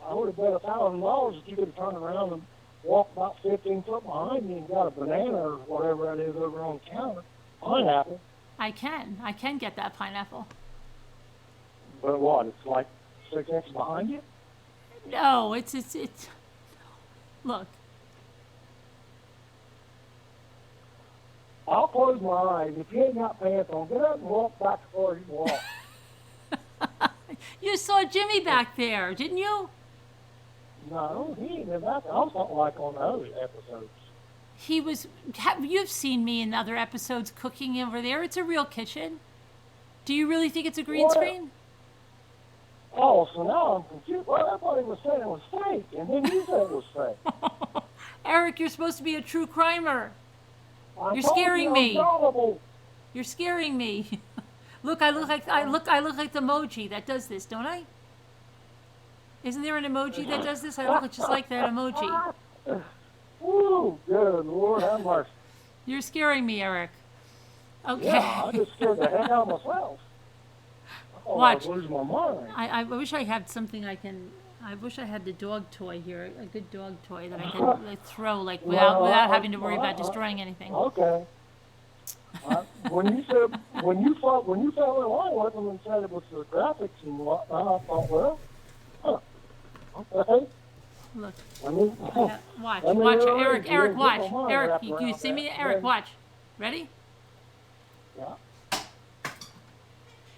Speaker 3: I would have bet $1,000 if you could have turned around and walked about 15 foot behind me and got a banana or whatever that is over on the counter. Pineapple.
Speaker 1: I can get that pineapple.
Speaker 3: But what? It's like 6 inches behind you?
Speaker 1: No, it's. Look.
Speaker 3: I'll close my eyes. If you ain't got pants on, get up and walk back as far as you walk.
Speaker 1: You saw Jimmy back there, didn't you?
Speaker 3: No, he ain't been back there. I was not like on the other episodes.
Speaker 1: He was. You've seen me in other episodes cooking over there. It's a real kitchen. Do you really think it's a green screen?
Speaker 3: Oh, so now I'm confused. Well, everybody was saying it was fake, and then you said it was fake.
Speaker 1: Eric, you're supposed to be a true crimer. You're
Speaker 3: told
Speaker 1: scaring
Speaker 3: you
Speaker 1: me.
Speaker 3: I'm gullible.
Speaker 1: You're scaring me. Look, I look like the emoji that does this, don't I? Isn't there an emoji that does this? I look just like that emoji.
Speaker 3: Ooh, good Lord, have mercy.
Speaker 1: You're scaring me, Eric. Okay.
Speaker 3: Yeah, I just scared the heck out of myself.
Speaker 1: Watch.
Speaker 3: I was losing my mind.
Speaker 1: I wish I had something I can. I wish I had the dog toy here, a good dog toy that I could throw without having to worry about destroying anything.
Speaker 3: Okay. When you fell in line with them and said it was the graphics and whatnot, I thought, well, okay.
Speaker 1: Look.
Speaker 3: Let me,
Speaker 1: Watch.
Speaker 3: Let me
Speaker 1: Watch.
Speaker 3: rearrange
Speaker 1: Eric.
Speaker 3: it.
Speaker 1: Eric,
Speaker 3: Get
Speaker 1: watch.
Speaker 3: my mind
Speaker 1: Eric,
Speaker 3: wrapped
Speaker 1: you
Speaker 3: around
Speaker 1: see
Speaker 3: that.
Speaker 1: me? Eric,
Speaker 3: Then-
Speaker 1: watch. Ready?
Speaker 3: Yeah.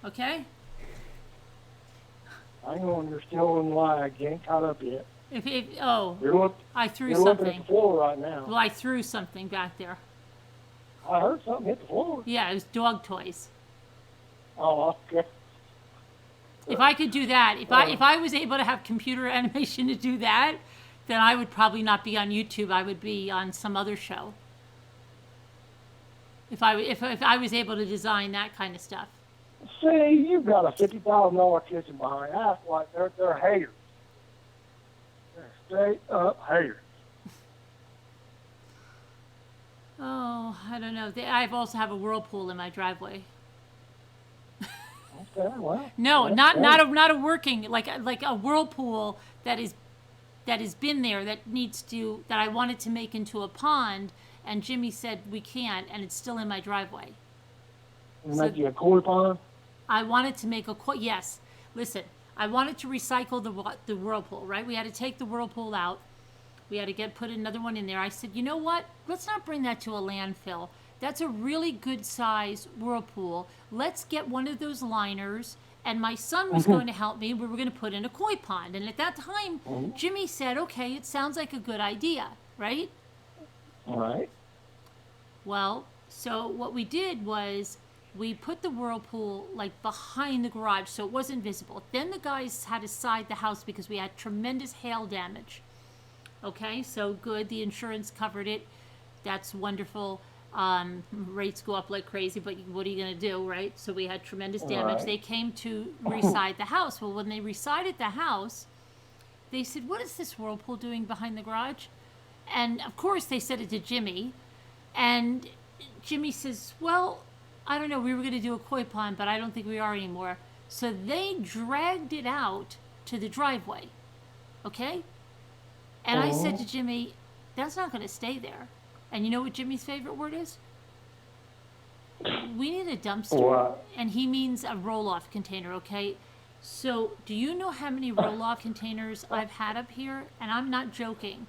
Speaker 1: Okay.
Speaker 3: Hang on, you're still in lag. You ain't caught up yet.
Speaker 1: Oh,
Speaker 3: You're
Speaker 1: I threw
Speaker 3: looking at
Speaker 1: something.
Speaker 3: the floor right now.
Speaker 1: Well, I threw something back there.
Speaker 3: I heard something hit the floor.
Speaker 1: Yeah, it was dog toys.
Speaker 3: Oh, okay.
Speaker 1: If I could do that, if I was able to have computer animation to do that, then I would probably not be on YouTube. I would be on some other show. If I was able to design that kind of stuff.
Speaker 3: See, you've got a $50,000 kitchen behind. That's like they're haters. They're straight up haters.
Speaker 1: Oh, I don't know. I also have a whirlpool in my driveway.
Speaker 3: Okay, well.
Speaker 1: No,
Speaker 3: that's
Speaker 1: not a working like a whirlpool that has been there that I wanted to make into a pond, and Jimmy said we can't, and it's still in my driveway.
Speaker 3: You make you a koi pond?
Speaker 1: I wanted to make yes. Listen, I wanted to recycle the whirlpool, right? We had to take the whirlpool out. We had to put another one in there. I said, you know what? Let's not bring that to a landfill. That's a really good size whirlpool. Let's get one of those liners. And my son was going to help me. We were going to put in a koi pond. And at that time, Jimmy said, okay, it sounds like a good idea, right?
Speaker 3: All right.
Speaker 1: Well, so what we did was we put the whirlpool like behind the garage so it wasn't visible. Then the guys had to side the house because we had tremendous hail damage. Okay, so good. The insurance covered it. That's wonderful. Rates go up like crazy, but what are you going to do, right? So we had tremendous damage.
Speaker 3: Right.
Speaker 1: They came to reside the house. Well, when they resided the house, they said, what is this whirlpool doing behind the garage? And of course they said it to Jimmy. And Jimmy says, well, I don't know. We were going to do a koi pond, but I don't think we are anymore. So they dragged it out to the driveway. Okay? And I said to Jimmy, that's not going to stay there. And you know what Jimmy's favorite word is? We need a dumpster.
Speaker 3: What?
Speaker 1: And he means a roll-off container, okay? So do you know how many roll-off containers I've had up here? And I'm not joking.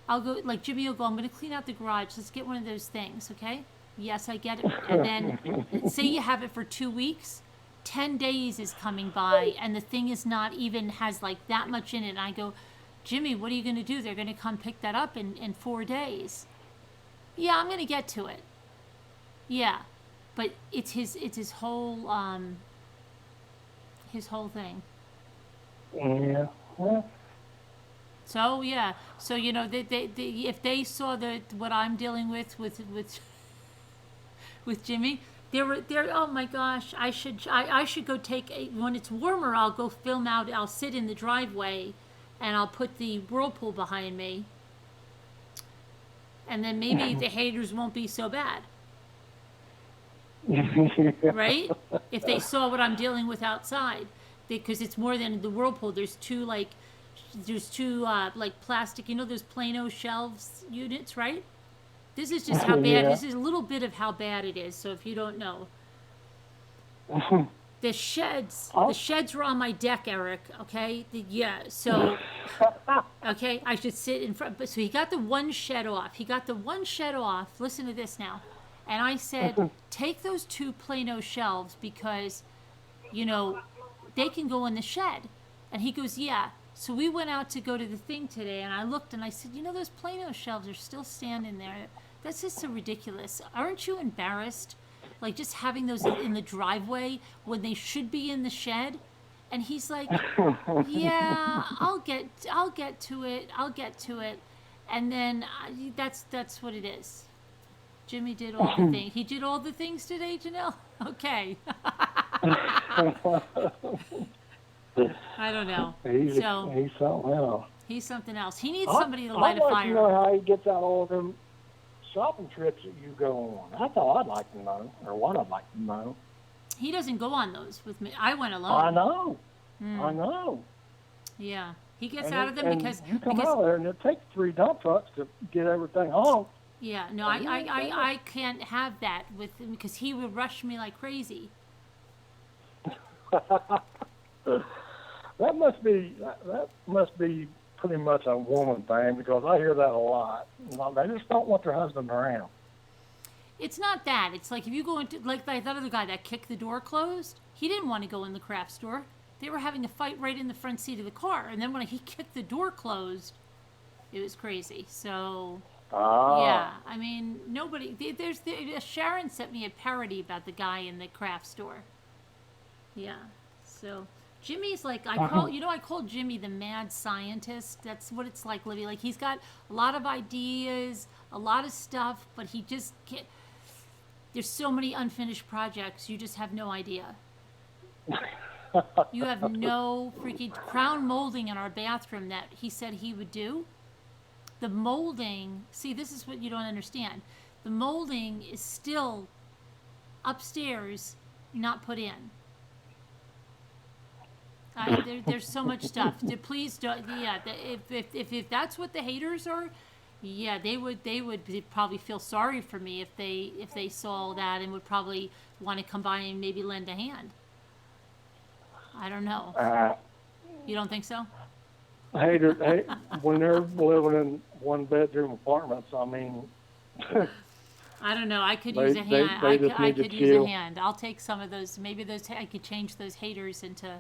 Speaker 1: I'll go, like Jimmy will go, I'm going to clean out the garage. Let's get one of those things, okay? Yes, I get it. And then say you have it for 2 weeks. 10 days is coming by and the thing is not even has like that much in it. And I go, Jimmy, what are you going to do? They're going to come pick that up in 4 days. Yeah, I'm going to get to it. Yeah, but it's his whole thing.
Speaker 3: Yeah. Well,
Speaker 1: So yeah, so you know, they if they saw what I'm dealing with Jimmy, they're oh my gosh, I should go take when it's warmer. I'll go film out. I'll sit in the driveway, and I'll put the whirlpool behind me, and then maybe the haters won't be so bad. Right? If they saw what I'm dealing with outside, because it's more than the whirlpool. There's two like plastic, you know, those Plano shelves units, right? This is just how bad.
Speaker 3: Yeah.
Speaker 1: This is a little bit of how bad it is. So if you don't know, the sheds were on my deck, Eric. Okay, so okay, I should sit in front. But so he got the one shed off. Listen to this now. And I said, take those two Plano shelves because, you know, they can go in the shed. And he goes, yeah. So we went out to go to the thing today, and I looked and I said, you know, those Plano shelves are still standing there. That's just so ridiculous. Aren't you embarrassed? Like just having those in the driveway when they should be in the shed? And he's like, yeah, I'll get to it. And then that's what it is. Jimmy did all the things. He did all the things today, Janelle? Okay. I don't know.
Speaker 3: he's something else.
Speaker 1: He's something else. He needs somebody to light a
Speaker 3: I'd like
Speaker 1: fire.
Speaker 3: to know how he gets out all them shopping trips that you go on. That's all I'd like to know, or what I'd like to know.
Speaker 1: He doesn't go on those with me. I went alone.
Speaker 3: I know. I know.
Speaker 1: Yeah. He gets
Speaker 3: And
Speaker 1: out of them
Speaker 3: and
Speaker 1: because
Speaker 3: you come out there and it takes 3 dump trucks to get everything home.
Speaker 1: yeah, no, I can't have that with him because he would rush me like crazy.
Speaker 3: That must be pretty much a woman thing because I hear that a lot. They just don't want their husband around.
Speaker 1: It's not that. It's like if you go into, like that other guy that kicked the door closed, he didn't want to go in the craft store. They were having a fight right in the front seat of the car. And then when he kicked the door closed, it was crazy. So, yeah. I mean, nobody, Sharon sent me a parody about the guy in the craft store. Yeah. So, Jimmy's like, I call Jimmy the mad scientist. That's what it's like, Libby. Like, he's got a lot of ideas, a lot of stuff, but he just can't. There's so many unfinished projects, you just have no idea. You have no freaking crown molding in our bathroom that he said he would do. The molding, see, this is what you don't understand. The molding is still upstairs, not put in. There's so much stuff. Please don't. Yeah, if that's what the haters are, yeah, they would probably feel sorry for me if they saw that and would probably want to come by and maybe lend a hand. I don't know. You don't think so?
Speaker 3: Hey, when they're living in one bedroom apartments, I mean.
Speaker 1: I don't know. I could use a hand. I could use a hand. I'll take some of those. Maybe I could change those haters into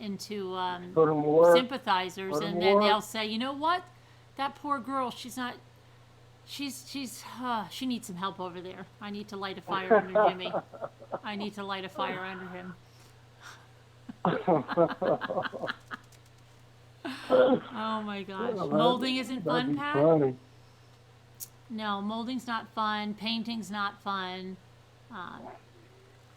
Speaker 1: sympathizers, and then they'll say, you know what? That poor girl. She needs some help over there. I need to light a fire under Jimmy. I need to light a fire under him. Oh my gosh. Molding isn't fun, Pat?
Speaker 3: Funny.
Speaker 1: No, molding's not fun. Painting's not fun.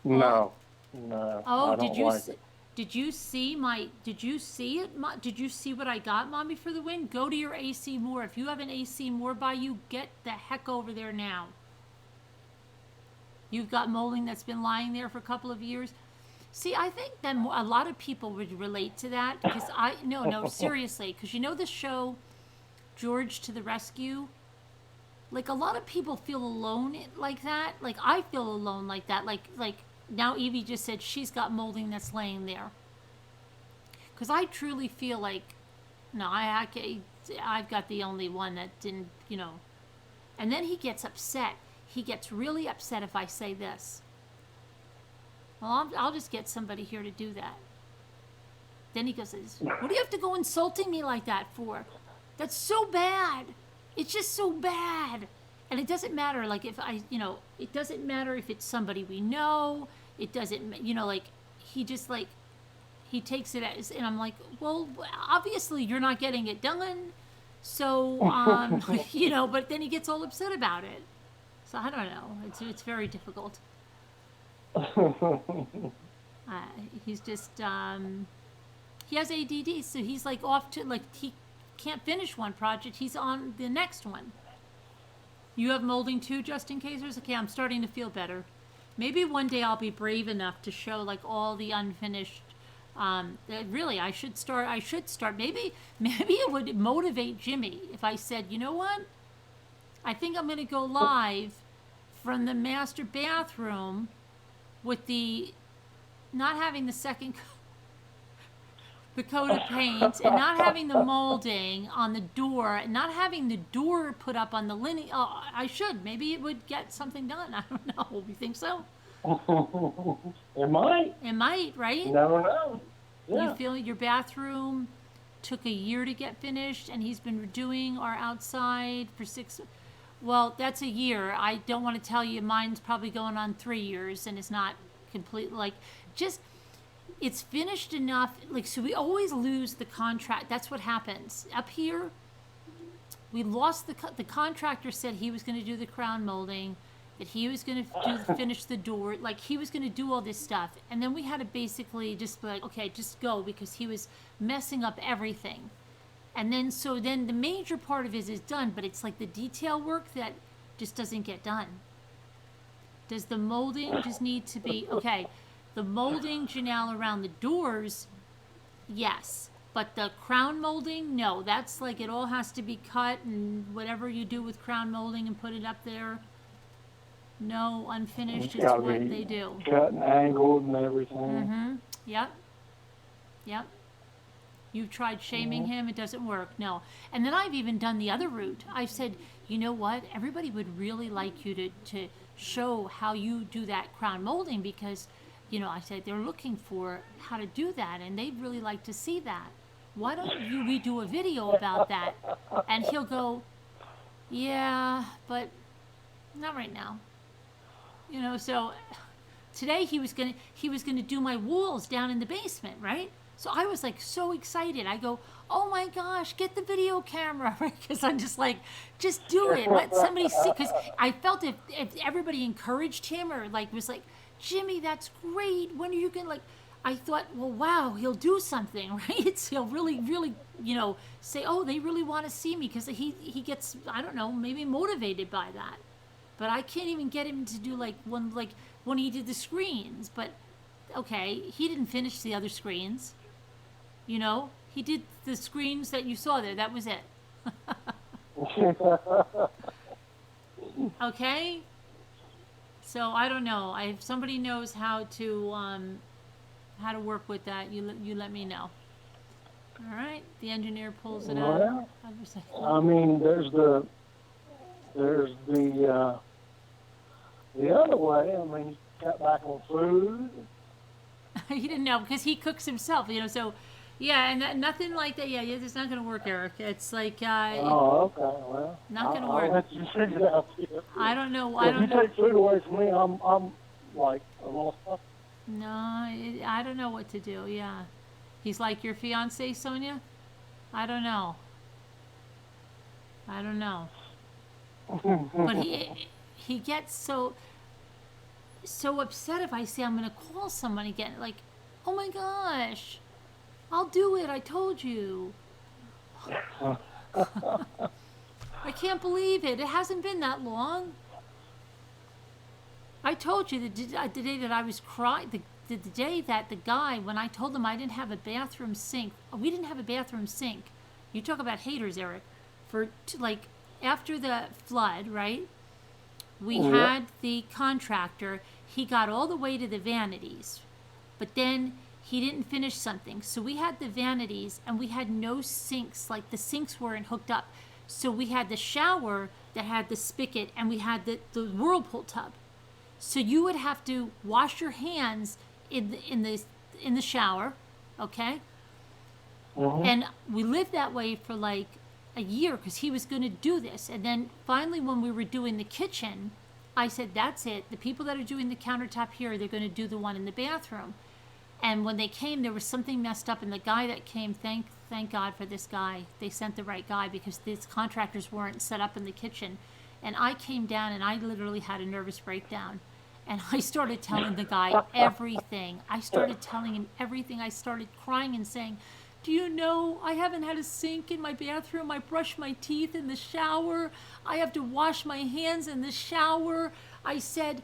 Speaker 3: No.
Speaker 1: Oh,
Speaker 3: I don't like it.
Speaker 1: Did you see it? Did you see what I got, Mommy, for the win? Go to your AC Moore. If you have an AC Moore by you, get the heck over there now. You've got molding that's been lying there for a couple of years. See, I think that a lot of people would relate to that because no, seriously, because you know the show George to the Rescue? Like a lot of people feel alone like that. Like I feel alone like that. Like now Evie just said she's got molding that's laying there. Because I truly feel like, no, I've got the only one that didn't, And then he gets upset. He gets really upset if I say this. Well, I'll just get somebody here to do that. Then he goes, what do you have to go insulting me like that for? That's so bad. It's just so bad. And it doesn't matter, like, if it doesn't matter if it's somebody we know. It doesn't, he just, he takes it as, and I'm like, well, obviously you're not getting it done. So, but then he gets all upset about it. So I don't know. It's very difficult. He's just, he has ADD, so he's off to, he can't finish one project, he's on the next one. You have molding too, just in case? Okay, I'm starting to feel better. Maybe one day I'll be brave enough to show all the unfinished, really, I should start, maybe it would motivate Jimmy if I said, you know what? I think I'm going to go live from the master bathroom with not having the second the coat of paint and not having the molding on the door and not having the door put up on the linear. Oh, I should. Maybe it would get something done. I don't know. You think so?
Speaker 3: It might.
Speaker 1: It might, right?
Speaker 3: You never know. Yeah.
Speaker 1: You feel your bathroom took a year to get finished and he's been doing our outside for 6. Well, that's a year. I don't want to tell you. Mine's probably going on 3 years, and it's not complete. It's finished enough. So we always lose the contract. That's what happens. Up here, we lost the contractor said he was going to do the crown molding, that he was going to finish the door. He was going to do all this stuff. And then we had to basically just be like, okay, just go, because he was messing up everything. And then, the major part of it is done, but it's the detail work that just doesn't get done. Does the molding just need to be, okay, the molding, Janelle, around the doors, yes. But the crown molding, no. That's it all has to be cut and whatever you do with crown molding and put it up there. No, unfinished is what they do.
Speaker 3: Cut and angled and everything.
Speaker 1: Mm-hmm. Yep. You've tried shaming him, it doesn't work. No. And then I've even done the other route. I've said, you know what? Everybody would really like you to show how you do that crown molding because, you know, I said they're looking for how to do that and they'd really like to see that. Why don't we do a video about that? And he'll go, yeah, but not right now. You know, so today he was gonna do my walls down in the basement, right? So I was like so excited. I go, oh my gosh, get the video camera, right? Because I'm just like, just do it. Let somebody see. Because I felt if everybody encouraged him or like was like, Jimmy, that's great. When are you gonna like? I thought, well, wow, he'll do something, right? He'll really, really, you know, say, oh, they really want to see me because he gets, I don't know, maybe motivated by that. But I can't even get him to do like when he did the screens. But okay, he didn't finish the other screens. You know, he did the screens that you saw there. That was it. Okay. So I don't know. If somebody knows how to work with that, you let me know. All right. The engineer pulls it out.
Speaker 3: Well, I mean, there's the other way. I mean, cut back on food.
Speaker 1: He didn't know because he cooks himself, you know. So, yeah, and nothing like that. Yeah, it's not going to work, Eric. It's like
Speaker 3: Oh, okay. Well,
Speaker 1: not going to
Speaker 3: I'll
Speaker 1: work.
Speaker 3: let you figure it out.
Speaker 1: I don't know.
Speaker 3: If you take food away from me, I'm like a lost puppy.
Speaker 1: No, I don't know what to do. Yeah, he's like your fiance, Sonia. I don't know. But he gets so upset if I say I'm going to call someone again. Like, oh my gosh, I'll do it. I told you. I can't believe it. It hasn't been that long. I told you the day that I was crying, the day that the guy, when I told him I didn't have a bathroom sink, we didn't have a bathroom sink. You talk about haters, Eric. Like, after the flood, right? We had the contractor, he got all the way to the vanities, but then he didn't finish something. So we had the vanities and we had no sinks, like the sinks weren't hooked up. So we had the shower that had the spigot and we had the whirlpool tub. So you would have to wash your hands in the shower, okay? And we lived that way for like a year because he was going to do this. And then finally when we were doing the kitchen, I said, that's it. The people that are doing the countertop here, they're going to do the one in the bathroom. And when they came, there was something messed up. And the guy that came, thank God for this guy. They sent the right guy because these contractors weren't set up in the kitchen. And I came down and I literally had a nervous breakdown. And I started telling the guy everything. I started telling him everything. I started crying and saying, do you know, I haven't had a sink in my bathroom. I brush my teeth in the shower. I have to wash my hands in the shower. I said,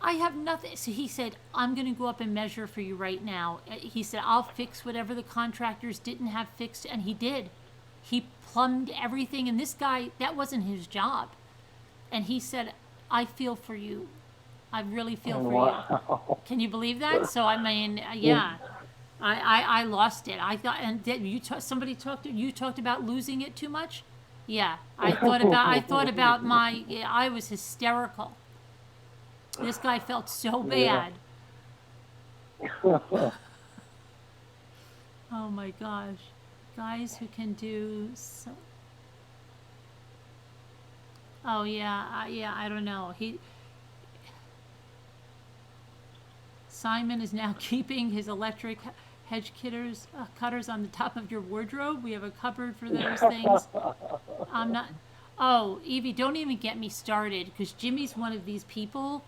Speaker 1: I have nothing. So he said, I'm going to go up and measure for you right now. He said, I'll fix whatever the contractors didn't have fixed. And he did. He plumbed everything. And this guy, that wasn't his job. And he said, I feel for you. I really feel for you. Can you believe that? So, I mean, yeah. I lost it. I thought, and you talked about losing it too much. Yeah, I thought about I was hysterical. This guy felt so bad. Oh my gosh, guys who can do so. Oh yeah, I don't know. Simon is now keeping his electric hedge cutters on the top of your wardrobe. We have a cupboard for those things. I'm not. Oh, Evie, don't even get me started because Jimmy's one of these people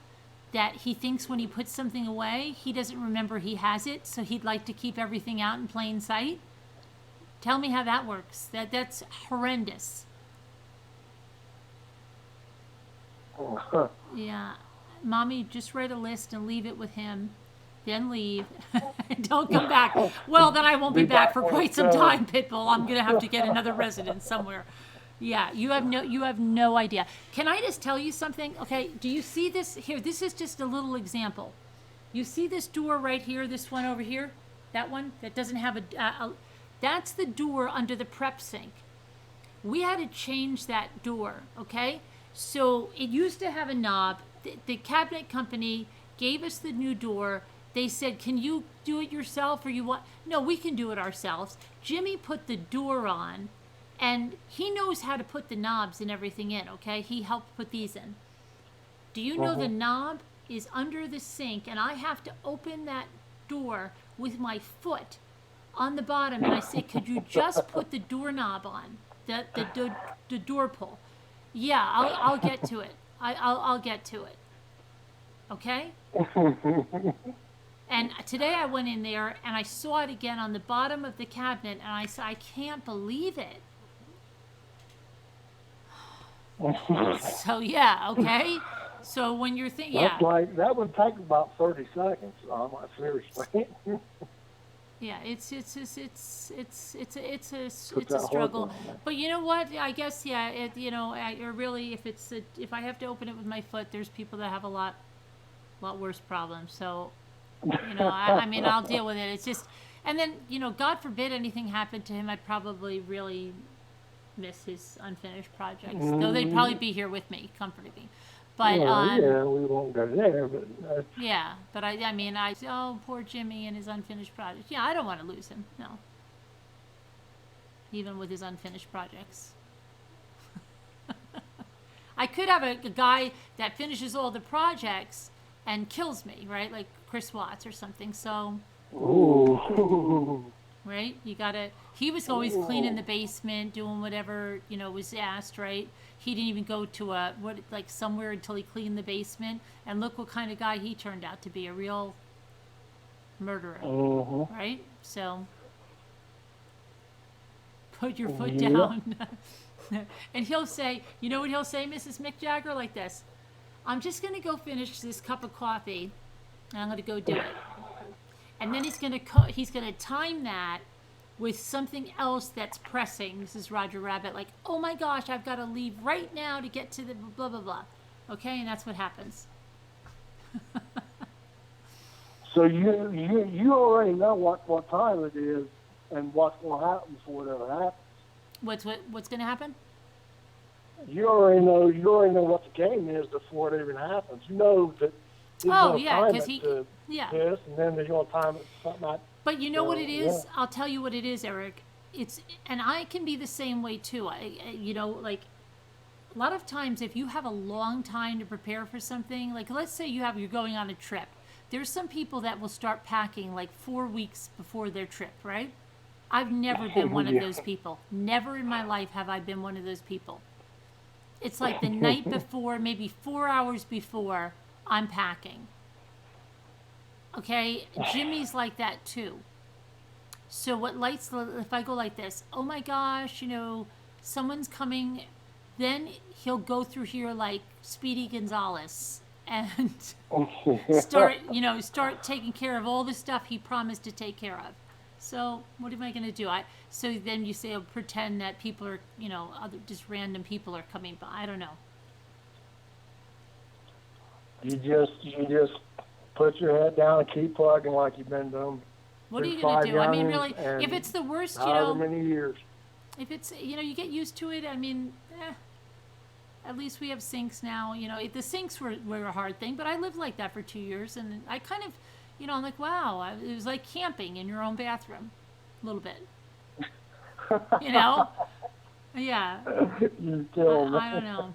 Speaker 1: that he thinks when he puts something away, he doesn't remember he has it, so he'd like to keep everything out in plain sight. Tell me how that works. That's horrendous. Yeah. Mommy, just write a list and leave it with him. Then leave. Don't come back. Well, then I won't be back for quite some time, Pitbull. I'm going to have to get another residence somewhere. Yeah, you have no idea. Can I just tell you something? Okay, do you see this here? This is just a little example. You see this door right here, this one over here? That one that doesn't have That's the door under the prep sink. We had to change that door, okay? So it used to have a knob. The cabinet company gave us the new door. They said, can you do it yourself or you want? No, we can do it ourselves. Jimmy put the door on, and he knows how to put the knobs and everything in, okay? He helped put these in. Do you know the knob is under the sink, and I have to open that door with my foot on the bottom, and I say, could you just put the doorknob on, the door pull? Yeah, I'll get to it. I'll get to it. Okay? And today I went in there and I saw it again on the bottom of the cabinet, and I said, I can't believe it. So yeah, okay. So when you're thinking,
Speaker 3: That's like, that would take about 30 seconds. I'm like, seriously.
Speaker 1: yeah, it's a
Speaker 3: Put that
Speaker 1: struggle.
Speaker 3: horse on there.
Speaker 1: But you know what? I guess really, if I have to open it with my foot, there's people that have a lot worse problems. So I mean, I'll deal with it. It's just, and then God forbid anything happened to him, I'd probably really miss his unfinished projects. Though they'd probably be here with me, comforting me. But
Speaker 3: yeah, we won't go there, but
Speaker 1: yeah, but I mean, oh, poor Jimmy and his unfinished projects. Yeah, I don't want to lose him. No. Even with his unfinished projects. I could have a guy that finishes all the projects and kills me, right? Like Chris Watts or something. So,
Speaker 3: ooh.
Speaker 1: right? He was always cleaning the basement, doing whatever, was asked, right? He didn't even go to somewhere until he cleaned the basement. And look what kind of guy he turned out to be, a real murderer, right? So, put your foot down. And he'll say, you know what he'll say, Mrs. Mick Jagger, like this: I'm just going to go finish this cup of coffee, and I'm going to go do it. And then he's going to time that with something else that's pressing, Mrs. Roger Rabbit, like, oh my gosh, I've got to leave right now to get to the blah, blah, blah. Okay, and that's what happens.
Speaker 3: So you already know what time it is and what's going to happen before it ever happens.
Speaker 1: What's going to happen?
Speaker 3: You already know what the game is before it even happens. You know that he's going to time it to this, and then they're going to time it to something like.
Speaker 1: But you know what it is? Yeah. I'll tell you what it is, Eric. And I can be the same way too. Like a lot of times, if you have a long time to prepare for something, like let's say you're going on a trip. There's some people that will start packing like 4 weeks before their trip, right? I've never been one of those people. Never in my life have I been one of those people. It's like the night before, maybe 4 hours before, I'm packing. Okay, Jimmy's like that too. So if I go like this, oh my gosh, someone's coming, then he'll go through here like Speedy Gonzales and start taking care of all the stuff he promised to take care of. So what am I going to do? So then you say, pretend that people are, just random people are coming by. I don't know.
Speaker 3: You just put your head down and keep plugging like you've been doing.
Speaker 1: What are you going to do? I mean, really, if it's the worst,
Speaker 3: however many years.
Speaker 1: If it's, you get used to it. I mean, at least we have sinks now. The sinks were a hard thing, but I lived like that for 2 years, and I kind of, I'm like, wow, it was like camping in your own bathroom, a little bit. Yeah. I don't know.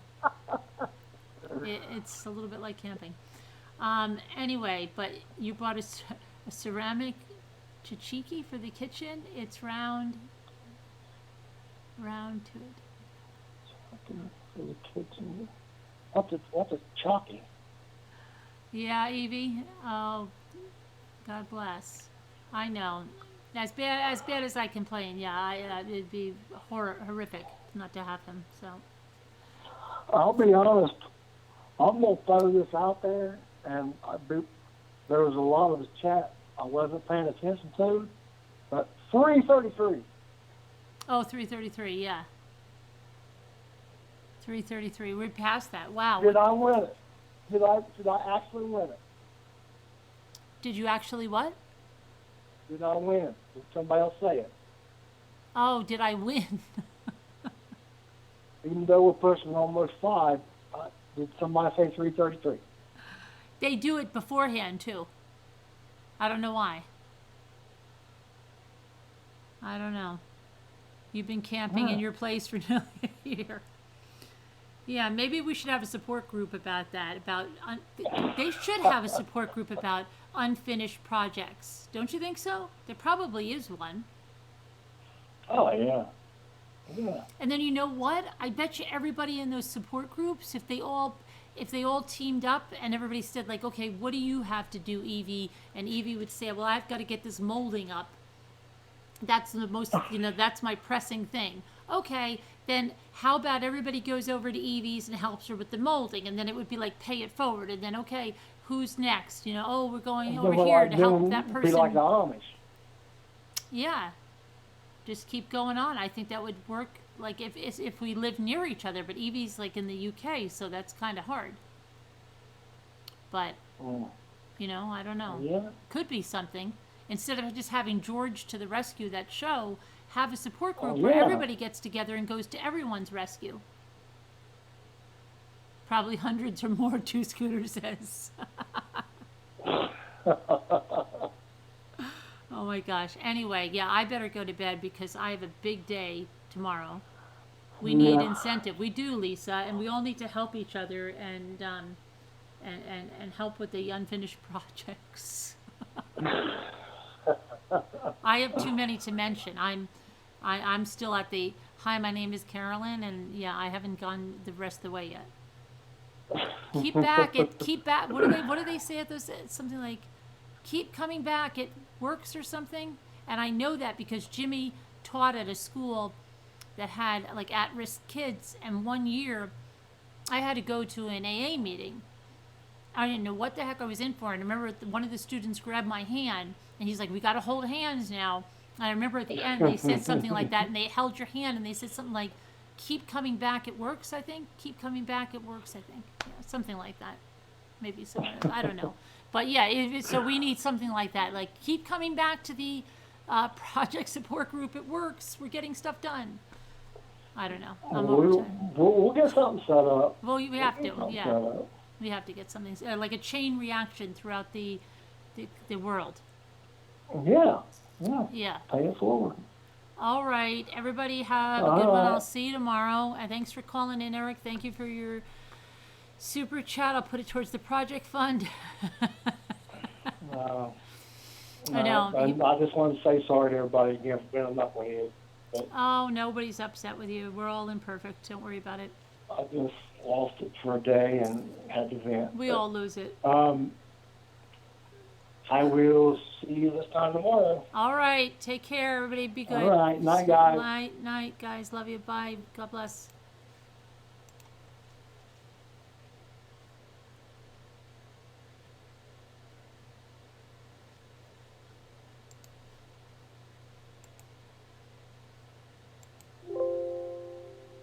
Speaker 1: It's a little bit like camping. Anyway, but you bought a ceramic tchotchke for the kitchen. It's round to it.
Speaker 3: For the kitchen. What's a chalky?
Speaker 1: Yeah, Evie. Oh, God bless. I know. As bad as I complain, yeah, it'd be horrific not to have him. So.
Speaker 3: I'll be honest. I'm gonna throw this out there, and there was a lot of the chat I wasn't paying attention to, but 333.
Speaker 1: Oh, 333, yeah. 333. We're past that. Wow.
Speaker 3: Did I win it? Did I actually win it?
Speaker 1: Did you actually what?
Speaker 3: Did I win? Did somebody else say it?
Speaker 1: Oh, did I win?
Speaker 3: Even though we're pushing almost 5, did somebody say 3:33?
Speaker 1: They do it beforehand too. I don't know why. I don't know. You've been camping in your place for nearly a year. Yeah, maybe we should have a support group about that. They should have a support group about unfinished projects. Don't you think so? There probably is one.
Speaker 3: Oh, yeah. Yeah.
Speaker 1: And then you know what? I bet you everybody in those support groups, if they all teamed up and everybody said like, okay, what do you have to do, Evie? And Evie would say, well, I've got to get this molding up. That's the most, that's my pressing thing. Okay, then how about everybody goes over to Evie's and helps her with the molding, and then it would be like pay it forward, and then okay, who's next? Oh, we're going over here to help that person.
Speaker 3: Be like the Amish.
Speaker 1: Yeah, just keep going on. I think that would work. Like if we live near each other, but Evie's like in the UK, so that's kind of hard. But I don't know.
Speaker 3: Yeah.
Speaker 1: Could be something. Instead of just having George to the rescue, that show, have a support group where everybody gets together and goes to everyone's rescue. Probably hundreds or more, Two Scooter says. Oh my gosh. Anyway, yeah, I better go to bed because I have a big day tomorrow. We need incentive. We do, Lisa, and we all need to help each other and help with the unfinished projects. I have too many to mention. I'm still at the hi, my name is Carolyn, and yeah, I haven't gone the rest of the way yet. Keep back. What do they say at those? Something like, keep coming back. It works or something. And I know that because Jimmy taught at a school that had like at-risk kids, and one year I had to go to an AA meeting. I didn't know what the heck I was in for. And I remember one of the students grabbed my hand, and he's like, we got to hold hands now. And I remember at the end, they said something like that, and they held your hand, and they said something like, keep coming back, it works, I think. Keep coming back, it works, I think. Yeah, something like that. Maybe some, I don't know. But yeah, so we need something like that. Like, keep coming back to the project support group, it works. We're getting stuff done. I don't know.
Speaker 3: We'll get something set up.
Speaker 1: Well, we have to, yeah. We have to get something, like a chain reaction throughout the world.
Speaker 3: Yeah.
Speaker 1: Yeah.
Speaker 3: Pay it forward.
Speaker 1: All right. Everybody have a good one. I'll see you tomorrow. And thanks for calling in, Eric. Thank you for your super chat. I'll put it towards the project fund. I know.
Speaker 3: I just wanted to say sorry to everybody again for being a knucklehead.
Speaker 1: Oh, nobody's upset with you. We're all imperfect. Don't worry about it.
Speaker 3: I just lost it for a day and had to vent.
Speaker 1: We all lose it.
Speaker 3: I will see you this time tomorrow.
Speaker 1: All right. Take care. Everybody be good.
Speaker 3: All right. Night, guys.
Speaker 1: Night, guys. Love you. Bye. God bless.